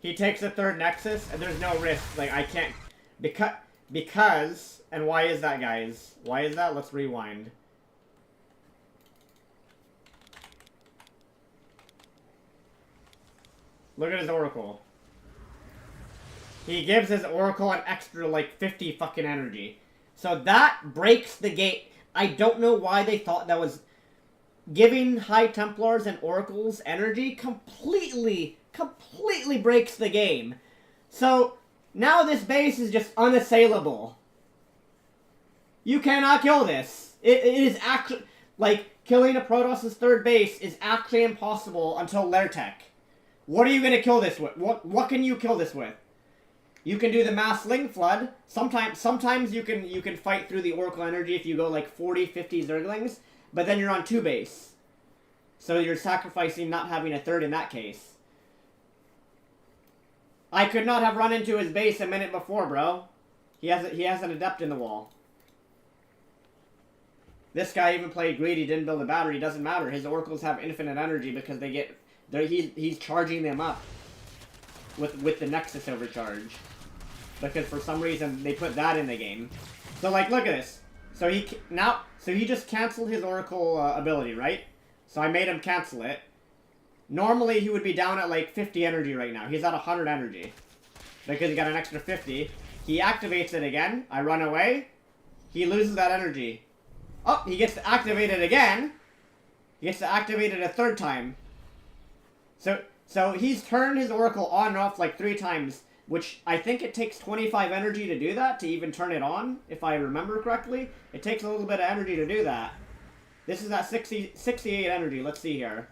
he takes a third Nexus, and there's no risk. Like, I can't, because, and why is that, guys? Why is that? Let's rewind. Look at his Oracle. He gives his Oracle an extra, like, 50 fucking energy. So that breaks the gate. I don't know why they thought that was... Giving High Templars and Oracles energy completely breaks the game. So, now this base is just unassailable. You cannot kill this. It is actually... Like, killing a Protoss' third base is actually impossible until Lairtech. What are you gonna kill this with? What can you kill this with? You can do the Mass Sling Flood. Sometimes you can fight through the Oracle energy if you go like 40, 50 Zerglings, but then you're on 2 base. So you're sacrificing not having a third in that case. I could not have run into his base a minute before, bro. He has an adept in the wall. This guy even played greedy, didn't build a battery. Doesn't matter. His oracles have infinite energy because they get. He's charging them up with the Nexus overcharge, because for some reason they put that in the game. So like, look at this. So he just canceled his oracle ability, right? So I made him cancel it. Normally he would be down at like 50 energy right now. He's at 100 energy because he got an extra 50. He activates it again. I run away. He loses that energy. Oh, he gets to activate it again. He gets to activate it a third time. So he's turned his oracle on and off like 3 times, which I think it takes 25 energy to do that, to even turn it on, if I remember correctly. It takes a little bit of energy to do that. This is at 68 energy. Let's see here.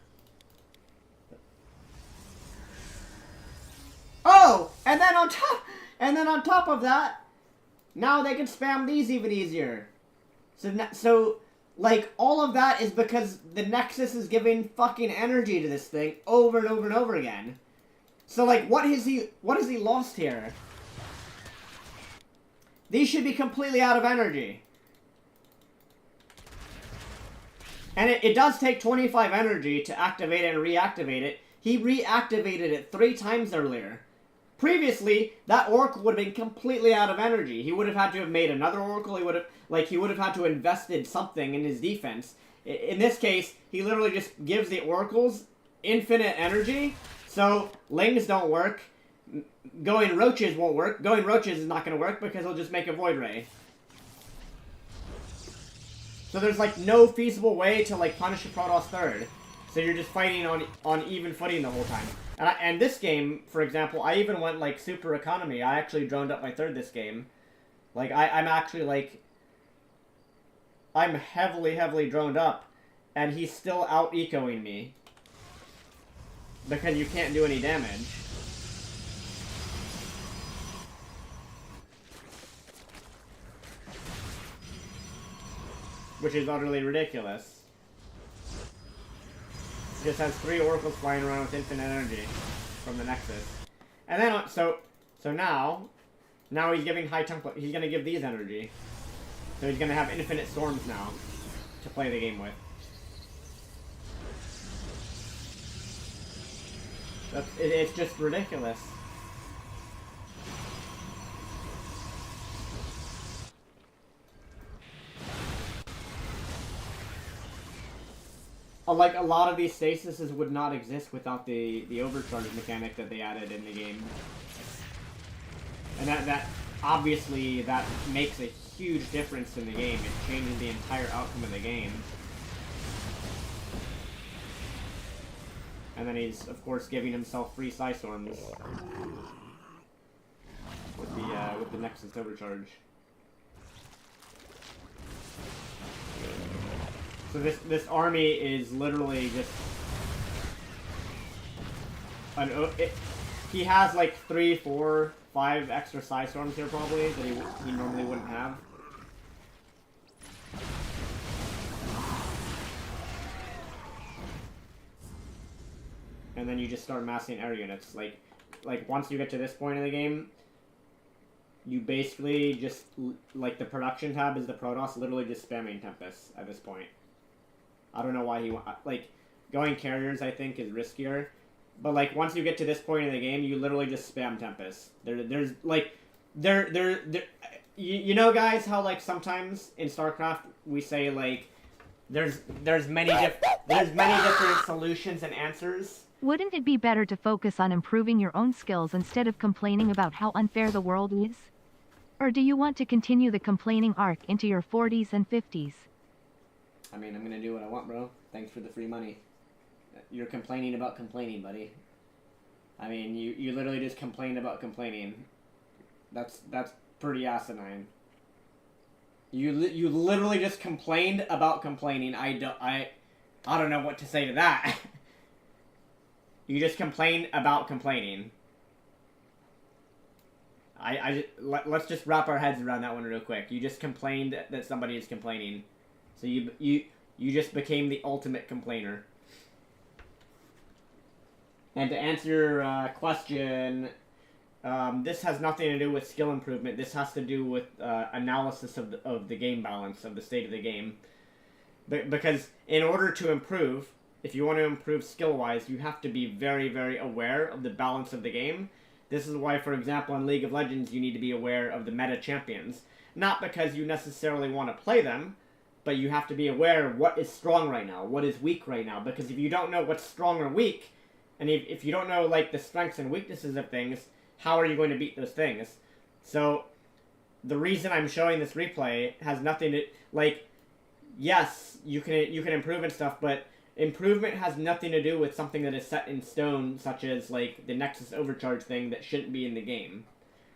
Oh, and then on top of that, now they can spam these even easier. So like, all of that is because the Nexus is giving fucking energy to this thing over and over and over again. So like, what has he lost here? These should be completely out of energy. And it does take 25 energy to activate it and reactivate it. He reactivated it 3 times earlier. Previously, that oracle would have been completely out of energy. He would have had to have made another oracle. He would have had to have invested something in his defense. In this case, he literally just gives the oracles infinite energy. So lings don't work. Going roaches won't work. Going roaches is not going to work because he'll just make a void ray. So there's like no feasible way to like punish a Protoss third. So you're just fighting on even footing the whole time. And this game, for example, I even went like super economy. I actually droned up my third this game. Like I'm actually like, I'm heavily droned up, and he's still out ecoing me because you can't do any damage. Which is utterly ridiculous. He just has 3 oracles flying around with infinite energy from the Nexus. And then, so now he's giving high template. He's going to give these energy. So he's going to have infinite storms now to play the game with. It's just ridiculous. Like, a lot of these stasises would not exist without the overcharge mechanic that they added in the game. And that obviously, that makes a huge difference in the game. It changes the entire outcome of the game. And then he's, of course, giving himself free Psystorms with the Nexus overcharge. So this army is literally just he has like 3, 4, 5 extra Psystorms here probably that he normally wouldn't have. And then you just start massing air units. Like once you get to this point in the game, you basically just, like, the production tab is the Protoss literally just spamming Tempest at this point. I don't know why he like, going carriers I think is riskier, but like once you get to this point in the game, you literally just spam Tempest. There's like, you know guys how like sometimes in StarCraft we say like, there's many different solutions and answers. Wouldn't it be better to focus on improving your own skills instead of complaining about how unfair the world is? Or do you want to continue the complaining arc into your 40s and 50s? I mean, I'm gonna do what I want, bro. Thanks for the free money. You're complaining about complaining, buddy. I mean, you literally just complained about complaining. That's pretty asinine. You literally just complained about complaining. I don't know what to say to that. You just complain about complaining. Let's just wrap our heads around that one real quick. You just complained that somebody is complaining. So you just became the ultimate complainer. And to answer your question, This has nothing to do with skill improvement. This has to do with analysis of the game balance, of the state of the game. Because in order to improve, if you want to improve skill-wise, you have to be very, very aware of the balance of the game. This is why, for example, in League of Legends, you need to be aware of the meta champions. Not because you necessarily want to play them, but you have to be aware of what is strong right now, what is weak right now. Because if you don't know what's strong or weak, and if you don't know, like, the strengths and weaknesses of things, how are you going to beat those things? So, the reason I'm showing this replay has nothing to, like, yes, you can improve and stuff, but improvement has nothing to do with something that is set in stone, such as, like, the Nexus Overcharge thing that shouldn't be in the game.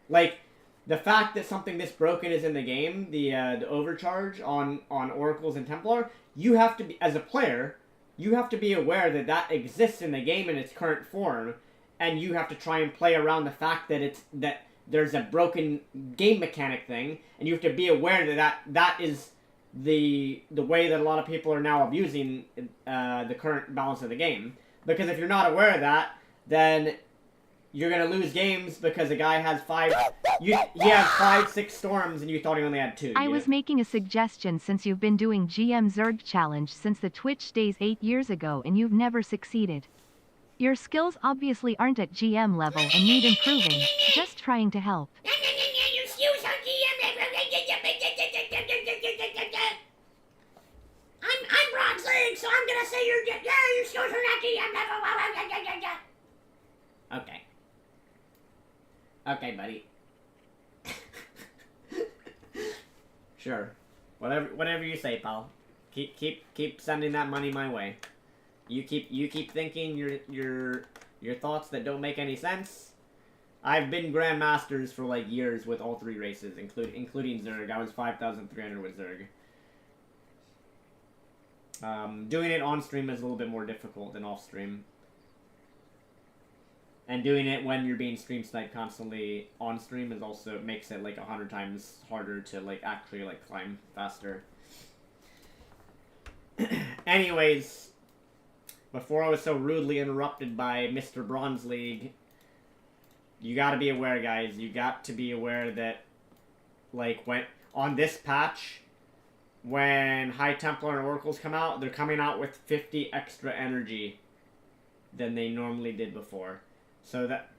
Like, the fact that something this broken is in the game, the Overcharge on Oracles and Templar, you have to be, as a player, you have to be aware that that exists in the game in its current form, and you have to try and play around the fact that there's a broken game mechanic thing, and you have to be aware that is the way that a lot of people are now abusing the current balance of the game. Because if you're not aware of that, then you're gonna lose games because a guy has he has 5-6 storms and you thought he only had 2. I was making a suggestion since you've been doing GM Zerg challenge since the Twitch days 8 years ago and you've never succeeded. Your skills obviously aren't at GM level and need improving. Just trying to help. I'm Bronze League, so I'm gonna say your skills are not GM level. Okay. Okay, buddy. Sure. Whatever you say, pal. Keep sending that money my way. You keep thinking your thoughts that don't make any sense. I've been Grandmasters for like years with all 3 races, including Zerg. I was 5,300 with Zerg. Doing it on stream is a little bit more difficult than off stream. And doing it when you're being stream sniped constantly on stream is also makes it like 100 times harder to like actually like climb faster. Anyways, before I was so rudely interrupted by Mr. Bronze League, you gotta be aware, guys. You got to be aware that, like, when on this patch, when High Templar and Oracles come out, they're coming out with 50 extra energy than they normally did before. So that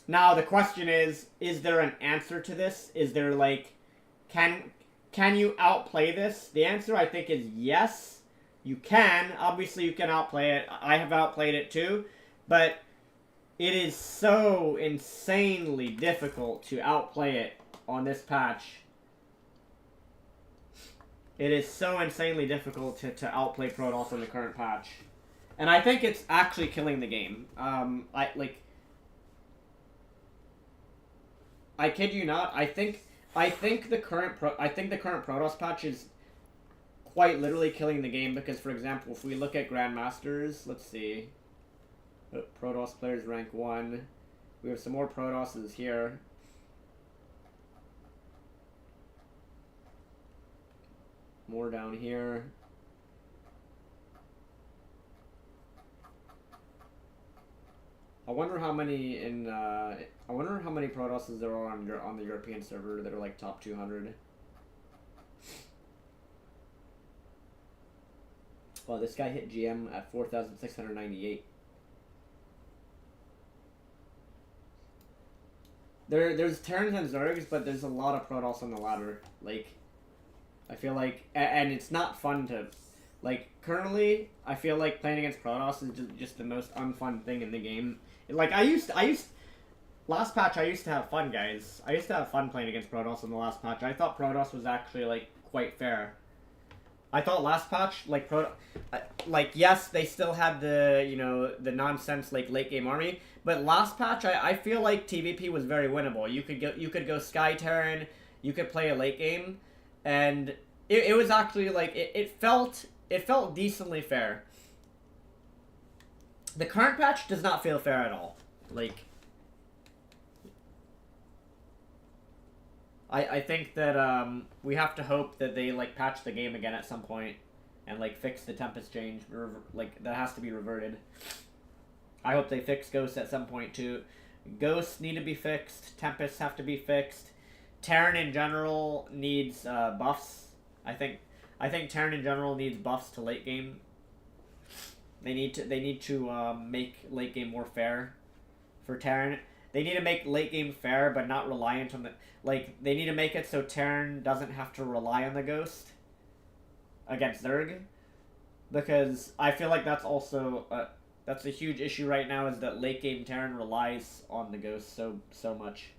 now the question is there an answer to this? Is there like can you outplay this? The answer I think is yes. You can. Obviously you can outplay it. I have outplayed it too, but it is so insanely difficult to outplay it on this patch. It is so insanely difficult to outplay Protoss on the current patch. And I think it's actually killing the game. I kid you not. I think the current Protoss patch is quite literally killing the game because, for example, if we look at Grandmasters, let's see. Protoss players rank 1. We have some more Protosses here. More down here. I wonder how many Protosses there are on the European server that are like top 200. Well, this guy hit GM at 4,698. There's Terrans and Zergs, but there's a lot of Protoss on the ladder. Like, I feel like, and it's not fun to, like, currently, I feel like playing against Protoss is just the most unfun thing in the game. Like, last patch I used to have fun, guys. I used to have fun playing against Protoss in the last patch. I thought Protoss was actually, like, quite fair. I thought last patch, like, yes, they still had the, you know, the nonsense, like, late game army, but last patch, I feel like TVP was very winnable. You could go Sky Terran, you could play a late game, and it was actually, like, it felt decently fair. The current patch does not feel fair at all. Like, I think that we have to hope that they like patch the game again at some point and like fix the Tempest change. Like, that has to be reverted. I hope they fix ghosts at some point too. Ghosts need to be fixed. Tempests have to be fixed. Terran in general needs buffs. I think Terran in general needs buffs to late game. They need to make late game more fair for Terran. They need to make late game fair, but not reliant on the they need to make it so Terran doesn't have to rely on the ghost against Zerg, because I feel like that's also that's a huge issue right now, is that late game Terran relies on the ghost so much.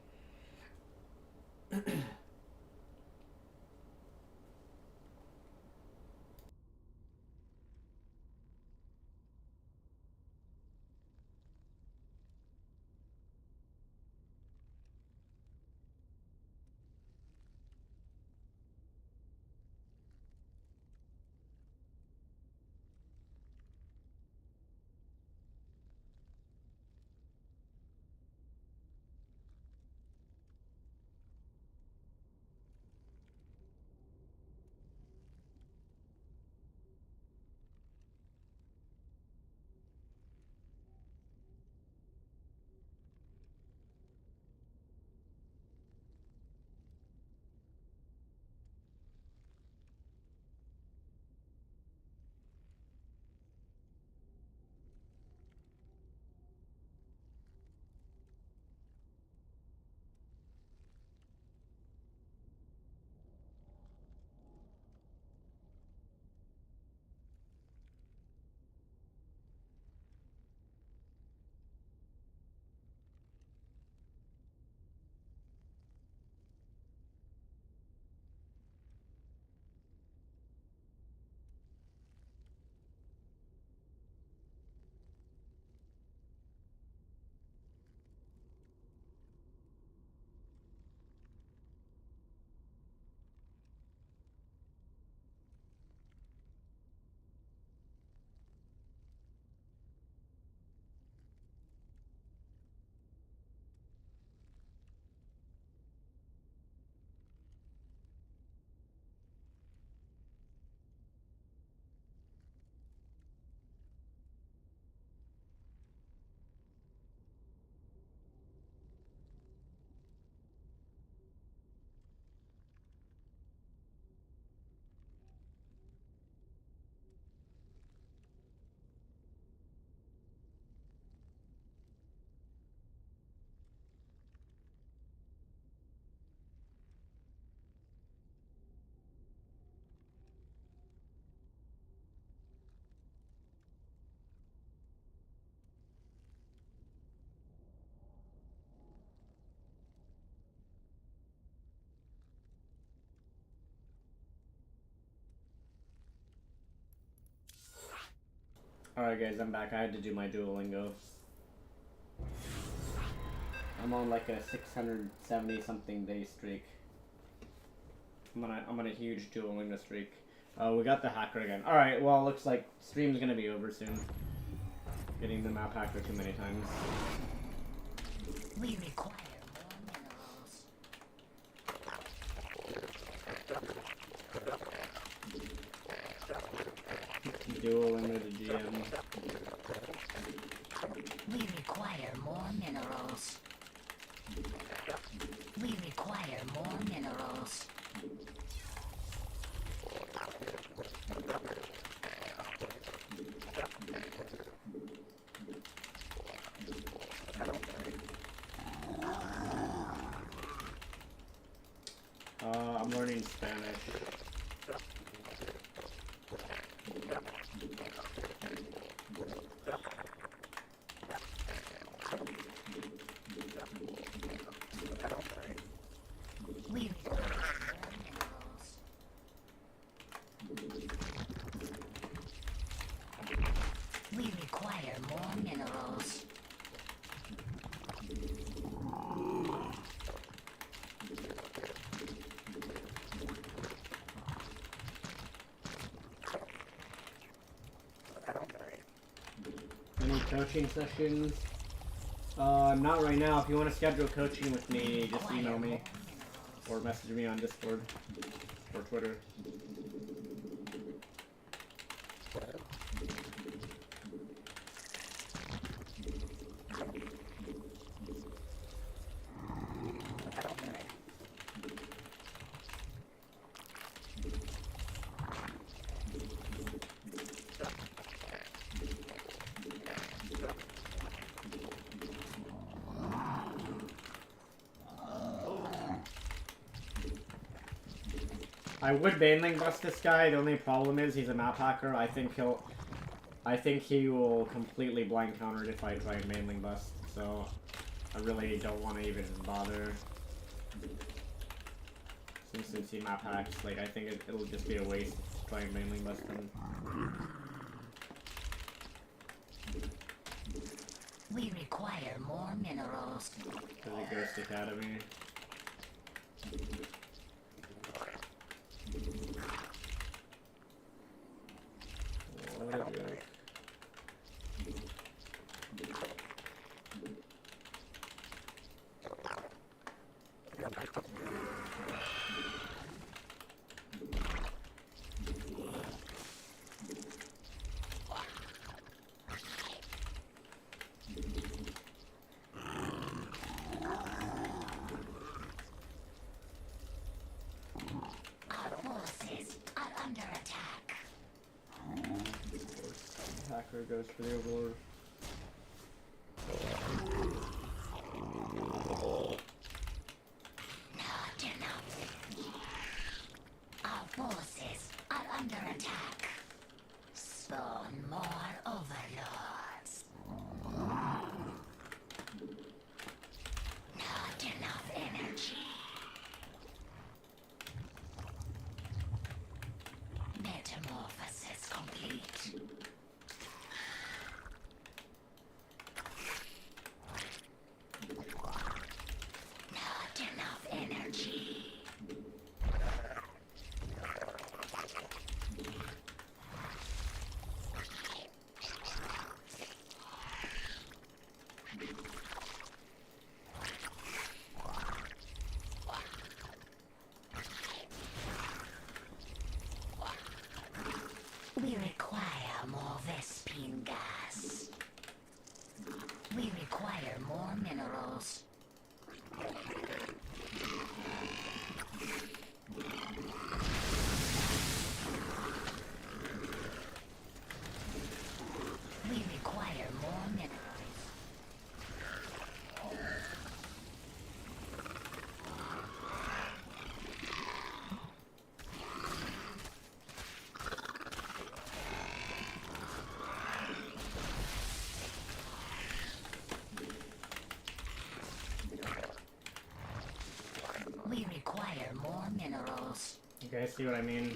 Alright guys, I'm back. I had to do my Duolingo. I'm on like a 670 something day streak. I'm on a huge Duolingo streak. Oh, we got the hacker again. Alright, well, looks like stream's gonna be over soon. Getting the map hacker too many times. We require Duolingo to GM. We require more minerals. We require more minerals. I'm learning Spanish. We require more minerals. Any coaching sessions? Not right now. If you want to schedule coaching with me, just email me or message me on Discord or Twitter. I would mainling bust this guy. The only problem is he's a map hacker. I think he will completely blind counter it if I try and mainling bust. So I really don't want to even bother. Since he map hacks, like I think it'll just be a waste to try and mainling bust him. We require more minerals. Really Ghost Academy. What a joke. Hacker goes for the overlord. Not enough. Our forces are under attack. Spawn more overlords. Not enough energy. Metamorphosis complete. Not enough energy. We require more Vespine gas. We require more minerals. We require more minerals. We require more minerals. You guys see what I mean?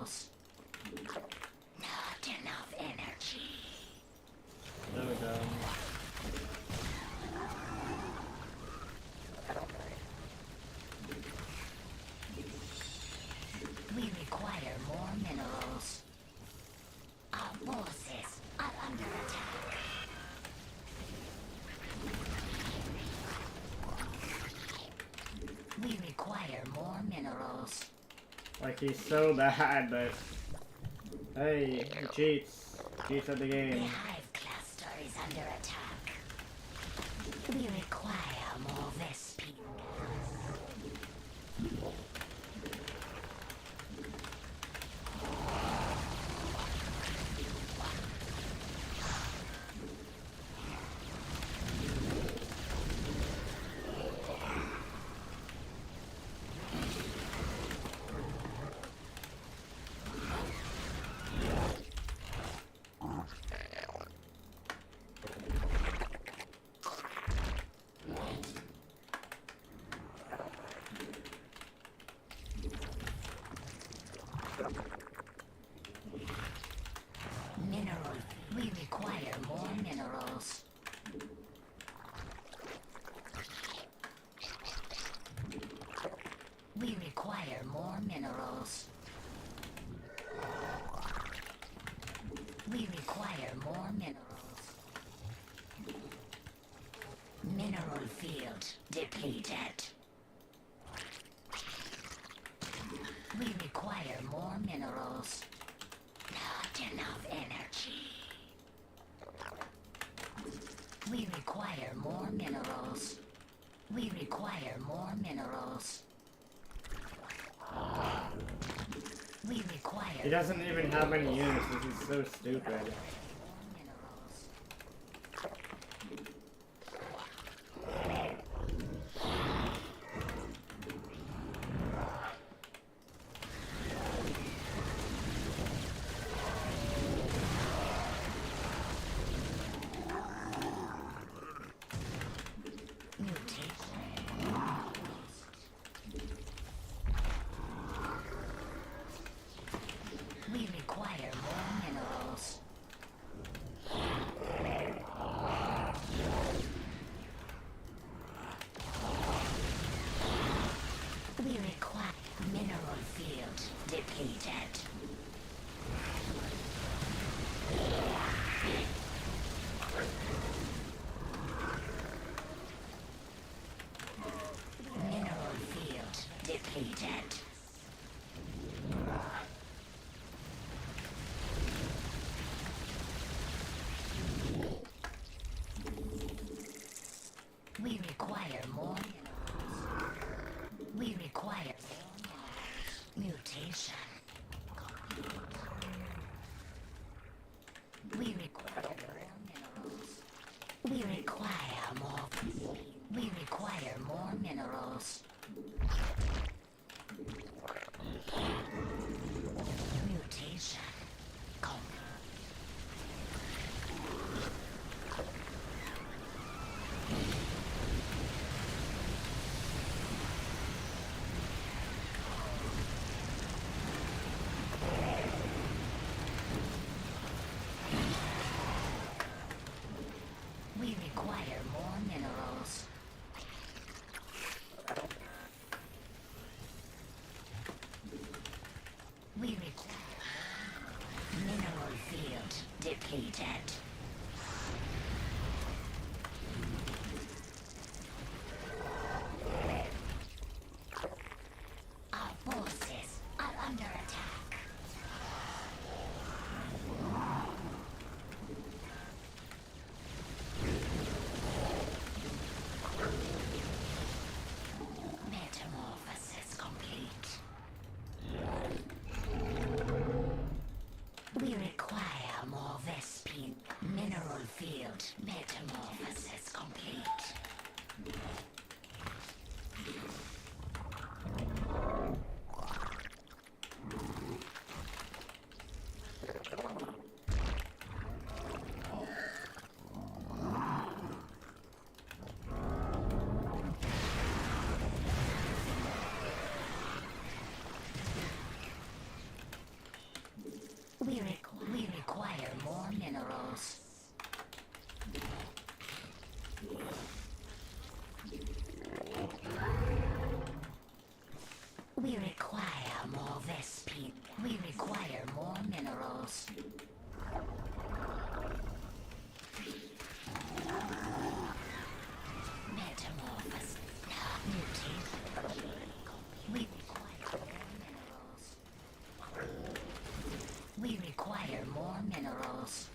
minerals. Not enough energy. So dumb. We require more minerals. Our forces are under attack. We require more minerals. Like, he's so bad, but... Hey, he cheats. Cheats at the The game. hive cluster is under attack. We require more Vespine. Mineral. We require more minerals. We require more minerals. We require more minerals. Mineral field depleted. We require more minerals. Not enough energy. We require more minerals. We require more minerals. We require He doesn't even have many units. This is so stupid. more minerals. We require more minerals. We require mineral field depleted. Mineral field depleted. We require more minerals. We require more minerals. Mutation. We require more minerals. We require more. We require more minerals. Mutation. We require more minerals. We require mineral field depleted. Our forces are under attack. Metamorphosis complete. We require more Vespine. Mineral field. Metamorphosis complete. We require more minerals. We require more Vespine. We require more minerals. Metamorphosis. Mutate. We require more minerals. We require more minerals.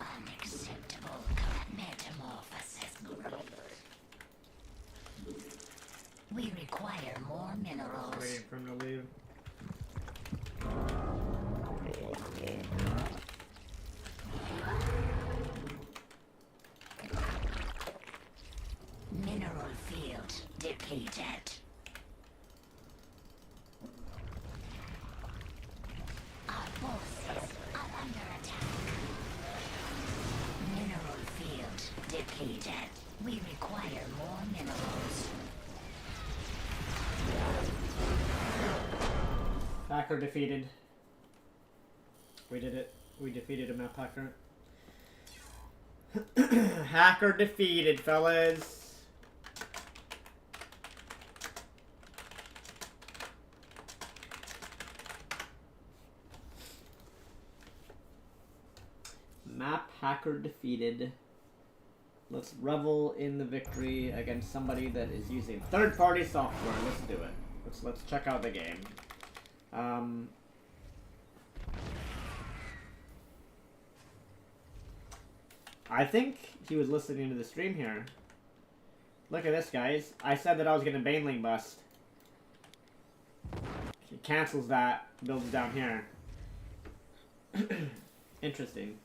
Unacceptable metamorphosis. We require more minerals. Waiting for him to leave. Mineral field depleted. Our forces are under attack. Mineral field depleted. We require more minerals. Hacker defeated. We did it. We defeated a map hacker. Hacker defeated, fellas. Map hacker defeated. Let's revel in the victory against somebody that is using third-party software. Let's do it. Let's check out the game. I think he was listening to the stream here. Look at this, guys. I said that I was gonna Baneling bust. He cancels that, builds down here. Interesting.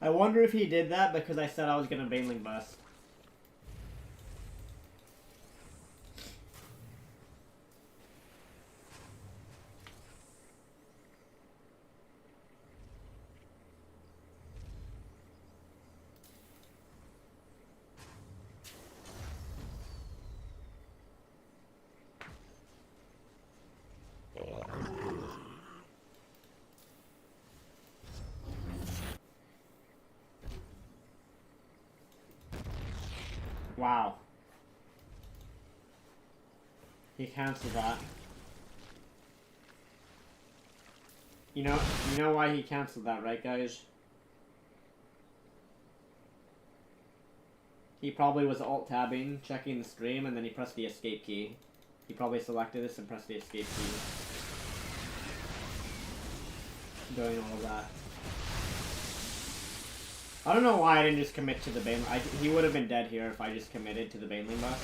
I wonder if he did that because I said I was gonna Baneling bust. Wow. He canceled that. You know why he canceled that, right, guys? He probably was alt-tabbing, checking the stream, and then he pressed the escape key. He probably selected this and pressed the escape key. Doing all of that. I don't know why I didn't just commit to the Baneling. He would have been dead here if I just committed to the Baneling bust.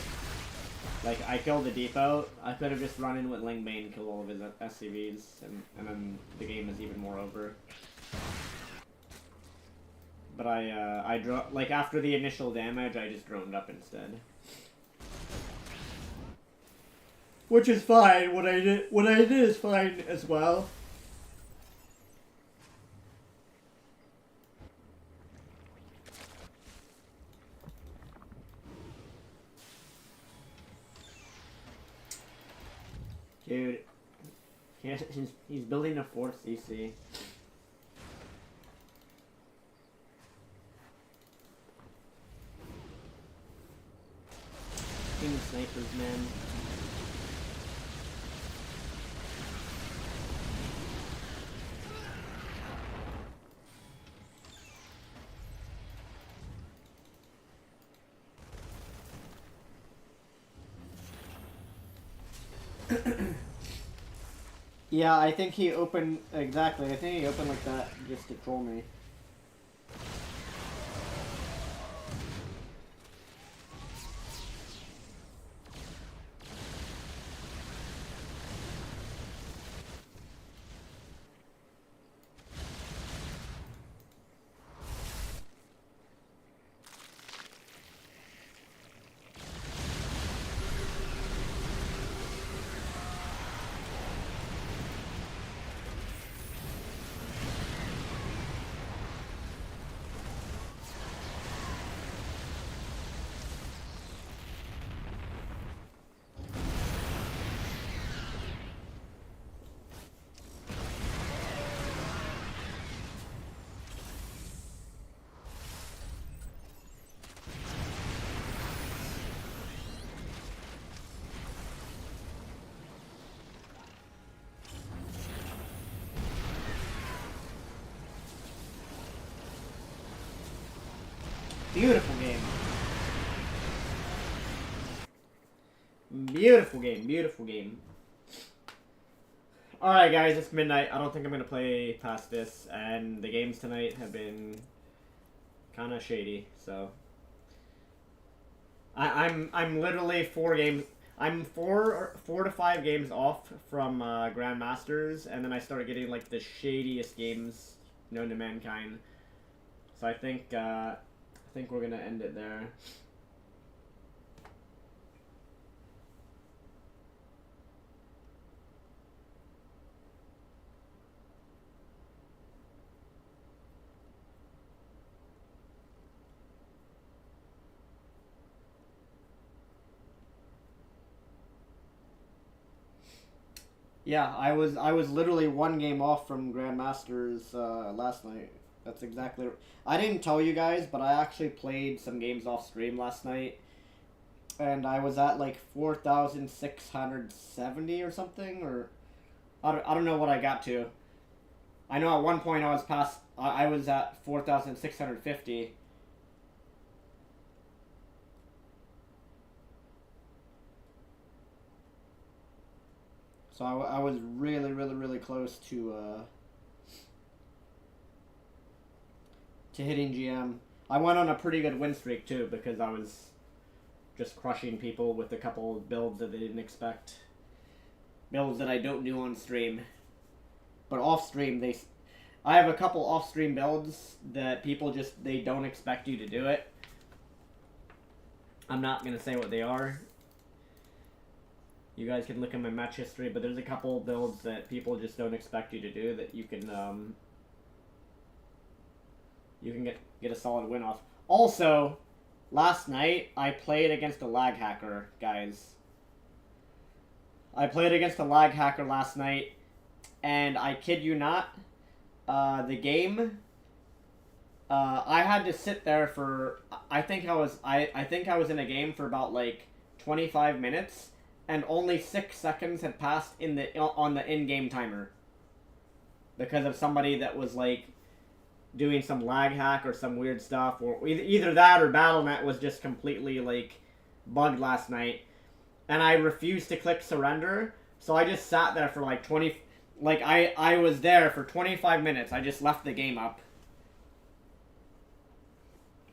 Like, I killed the depot. I could have just run in with Ling Bane, kill all of his SCVs, and then the game is even more over. But like, after the initial damage, I just droned up instead. Which is fine. What I did is fine as well. Dude, he's building a fourth CC. King snipers, man. Yeah, I think he opened, exactly, I think he opened like that just to troll me. Beautiful game. Beautiful game. Beautiful game. Alright guys, it's midnight. I don't think I'm going to play past this. And the games tonight have been kind of shady. So I'm literally 4 games. I'm 4 to 5 games off from Grandmasters, and then I started getting like the shadiest games known to mankind. So I think we're gonna end it there. Yeah, I was literally 1 game off from Grandmasters last night. That's exactly. I didn't tell you guys, but I actually played some games off stream last night, and I was at like 4,670 or something, or I don't know what I got to. I know at one point I was past. I was at 4,650. So I was really close to hitting GM. I went on a pretty good win streak too because I was just crushing people with a couple builds that they didn't expect. Builds that I don't do on stream. But off stream, I have a couple off stream builds that people they don't expect you to do it. I'm not going to say what they are. You guys can look at my match history, but there's a couple builds that people just don't expect you to do that you can get a solid win off. Also, last night I played against a lag hacker, guys. I played against a lag hacker last night, and I kid you not, the game. I had to sit there for. I think I was in a game for about like 25 minutes. And only 6 seconds had passed on the in-game timer. Because of somebody that was, like, doing some lag hack or some weird stuff. Or either that or Battle.net was just completely, like, bugged last night. And I refused to click surrender. So I just sat there for, like, 20... Like, I was there for 25 minutes. I just left the game up.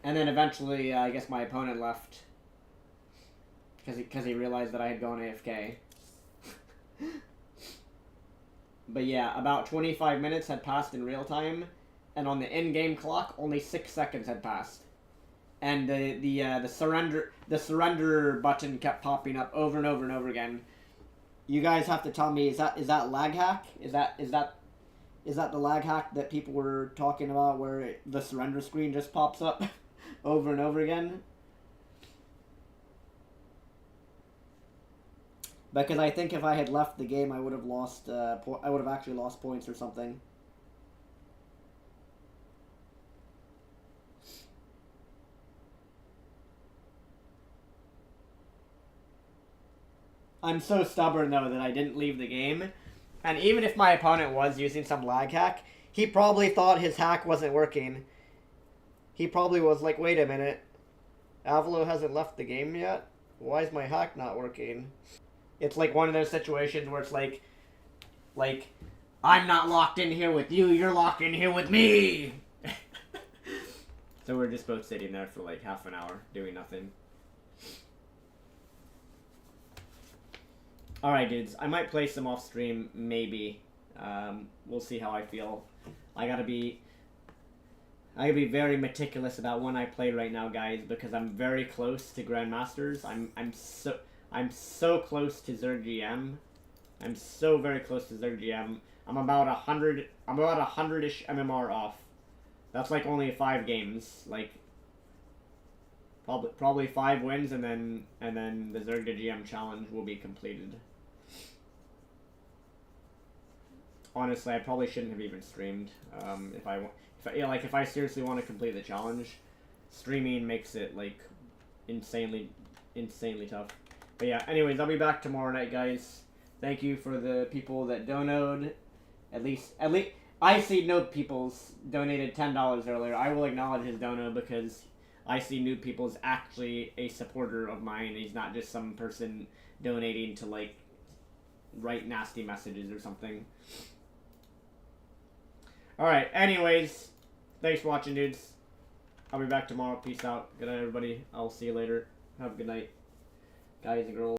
And then eventually, I guess my opponent left. Because he realized that I had gone AFK. But yeah, about 25 minutes had passed in real time, and on the in-game clock, only 6 seconds had passed. And the surrender button kept popping up over and over and over again. You guys have to tell me, is that lag hack? Is that the lag hack that people were talking about, where the surrender screen just pops up over and over again? Because I think if I had left the game, I would have lost. I would have actually lost points or something. I'm so stubborn though that I didn't leave the game, and even if my opponent was using some lag hack, he probably thought his hack wasn't working. He probably was like, "Wait a minute, Avilo hasn't left the game yet. Why is my hack not working?" It's like one of those situations where it's like, I'm not locked in here with you, you're locked in here with me! So we're just both sitting there for like half an hour, doing nothing. Alright dudes, I might play some off stream, maybe. We'll see how I feel. I gotta be very meticulous about when I play right now, guys, because I'm very close to Grandmasters. I'm so close to Zerg GM. I'm so very close to Zerg GM. I'm about 100-ish MMR off. That's like only 5 games. Like probably 5 wins, and then the Zerg to GM challenge will be completed. Honestly, I probably shouldn't have even streamed. If I seriously want to complete the challenge, streaming makes it like insanely tough. But yeah, anyways, I'll be back tomorrow night, guys. Thank you for the people that donated. At least, I see no people's donated $10 earlier. I will acknowledge his dono because I see New People as actually a supporter of mine. He's not just some person donating to, like, write nasty messages or something. Alright, anyways, thanks for watching, dudes. I'll be back tomorrow. Peace out. Good night, everybody. I'll see you later. Have a good night, guys and girls.